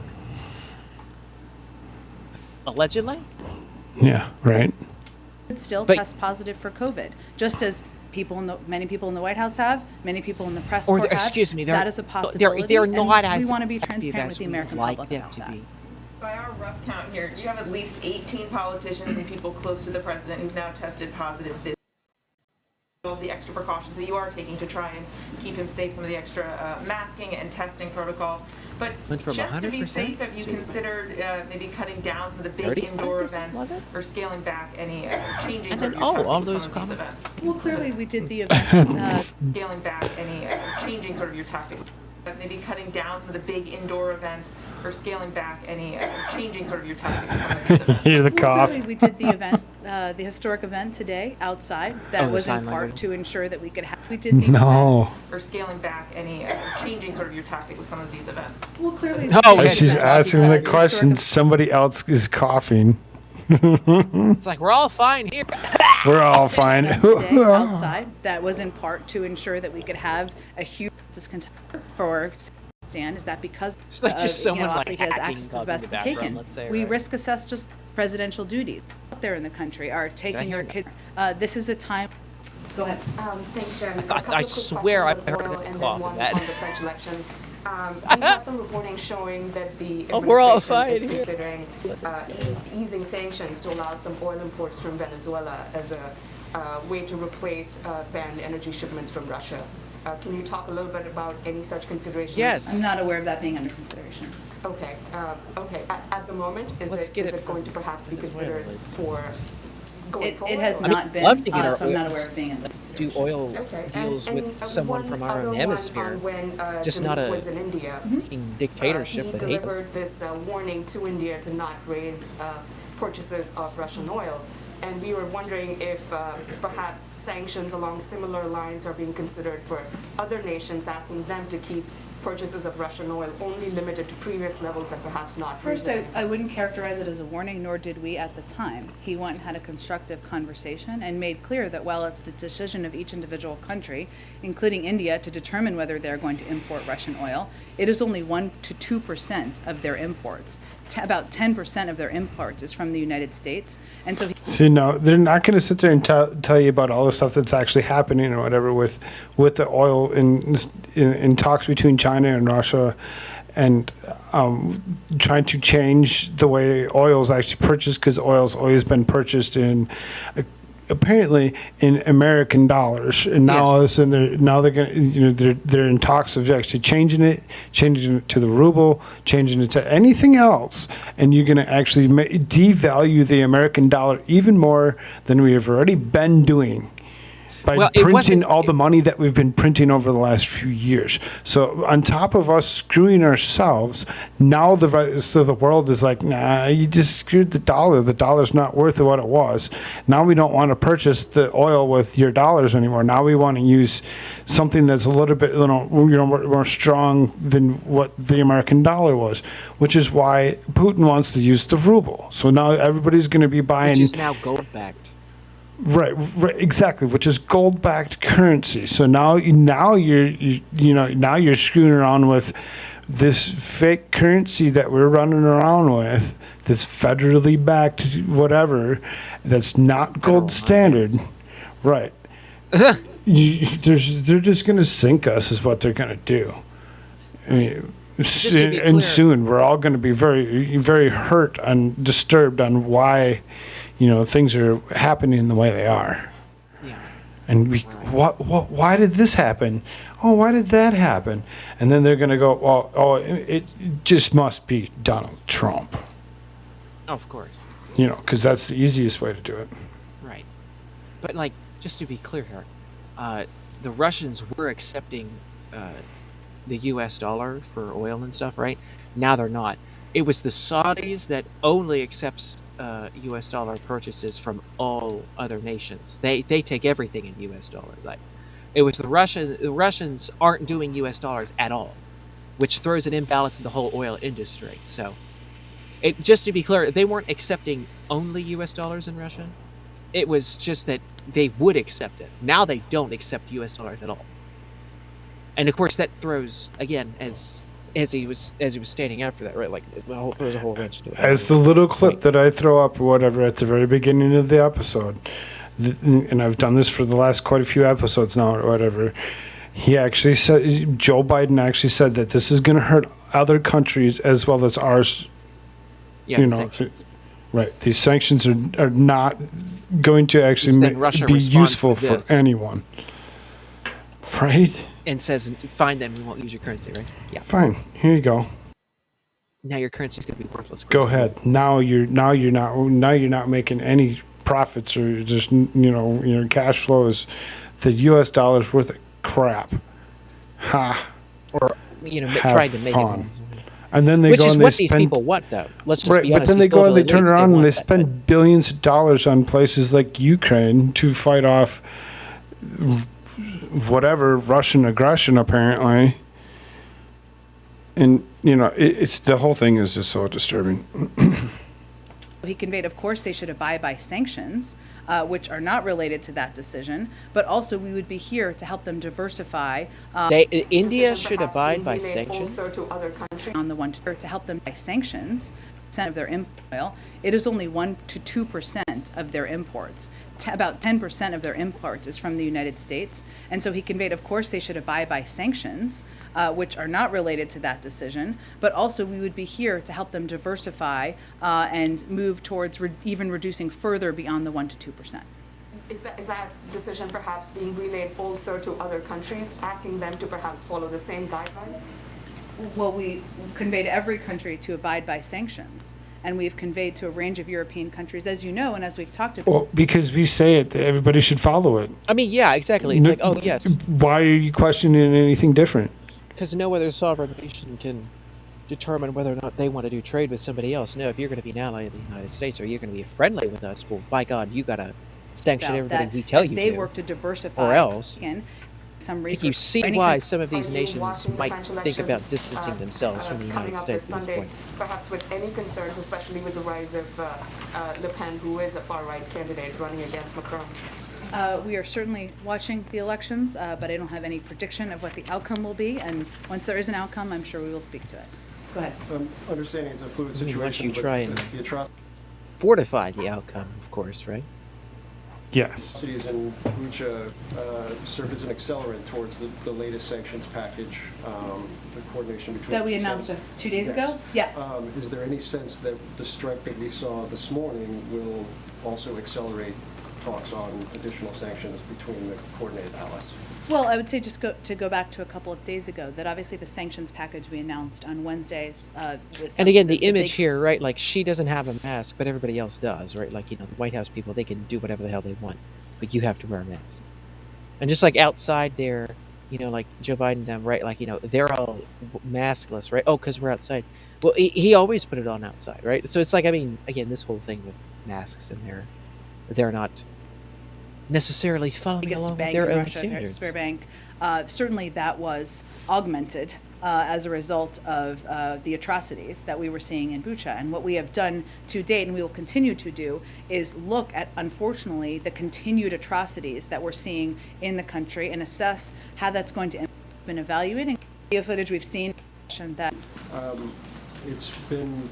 Allegedly? Yeah, right. Could still But- test positive for COVID, just as many people in the White House have, many people in the press Or corps have. excuse me, that is a possibility. they're and not we as want to be effective transparent with as the we'd American like public them about to that. be. By our rough count here, you have at least 18 politicians and people close to the president who've now tested positive this. All the extra precautions that you are taking to try and keep him safe, some of the extra masking and testing protocol. But Went from just to be 100% safe, have you to considered maybe cutting down some of the big 35%, indoor was events it? or scaling back any changing And sort then, of your tactics all with those some of these comments. events? Well, clearly we did the event. Scaling back any changing sort of your tactics. Maybe cutting down some of the big indoor events or scaling back any changing sort of your tactics with some of these events. Hear the Well, cough. clearly we did the event, the historic event today outside. That Oh, the was in sign part language. to ensure that we could have. We did the No. Or scaling back any changing sort of your tactic with some of these events. Well, clearly. No, As okay. she's asking the question, somebody else is coughing. It's like we're all fine here. We're all fine. Today outside. That was in part to ensure that we could have a huge contender for stand. Is that because It's like just someone, like, obviously he has hacking access to the cog in best the background, taken. let's say, We right? risk assess just presidential duties out there in the country are taking hear your that? kid. This is a time. Go ahead. Thanks, Jeremy. I swear I heard oil that and cough then one in that. on the French election. We have some reporting showing that the Oh, we're all administration is fine here. considering easing sanctions to allow some oil imports from Venezuela as a way to replace banned energy shipments from Russia. Can you talk a little bit about any such considerations? Yes. I'm not aware of that being under consideration. Okay. Okay. At the moment, is Let's it get is it it going to from perhaps be Venezuela. considered for going It forward? has or- not been. love to get our So I'm not oils. aware of being under Do oil Okay. deals and with someone one from our other own one hemisphere. on when, Just Tariq not a was in India. fucking dictatorship He that hates us. delivered this warning to India to not raise purchases of Russian oil. And we were wondering if perhaps sanctions along similar lines are being considered for other nations, asking them to keep purchases of Russian oil only limited to previous levels and perhaps not First, raise I wouldn't characterize it as a warning, nor did we at the time. He went and had a constructive conversation and made clear that while it's the decision of each individual country, including India, to determine whether they're going to import Russian oil, it is only 1 to 2% of their imports. About 10% of their imports is from the United States. And so See, no, they're not going to sit there and tell you about all the stuff that's actually happening or whatever with the oil in talks between China and Russia, and trying to change the way oil is actually purchased, because oil's always been purchased in apparently in American dollars, and now all of a sudden they're going they're in talks of actually changing it to the ruble, changing it to anything else, and you're going to actually devalue the American dollar even more than we have already been doing by printing all the money that we've been printing over the last few years. So on top of us screwing ourselves, now the world is like, nah, you just screwed the dollar. The dollar's not worth what it was. Now we don't want to purchase the oil with your dollars anymore. Now we want to use something that's a little bit more strong than what the American dollar was, which is why Putin wants to use the ruble. So now everybody's going to be buying, which is now gold-backed. Right, exactly, which is gold-backed currency. So now you're screwing around with this fake currency that we're running around with, this federally backed whatever, that's not gold standard. Right. They're just going to sink us, is what they're going to do. I mean, and soon we're all going to be very, very hurt and disturbed on why, things are happening the way they are. Yeah. And why did this happen? Oh, why did that happen? And then they're going to go, it just must be Donald Trump. Of course. Because that's the easiest way to do it. Right. But, just to be clear here, the Russians were accepting the U.S. dollar for oil and stuff, right? Now they're not. It was the Saudis that only accepts U.S. dollar purchases from all other nations. They take everything in U.S. dollar. It was the Russians aren't doing U.S. dollars at all, which throws an imbalance in the whole oil industry. So, just to be clear, they weren't accepting only U.S. dollars in Russia. It was just that they would accept it. Now they don't accept U.S. dollars at all. And of course, that throws, again, as he was stating after that, right? Like throws a whole wrench into it. As the little clip that I throw up or whatever at the very beginning of the episode, and I've done this for the last quite a few episodes now or whatever, he actually said, Joe Biden actually said that this is going to hurt other countries as well as ours. Yeah, sanctions. Right. These sanctions are not going to actually be useful for anyone. Right? And says, find them, you won't use your currency, right? Yeah. Fine. Here you go. Now your currency is going to be worthless. Go ahead. Now you're not making any profits or just your cash flow is the U.S. dollar's worth of crap. Ha. Or trying to make it. And then they Which go is and what they these spend, people want, though. Let's just be but honest. then they go and they turn around and they spend billions of dollars on places like Ukraine to fight off whatever Russian aggression, apparently. And it's the whole thing is just so disturbing. He conveyed, of course, they should abide by sanctions, which are not related to that decision, but also we would be here to help them diversify. India should abide by sanctions on the one to help them by sanctions of their oil. It is only 1 to 2% of their imports. About 10% of their imports is from the United States, and so he conveyed, of course, they should abide by sanctions. Which are not related to that decision, but also we would be here to help them diversify and move towards even reducing further beyond the 1 to 2%. Is that decision perhaps being relayed also to other countries, asking them to perhaps follow the same guidelines? Well, we convey to every country to abide by sanctions, and we've conveyed to a range of European countries, as you know, and as we've talked about. Well, because we say it, everybody should follow it. I mean, yeah, exactly. It's like, oh, yes. Why are you questioning anything different? Because no other sovereign nation can determine whether or not they want to do trade with somebody else. No, if you're going to be an ally of the United States or you're going to be friendly with us, well, by God, you got to sanction everybody we tell you to. They work to diversify. Or else. Some I think you see why some of these nations might think about distancing themselves from the United States at this point. Perhaps with any concerns, especially with the rise of Le Pen, who is a far-right candidate running against Macron. We are certainly watching the elections, but I don't have any prediction of what the outcome will be. And once there is an outcome, I'm sure we will speak to it. Go ahead. Understanding it's a fluid situation. Once you try and the fortify the outcome, of course, right? Yes. Cities in Bucha serve as an accelerant towards the latest sanctions package, the coordination between that we announced 2 days ago? Yes. Is there any sense that the strike that we saw this morning will also accelerate talks on additional sanctions between the coordinated allies? Well, I would say just to go back to a couple of days ago, that obviously the sanctions package we announced on Wednesdays. And again, the image here, right? Like she doesn't have a mask, but everybody else does, right? Like, the White House people, they can do whatever the hell they want, but you have to wear a mask. And just like outside there, like Joe Biden, them, right? Like, they're all maskless, right? Oh, because we're outside. Well, he always put it on outside, right? So it's like, I mean, again, this whole thing with masks and they're not necessarily following along with their own standards. Certainly that was augmented as a result of the atrocities that we were seeing in Bucha. And what we have done to date, and we will continue to do, is look at, unfortunately, the continued atrocities that we're seeing in the country and assess how that's going to impact. Been evaluating the footage we've seen. That it's been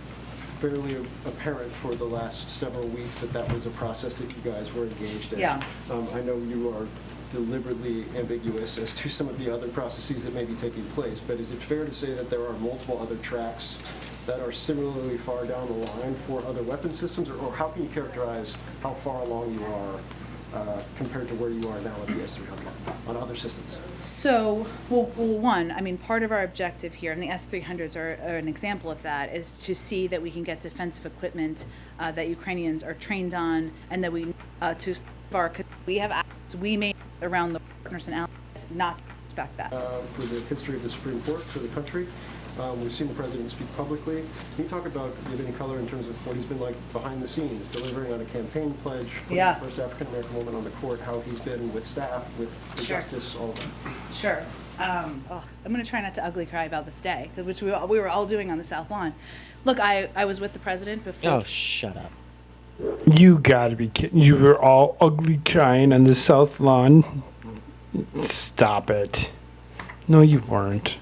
fairly apparent for the last several weeks that was a process that you guys were engaged in. Yeah. I know you are deliberately ambiguous as to some of the other processes that may be taking place, but is it fair to say that there are multiple other tracks that are similarly far down the line for other weapon systems, or how can you characterize how far along you are compared to where you are now with the S-300 on other systems? So, well, one, I mean, part of our objective here, and the S-300s are an example of that, is to see that we can get defensive equipment that Ukrainians are trained on, and that we may around the partners and allies not expect that. For the history of the Supreme Court, for the country, we've seen the president speak publicly. Can you talk about, give any color in terms of what he's been like behind the scenes, delivering on a campaign pledge, putting the first African-American woman on the court, how he's been with staff, with the justice, all of that? Sure. I'm going to try not to ugly cry about this day, which we were all doing on the South Lawn. Look, I was with the president before. Oh, shut up. You gotta be kidding. You were all ugly crying on the South Lawn. Stop it. No, you weren't.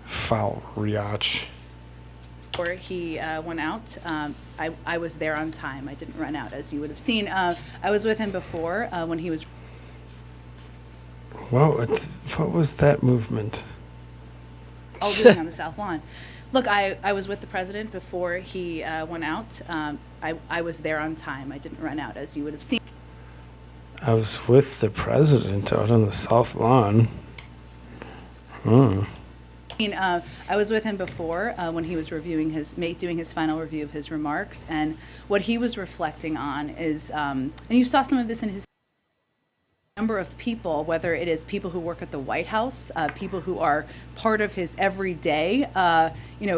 Foul riach. Before he went out, I was there on time. I didn't run out, as you would have seen. I was with him before when he was. What was that movement? All doing on the South Lawn. Look, I was with the president before he went out. I was there on time. I didn't run out, as you would have seen. I was with the president out on the South Lawn. I was with him before when he was doing his final review of his remarks, and what he was reflecting on is, and you saw some of this in his number of people, whether it is people who work at the White House, people who are part of his everyday,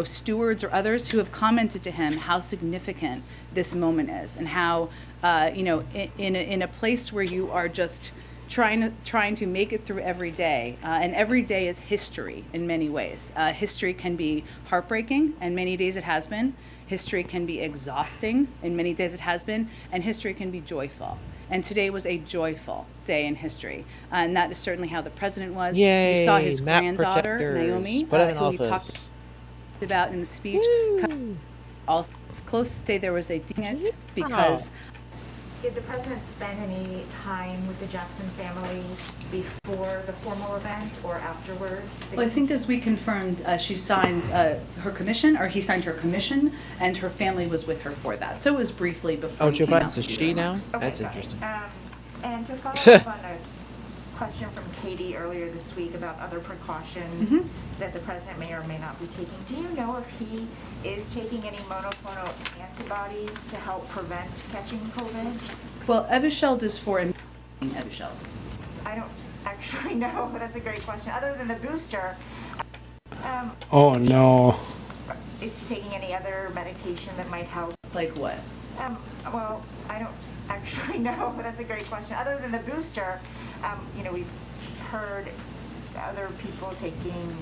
stewards or others who have commented to him how significant this moment is, and how, in a place where you are just trying to make it through every day, and every day is history in many ways. History can be heartbreaking, and many days it has been. History can be exhausting, and many days it has been, and history can be joyful. And today was a joyful day in history, and that is certainly how the president was. Yay, you saw his map granddaughter, protectors. Naomi, Put him in who he talked office. about in the speech. Also, it's close to say there was a ding it because. Did the president spend any time with the Jackson family before the formal event or afterward? Well, I think as we confirmed, she signed her commission, or he signed her commission, and her family was with her for that. So it was briefly before. Oh, Joe he came out Biden's to a do she the now? remarks. That's interesting. And to follow up on a question from Katie earlier this week about other precautions that the president may or may not be taking, do you know if he is taking any monoclonal antibodies to help prevent catching COVID? Well, Evusheld is for Evusheld. I don't actually know. That's a great question. Other than the booster, Oh no. is he taking any other medication that might help? Like what? Well, I don't actually know. That's a great question. Other than the booster, we've heard other people taking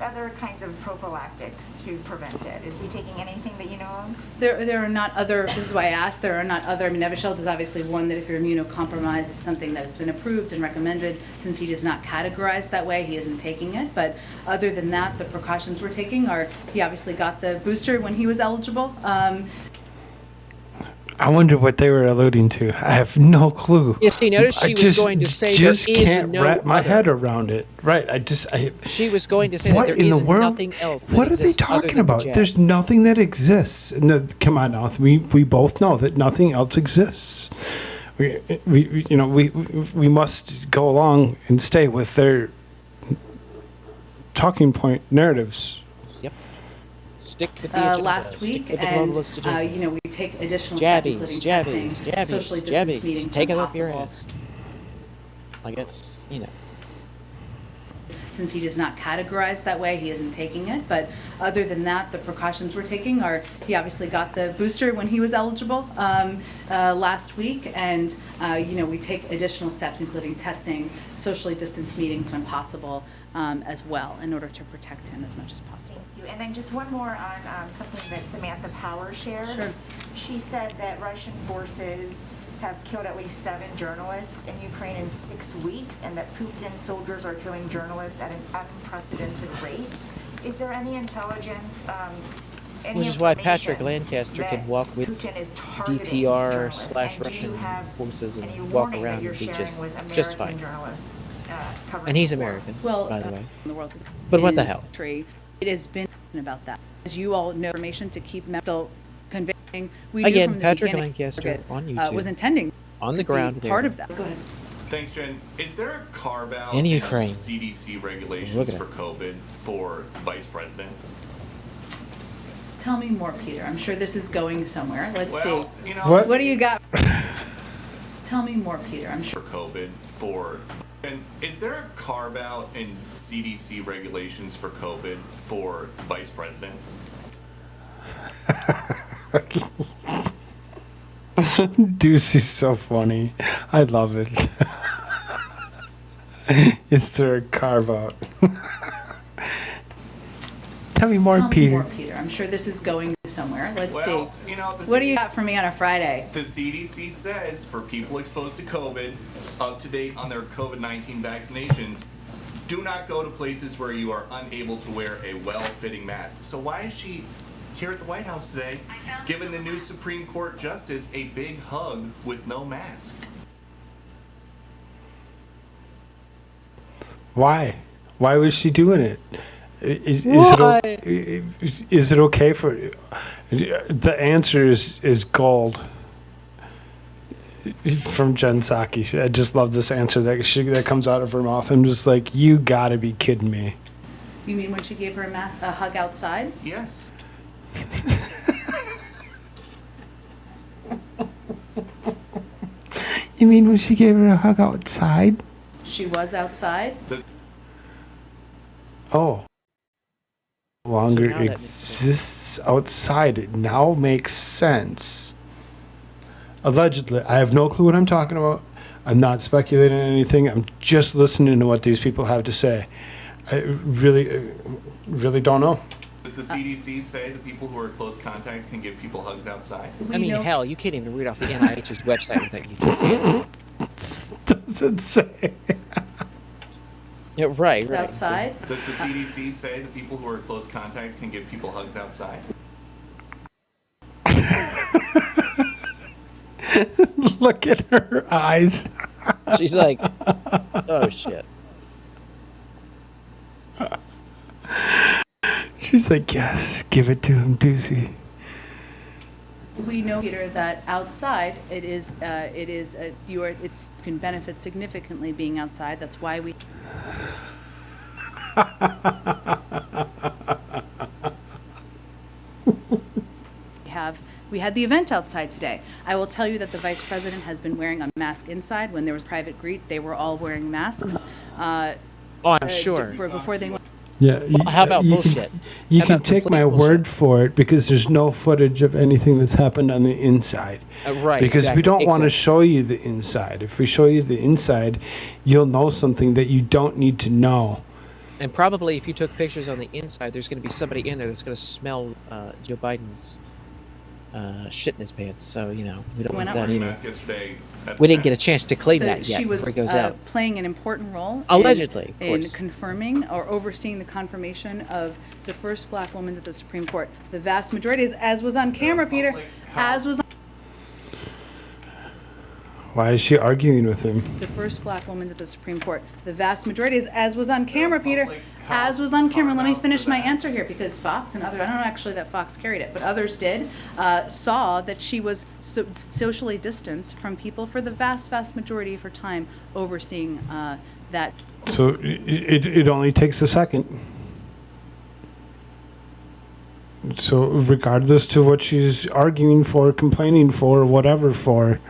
other kinds of prophylactics to prevent it. Is he taking anything that you know of? There are not other, this is why I asked, there are not other, Evusheld is obviously one that if you're immunocompromised, it's something that's been approved and recommended. Since he does not categorize that way, he isn't taking it. But other than that, the precautions we're taking are, he obviously got the booster when he was eligible. I wonder what they were alluding to. I have no clue. Yes, he noticed she was going to say there is can't no wrap my other. head around it. Right. She was going to say that what there in the is world? nothing else. that What are they exists other talking than the about? jab. There's nothing that exists. No, come on now. We both know that nothing else exists. We must go along and stay with their talking point narratives. Yep. Stick with the agenda. Last Stick week, with the and globalist agenda. we take additional steps, including testing, socially distanced meetings Take when it up your possible. ass. Like it's, Since he does not categorize that way, he isn't taking it. But other than that, the precautions we're taking are, he obviously got the booster when he was eligible last week. And, we take additional steps, including testing, socially distanced meetings when possible as well, in order to protect him as much as possible. Thank you. And then just one more on something that Samantha Power shared. Sure. She said that Russian forces have killed at least 7 journalists in Ukraine in 6 weeks, and that Putin soldiers are killing journalists at an unprecedented rate. Is there any intelligence, which is why Patrick Lancaster can walk with DPR / Russian forces and walk around and be just fine. And he's American, Well, by the way. in the world, But what the in hell? country, it has been about that. As you all know, information to keep still conveying. We Again, knew from the Patrick beginning Lancaster that, on YouTube. was intending On the to be ground there. part of that. Go ahead. Thanks, Jen. Is there a carve-out In Ukraine. CDC Look regulations at for COVID for vice president? Tell me more, Peter. I'm sure this is going somewhere. Let's Well, see. What? What do you got? Tell me more, Peter. I'm sure. For COVID for... And is there a carve-out in CDC regulations for COVID for vice president? Deuce is so funny. I love it. Is there a carve out? Tell me more, Peter. Peter. I'm sure this is going somewhere. Let's Well, see. you know, the What do you got for me on a Friday? The CDC says for people exposed to COVID, up to date on their COVID-19 vaccinations, do not go to places where you are unable to wear a well-fitting mask. So why is she here at the White House today, giving the new Supreme Court justice a big hug with no mask? Why? Why was she doing it? Is it okay for? The answer is gold. From Jen Psaki. I just love this answer that comes out of her mouth. I'm just like, you gotta be kidding me. You mean when she gave her a hug outside? Yes. You mean when she gave her a hug outside? She was outside. Oh. Longer now that makes exists outside. It now makes sense. Allegedly. I have no clue what I'm talking about. I'm not speculating on anything. I'm just listening to what these people have to say. I really don't know. Does the CDC say that people who are close contact can give people hugs outside? I mean, hell, you can't even read off the NIH's website without you. Doesn't say. Yeah, right. Outside? Does the CDC say that people who are close contact can give people hugs outside? Look at her eyes. She's like, oh shit. She's like, yes, give it to him, Doozy. We know, Peter, that outside it can benefit significantly being outside. That's why we we had the event outside today. I will tell you that the Vice President has been wearing a mask inside. When there was private greet, they were all wearing masks. I'm sure. Before they went. Yeah. How about bullshit? You How can about take complete my bullshit? word for it because there's no footage of anything that's happened on the inside. Right. Because we exactly, don't want to exactly. show you the inside. If we show you the inside, you'll know something that you don't need to know. And probably if you took pictures on the inside, there's going to be somebody in there that's going to smell Joe Biden's shit in his pants. So, you know, we don't want that either. We didn't get a chance to claim that yet She was before it goes out. playing an important role Allegedly, of in course. confirming or overseeing the confirmation of the first black woman to the Supreme Court. The vast majority, as was on camera, Peter, as was on Why is she arguing with him? the first black woman to the Supreme Court. The vast majority, as was on camera, Peter, as was on camera. Let me finish my answer here, because Fox and others, I don't know actually that Fox carried it, but others did, saw that she was socially distanced from people for the vast, vast majority of her time overseeing that. So it only takes a second. So regardless to what she's arguing for, complaining for, whatever for,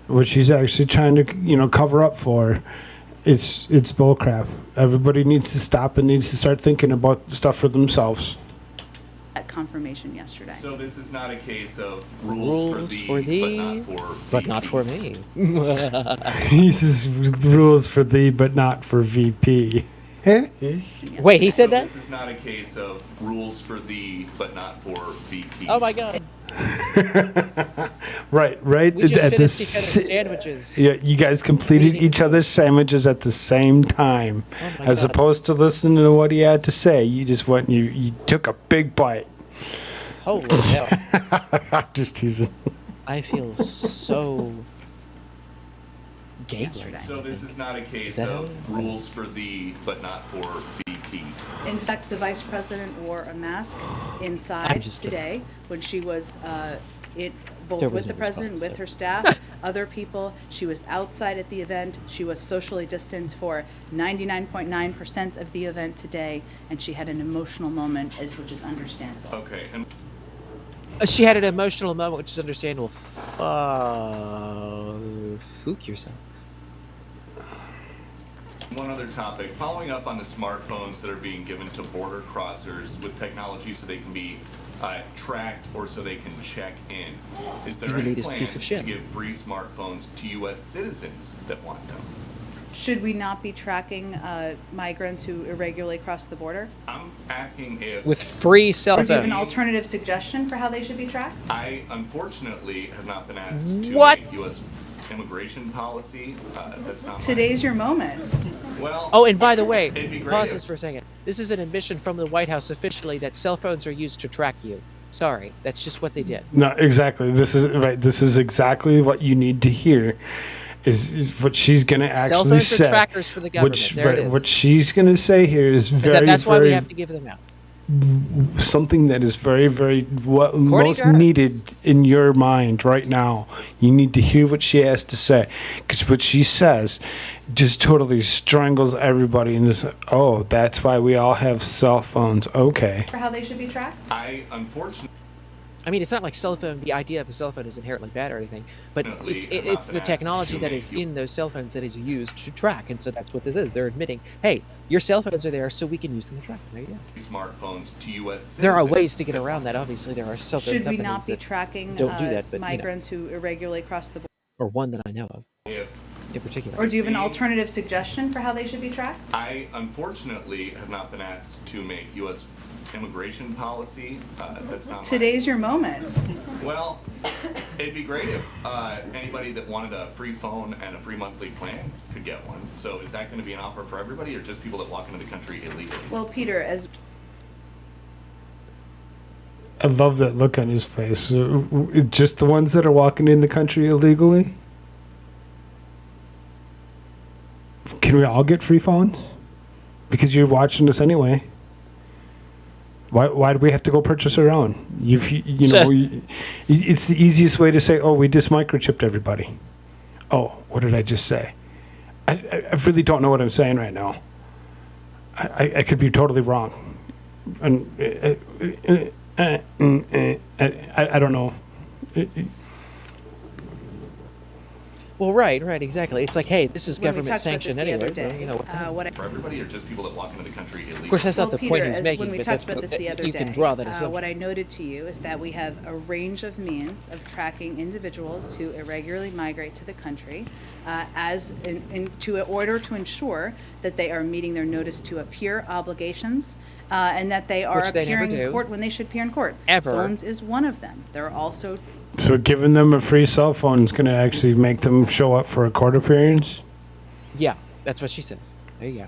what she's actually trying to, cover up for, it's bullcrap. Everybody needs to stop and needs to start thinking about stuff for themselves. That confirmation yesterday. So this is not a case of rules for thee, but not for me. He says rules for thee, but not for VP. Wait, he said that? This is not a case of rules for thee, but not for VP. Oh my god. Right. We just at finished each other's sandwiches. Yeah, you guys completed each other's sandwiches at the same time, Oh my as God. opposed to listening to what he had to say. You just went. You took a big bite. Holy hell. Just teasing. I feel so gay right now. So this is not a case that of rules for thee, but not for VP. In fact, the Vice President wore a mask inside today when she was both There was with the no President, response, with so. her staff, other people. She was outside at the event. She was socially distanced for 99.9% of the event today, and she had an emotional moment, which is understandable. Okay, and She had an emotional moment, which is understandable. Fook yourself. one other topic. Following up on the smartphones that are being given to border crossers with technology so they can be tracked or so they can check in. Is there You any elitist plan piece of shit. to give free smartphones to U.S. citizens that want them? Should we not be tracking migrants who irregularly cross the border? I'm asking if With free cell Or do you have an phones. alternative suggestion for how they should be tracked? I unfortunately have not been asked to What? make U.S. immigration policy. That's not Today's your moment. Well, Oh, and by the way, it'd be great pause if- this for a second. This is an admission from the White House officially that cell phones are used to track you. Sorry, that's just what they did. No, exactly. This is right. This is exactly what you need to hear. Is what she's going to Cell actually phones say. are trackers for the government. There it is. What she's going to say here is very, That's why we very have to give them out. something that is very, very what most to her. needed in your mind right now. You need to hear what she has to say, because what she says just totally strangles everybody. And just, oh, that's why we all have cell phones. Okay. For how they should be tracked? I unfortunately. I mean, it's not like cell phone. The idea of a cell phone is inherently bad or anything, but it's the technology that is in those cell phones that is used to track, and so that's what this is. They're admitting, hey, your cell phones are there, so we can use them to track. There you go. Smartphones to U.S. citizens. There are ways to get around that. Obviously, there are cell phone Should we companies not be that tracking don't do that, but migrants who irregularly cross the border? or one that I know of If in particular. Or do you have an alternative suggestion for how they should be tracked? I unfortunately have not been asked to make U.S. immigration policy. That's not Today's your moment. Well, it'd be great if anybody that wanted a free phone and a free monthly plan could get one. So is that going to be an offer for everybody, or just people that walk into the country illegally? Well, Peter, as I love that look on his face. Just the ones that are walking in the country illegally? Can we all get free phones? Because you're watching this anyway. Why do we have to go purchase our own? You know, it's the easiest way to say, oh, we just microchipped everybody. Oh, what did I just say? I really don't know what I'm saying right now. I could be totally wrong. And I don't know. Well, right, exactly. It's like, hey, this is When we government talked about sanctioned this the anyway. other So, day, you know, For everybody, or just people that walk into the country illegally? Of course, that's not the point he's Peter, making, when we but talked that's about this the other you day, can draw that assumption. what I noted to you is that we have a range of means of tracking individuals who irregularly migrate to the country, in order to ensure that they are meeting their notice to appear obligations, and that they are Which they never appearing in do. court when they should appear in court. Ever. Phones is one of them. There are also So giving them a free cell phone is going to actually make them show up for a court appearance? Yeah, that's what she says. There you go.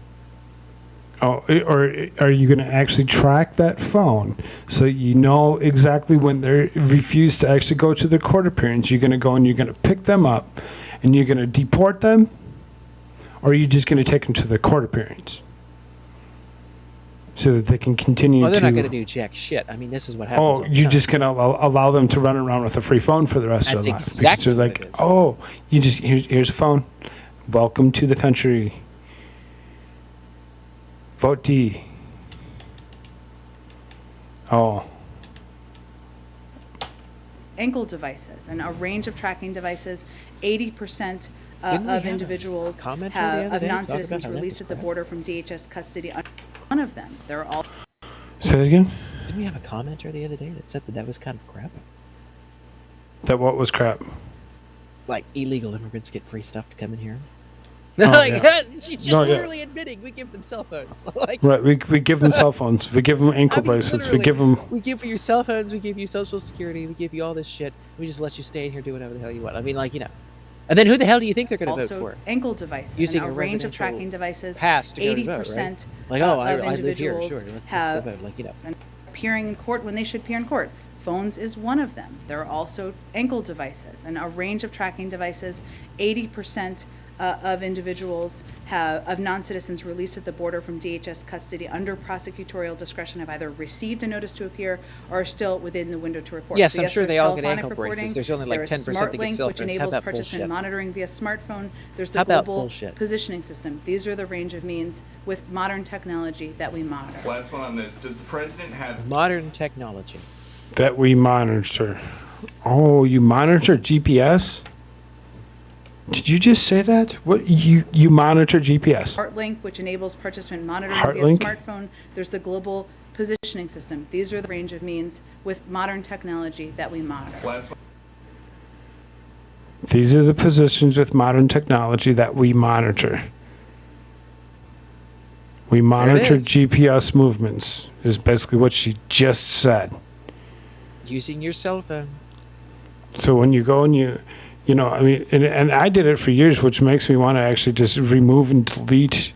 Oh, or are you going to actually track that phone so you know exactly when they refuse to actually go to the court appearance? You're going to go and you're going to pick them up and you're going to deport them? Or are you just going to take them to the court appearance so that they can continue Oh, they're to... not going to do jack shit. I mean, this is what happens. Oh, all the you're time. just going to allow them to run around with a free phone for the rest of That's their life. exactly Because you're what like, it is. oh, you just here's a phone. Welcome to the country. Vote D. Oh. ankle devices and a range of tracking devices. 80% Didn't we of have a individuals commenter the have other of day talk non-citizens about how that released was at the crap? border from DHS custody. One of them. They're all. Say that again? Didn't we have a commenter the other day that said that was kind of crap? That what was crap? Like illegal immigrants get free stuff to come in here. Oh, like yeah. she's just No, yeah. literally admitting we give them cell phones. like, Right, we give them cell phones. We give them ankle bracelets. We literally, give them... We give you cell phones. We give you social security. We give you all this shit. We just let you stay in here do whatever the hell you want. I mean, like, you know. And then who the hell do you think they're going to vote Also, for? ankle devices Using and a a range of residential tracking devices. pass to go to vote, right? 80% Like, oh, of I live here, individuals sure. Let's go have vote. Like, you know. and appearing in court when they should appear in court. Phones is one of them. There are also ankle devices and a range of tracking devices. 80% of individuals of non-citizens released at the border from DHS custody under prosecutorial discretion have either received a notice to appear or are still within the window to report. Yes, So I'm sure there's they all get telephonic ankle braces. reporting. There's only like There is 10% that get SmartLink, cell which phones. How enables about participant bullshit? monitoring via smartphone. There's the How about global bullshit? positioning system. These are the range of means with modern technology that we monitor. Last one on this. Does the president have Modern technology. That we monitor. Oh, you monitor GPS? Did you just say that? What you monitor GPS? HeartLink, which enables participant monitoring HeartLink? via smartphone. There's the global positioning system. These are the range of means with modern technology that we monitor. last one? These are the positions with modern technology that we monitor. We monitor is. GPS movements, is basically what she just said. Using your cell phone. So when you go and you know, I mean, and I did it for years, which makes me want to actually just remove and delete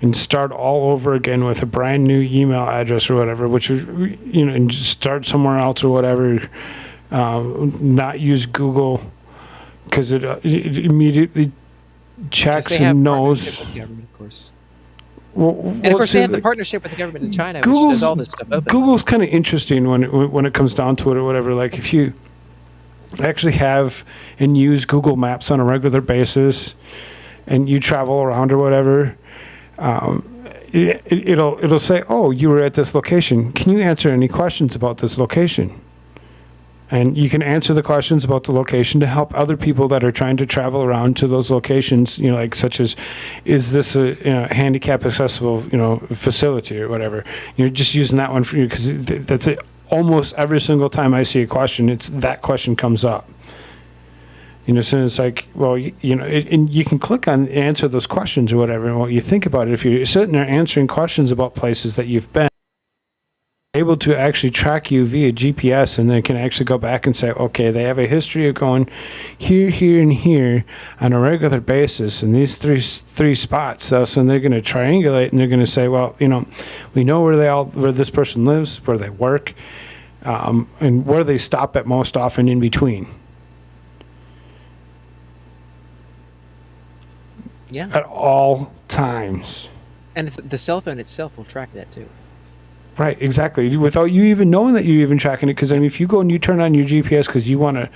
and start all over again with a brand new email address or whatever, which is, you know, and just start somewhere else or whatever. Not use Google because it immediately checks They have and partnership knows. with the government, of course. Well, And of course, they have the partnership with the government in China, which does all this stuff open. Google's kind of interesting when it comes down to it or whatever. Like if you actually have and use Google Maps on a regular basis, and you travel around or whatever, it'll say, "Oh, you were at this location. Can you answer any questions about this location?" And you can answer the questions about the location to help other people that are trying to travel around to those locations, you know, like such as, is this a handicap accessible, you know, facility or whatever. You're just using that one for you because that's it. Almost every single time I see a question, it's that question comes up. You know, so it's like, well, and you can click on answer those questions or whatever. And what you think about it, if you're sitting there answering questions about places that you've been, able to actually track you via GPS, and they can actually go back and say, okay, they have a history of going here, here, and here on a regular basis, and these three spots. So they're going to triangulate, and they're going to say, well, you know, we know where this person lives, where they work, and where they stop at most often in between. Yeah. At all times. And the cell phone itself will track that too. Right, exactly. Without you even knowing that you're even tracking it, because I mean, if you go and you turn on your GPS because you want to,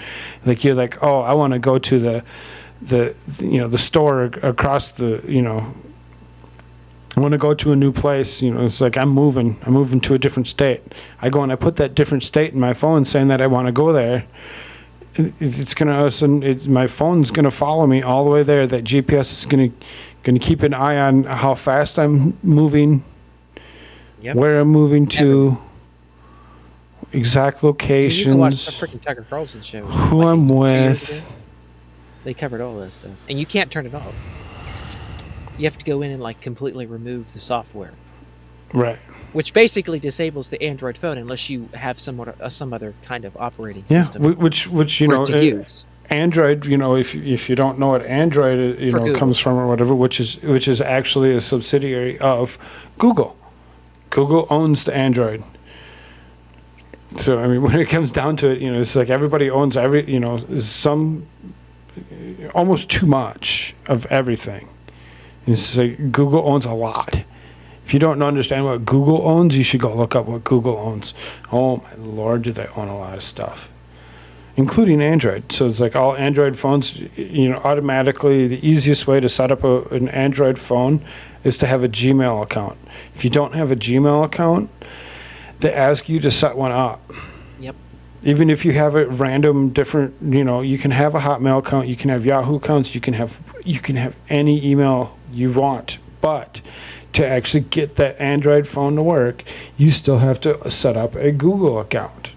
like, you're like, oh, I want to go to the store across the, you know, I want to go to a new place. You know, it's like I'm moving to a different state. I go and I put that different state in my phone, saying that I want to go there. It's gonna, my phone's gonna follow me all the way there. That GPS is gonna keep an eye on how fast I'm moving. Yep. Where I'm moving to, exact locations. You can watch the freaking Tucker Carlson show. Who I'm with. They covered all that stuff, and you can't turn it off. You have to go in and like completely remove the software. Right. Which basically disables the Android phone unless you have some other kind of operating Yeah, system. which you know, to use. Android. You know, if you don't know what Android comes from or whatever, which is actually a subsidiary of Google. Google owns the Android. So, I mean, when it comes down to it, you know, it's like everybody owns almost too much of everything. It's like Google owns a lot. If you don't understand what Google owns, you should go look up what Google owns. Oh, my Lord, do they own a lot of stuff, including Android. So it's like all Android phones, you know, automatically the easiest way to set up an Android phone is to have a Gmail account. If you don't have a Gmail account, they ask you to set one up. Yep. Even if you have a random different, you know, you can have a Hotmail account, you can have Yahoo accounts, you can have any email you want, but to actually get that Android phone to work, you still have to set up a Google account.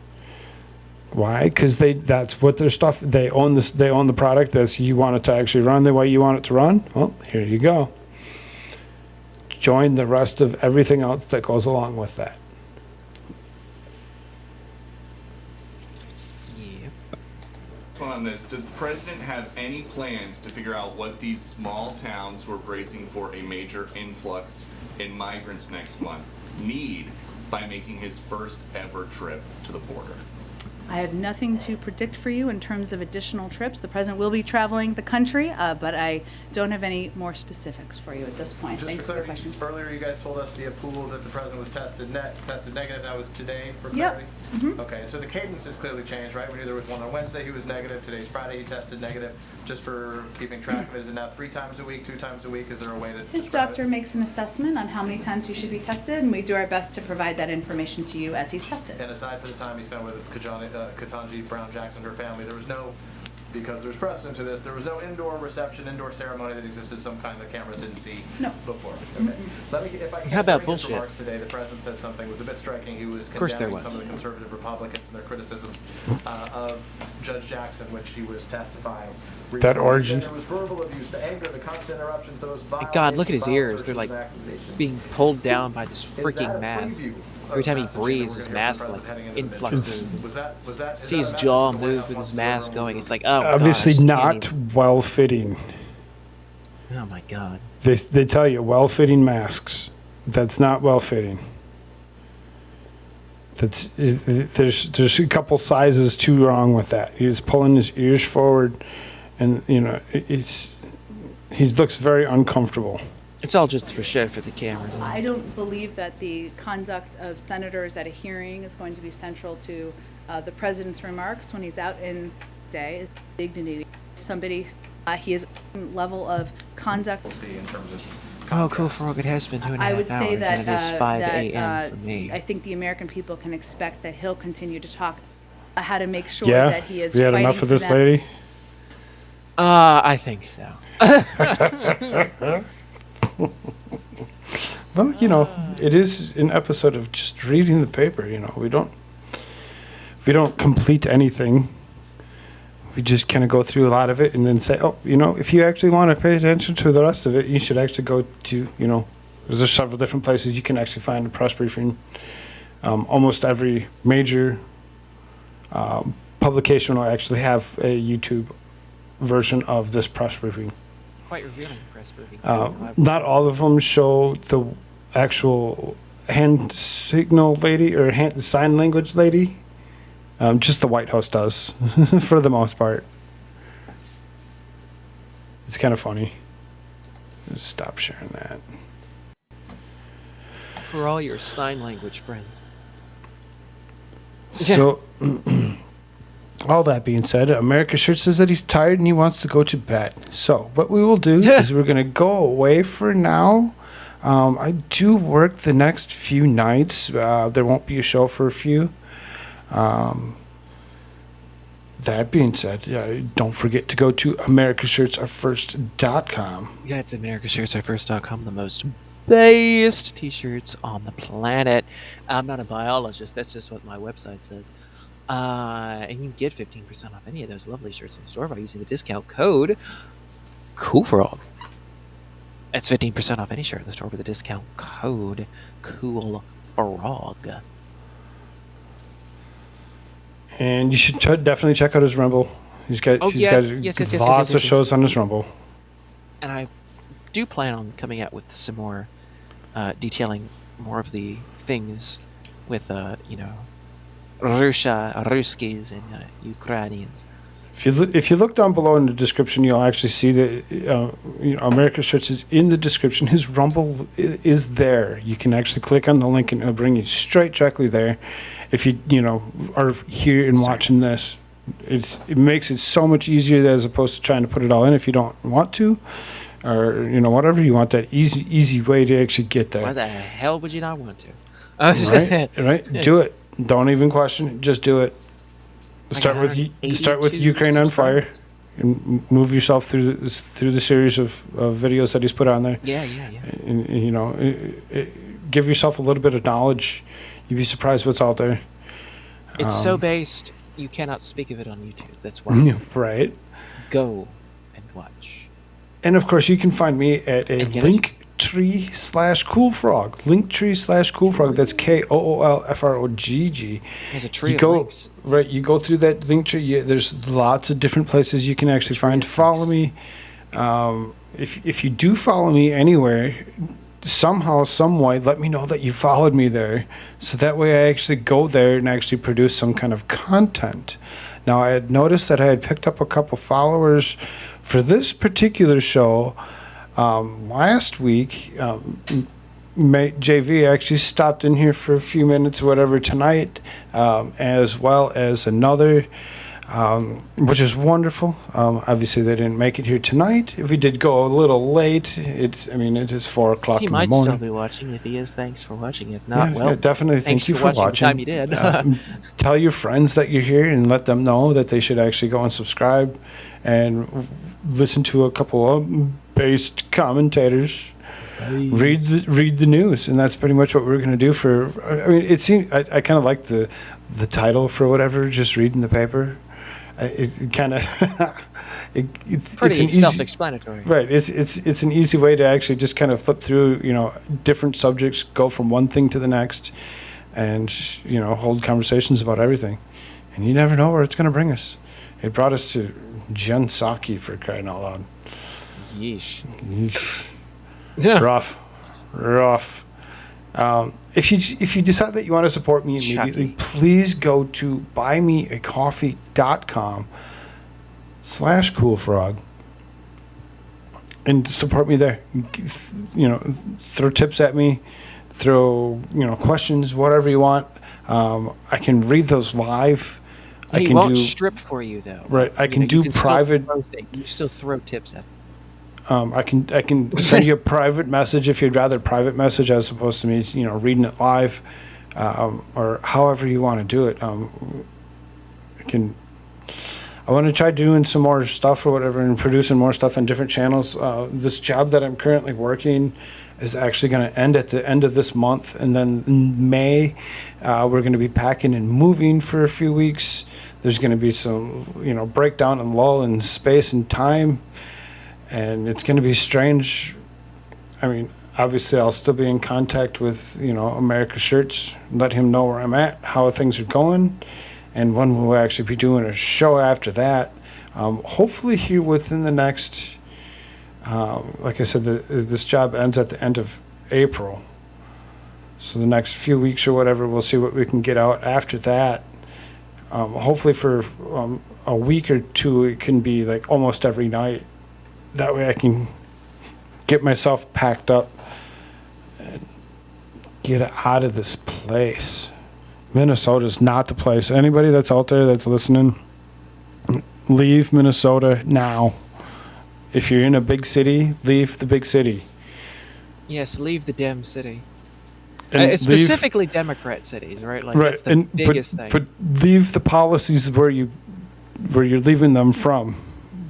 Why? Because that's what their stuff. They own this. They own the product. That's you want it to actually run the way you want it to run. Well, here you go. Join the rest of everything else that goes along with that. On this, does the president have any plans to figure out what these small towns who are bracing for a major influx in migrants next month need by making his first ever trip to the border? I have nothing to predict for you in terms of additional trips. The president will be traveling the country, but I don't have any more specifics for you at this point. Just Thanks for for the clarity, question. earlier you guys told us via pool that the president was tested negative. That was today for Yep. clarity? Mhm. Okay, so the cadence has clearly changed, right? We knew there was one on Wednesday, he was negative. Today's Friday, he tested negative. Just for keeping track of it, is it now 3 times a week, 2 times a week? Is there a way to His describe doctor makes an assessment on how many times you should be tested, and we do our best to provide that information to you as he's tested. And aside from the time he spent with Ketanji Brown Jackson, her family, there was no because there's precedent to this. There was no indoor reception, indoor ceremony that existed. Some kind the cameras didn't see before. Okay. Let me, if I can, How about during his bullshit? remarks today, the president said something was a bit striking. He was course there condemning was. some of the conservative Republicans and their criticisms of Judge Jackson, which he was testifying. That recently. He orgy. said there was verbal abuse, the anger, the constant interruptions, those vile God, look at cases, his vile ears. They're searches like and accusations. being pulled down by this Is that freaking a mask. preview Every of time he messaging that breathes, we're his gonna hear mask from the like president heading into the influxes. midterms? Was that See is his that a jaw message the White move House with wants his to deliver mask on going. the It's like, oh, Obviously God, I just not can't even- well fitting. Oh my God. They tell you well fitting masks. That's not well fitting. There's a couple sizes too wrong with that. He's pulling his ears forward, and he looks very uncomfortable. It's all just for show for the cameras. I don't believe that the conduct of senators at a hearing is going to be central to the president's remarks when he's out in day. Dignity. Somebody, he has a level of conduct. We'll see in terms of. Oh, Koolfrogg, it has been 2.5 I would say hours, that and it is 5 that, a.m. for me. I think the American people can expect that he'll continue to talk how to make sure Yeah, that he is. we had fighting enough for of this them. lady. I think so. Well, it is an episode of just reading the paper. We don't complete anything. We just kind of go through a lot of it and then say, oh, if you actually want to pay attention to the rest of it, you should actually go to, there's several different places you can actually find a press briefing. Almost every major publication will actually have a YouTube version of this press briefing. Quite revealing press briefing. Not all of them show the actual hand signal lady or hand sign language lady. Just the White House does, for the most part. It's kind of funny. Just stop sharing that. For all your sign language friends. So, all that being said, AmericaShirts says that he's tired and he wants to go to bed. So, what we will do is we're going to go away for now. I do work the next few nights. There won't be a show for a few. That being said, don't forget to go to AmericaShirtsAreFirst.com. Yeah, it's AmericaShirtsAreFirst.com, the most best t-shirts on the planet. I'm not a biologist. That's just what my website says. And you can get 15% off any of those lovely shirts in the store by using the discount code Koolfrogg. That's 15% off any shirt in the store with the discount code Koolfrogg. And you should definitely check out his Rumble. He's got lots of shows on his Rumble. And I do plan on coming out with some more, detailing more of the things with, Ruskis and Ukrainians. If you look down below in the description, you'll actually see that AmericaShirts is in the description. His Rumble is there. You can actually click on the link and it'll bring you straight directly there. If you are here and watching this, it makes it so much easier as opposed to trying to put it all in if you don't want to, or whatever you want. That easy way to actually get there. Why the hell would you not want to? Right? Do it. Don't even question it. Just do it. Start with Ukraine on fire, and move yourself through the series of videos that he's put on there. Yeah. And, give yourself a little bit of knowledge. You'd be surprised what's out there. It's so based, you cannot speak of it on YouTube. That's why. Right. Go and watch. And of course, you can find me at a Linktree/Koolfrogg. Linktree/Koolfrogg. That's KOOLFROGG. There's a tree you of go links. right. You go through that Linktree. There's lots of different places you can actually find to follow me. If you do follow me anywhere, somehow, some way, let me know that you followed me there, so that way I actually go there and actually produce some kind of content. Now, I had noticed that I had picked up a couple followers for this particular show last week. Mate JV actually stopped in here for a few minutes or whatever tonight, as well as another which is wonderful. Obviously, they didn't make it here tonight. If we did go a little late, it is 4 o'clock He in the might morning. still be watching. If he is, thanks for watching. If not, Yeah, well, yeah, definitely. thanks Thank you for watching watching. the time you did. Tell your friends that you're here and let them know that they should actually go and subscribe and listen to a couple of based commentators. Read the news, and that's pretty much what we're going to do for. I mean, it seems I kind of like the title for whatever. Just reading the paper. It kind of it's Pretty an easy, self-explanatory. right? It's an easy way to actually just kind of flip through, different subjects, go from one thing to the next, and hold conversations about everything. And you never know where it's going to bring us. It brought us to Jen Psaki, for crying out loud. Yeesh. Rough. If you decide that you want to support me immediately, please go to buymeacoffee.com/Koolfrogg and support me there. Throw tips at me, throw questions, whatever you want. I can read those live. He won't strip for you though. Right, I can do private. You still throw tips at. I can send you a private message if you'd rather private message as opposed to me, reading it live, or however you want to do it. I want to try doing some more stuff or whatever and producing more stuff on different channels. This job that I'm currently working is actually going to end at the end of this month, and then in May, we're going to be packing and moving for a few weeks. There's going to be some, breakdown and lull in space and time. And it's going to be strange. I mean, obviously, I'll still be in contact with, AmericaShirts, let him know where I'm at, how things are going, and when we'll actually be doing a show after that. Hopefully here within the next, like I said, this job ends at the end of April. So the next few weeks or whatever, we'll see what we can get out after that. Hopefully for a week or two, it can be like almost every night. That way I can get myself packed up and get out of this place. Minnesota's not the place. Anybody that's out there that's listening, leave Minnesota now. If you're in a big city, leave the big city. Yes, leave the damn city. And It's specifically Democrat cities, right? Like that's the biggest thing. But leave the policies where you're leaving them from.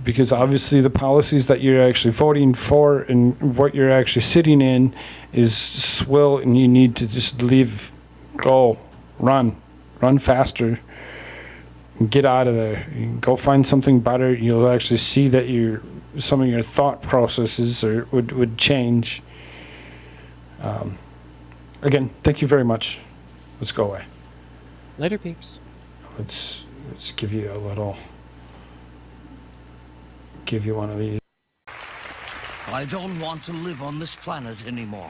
Because obviously the policies that you're actually voting for and what you're actually sitting in is swill, and you need to just leave, go, run faster, and get out of there. You can go find something better. You'll actually see that some of your thought processes would change. Again, thank you very much. Let's go away. Later, peeps. Let's give you a little. Give you one of these. I don't want to live on this planet anymore.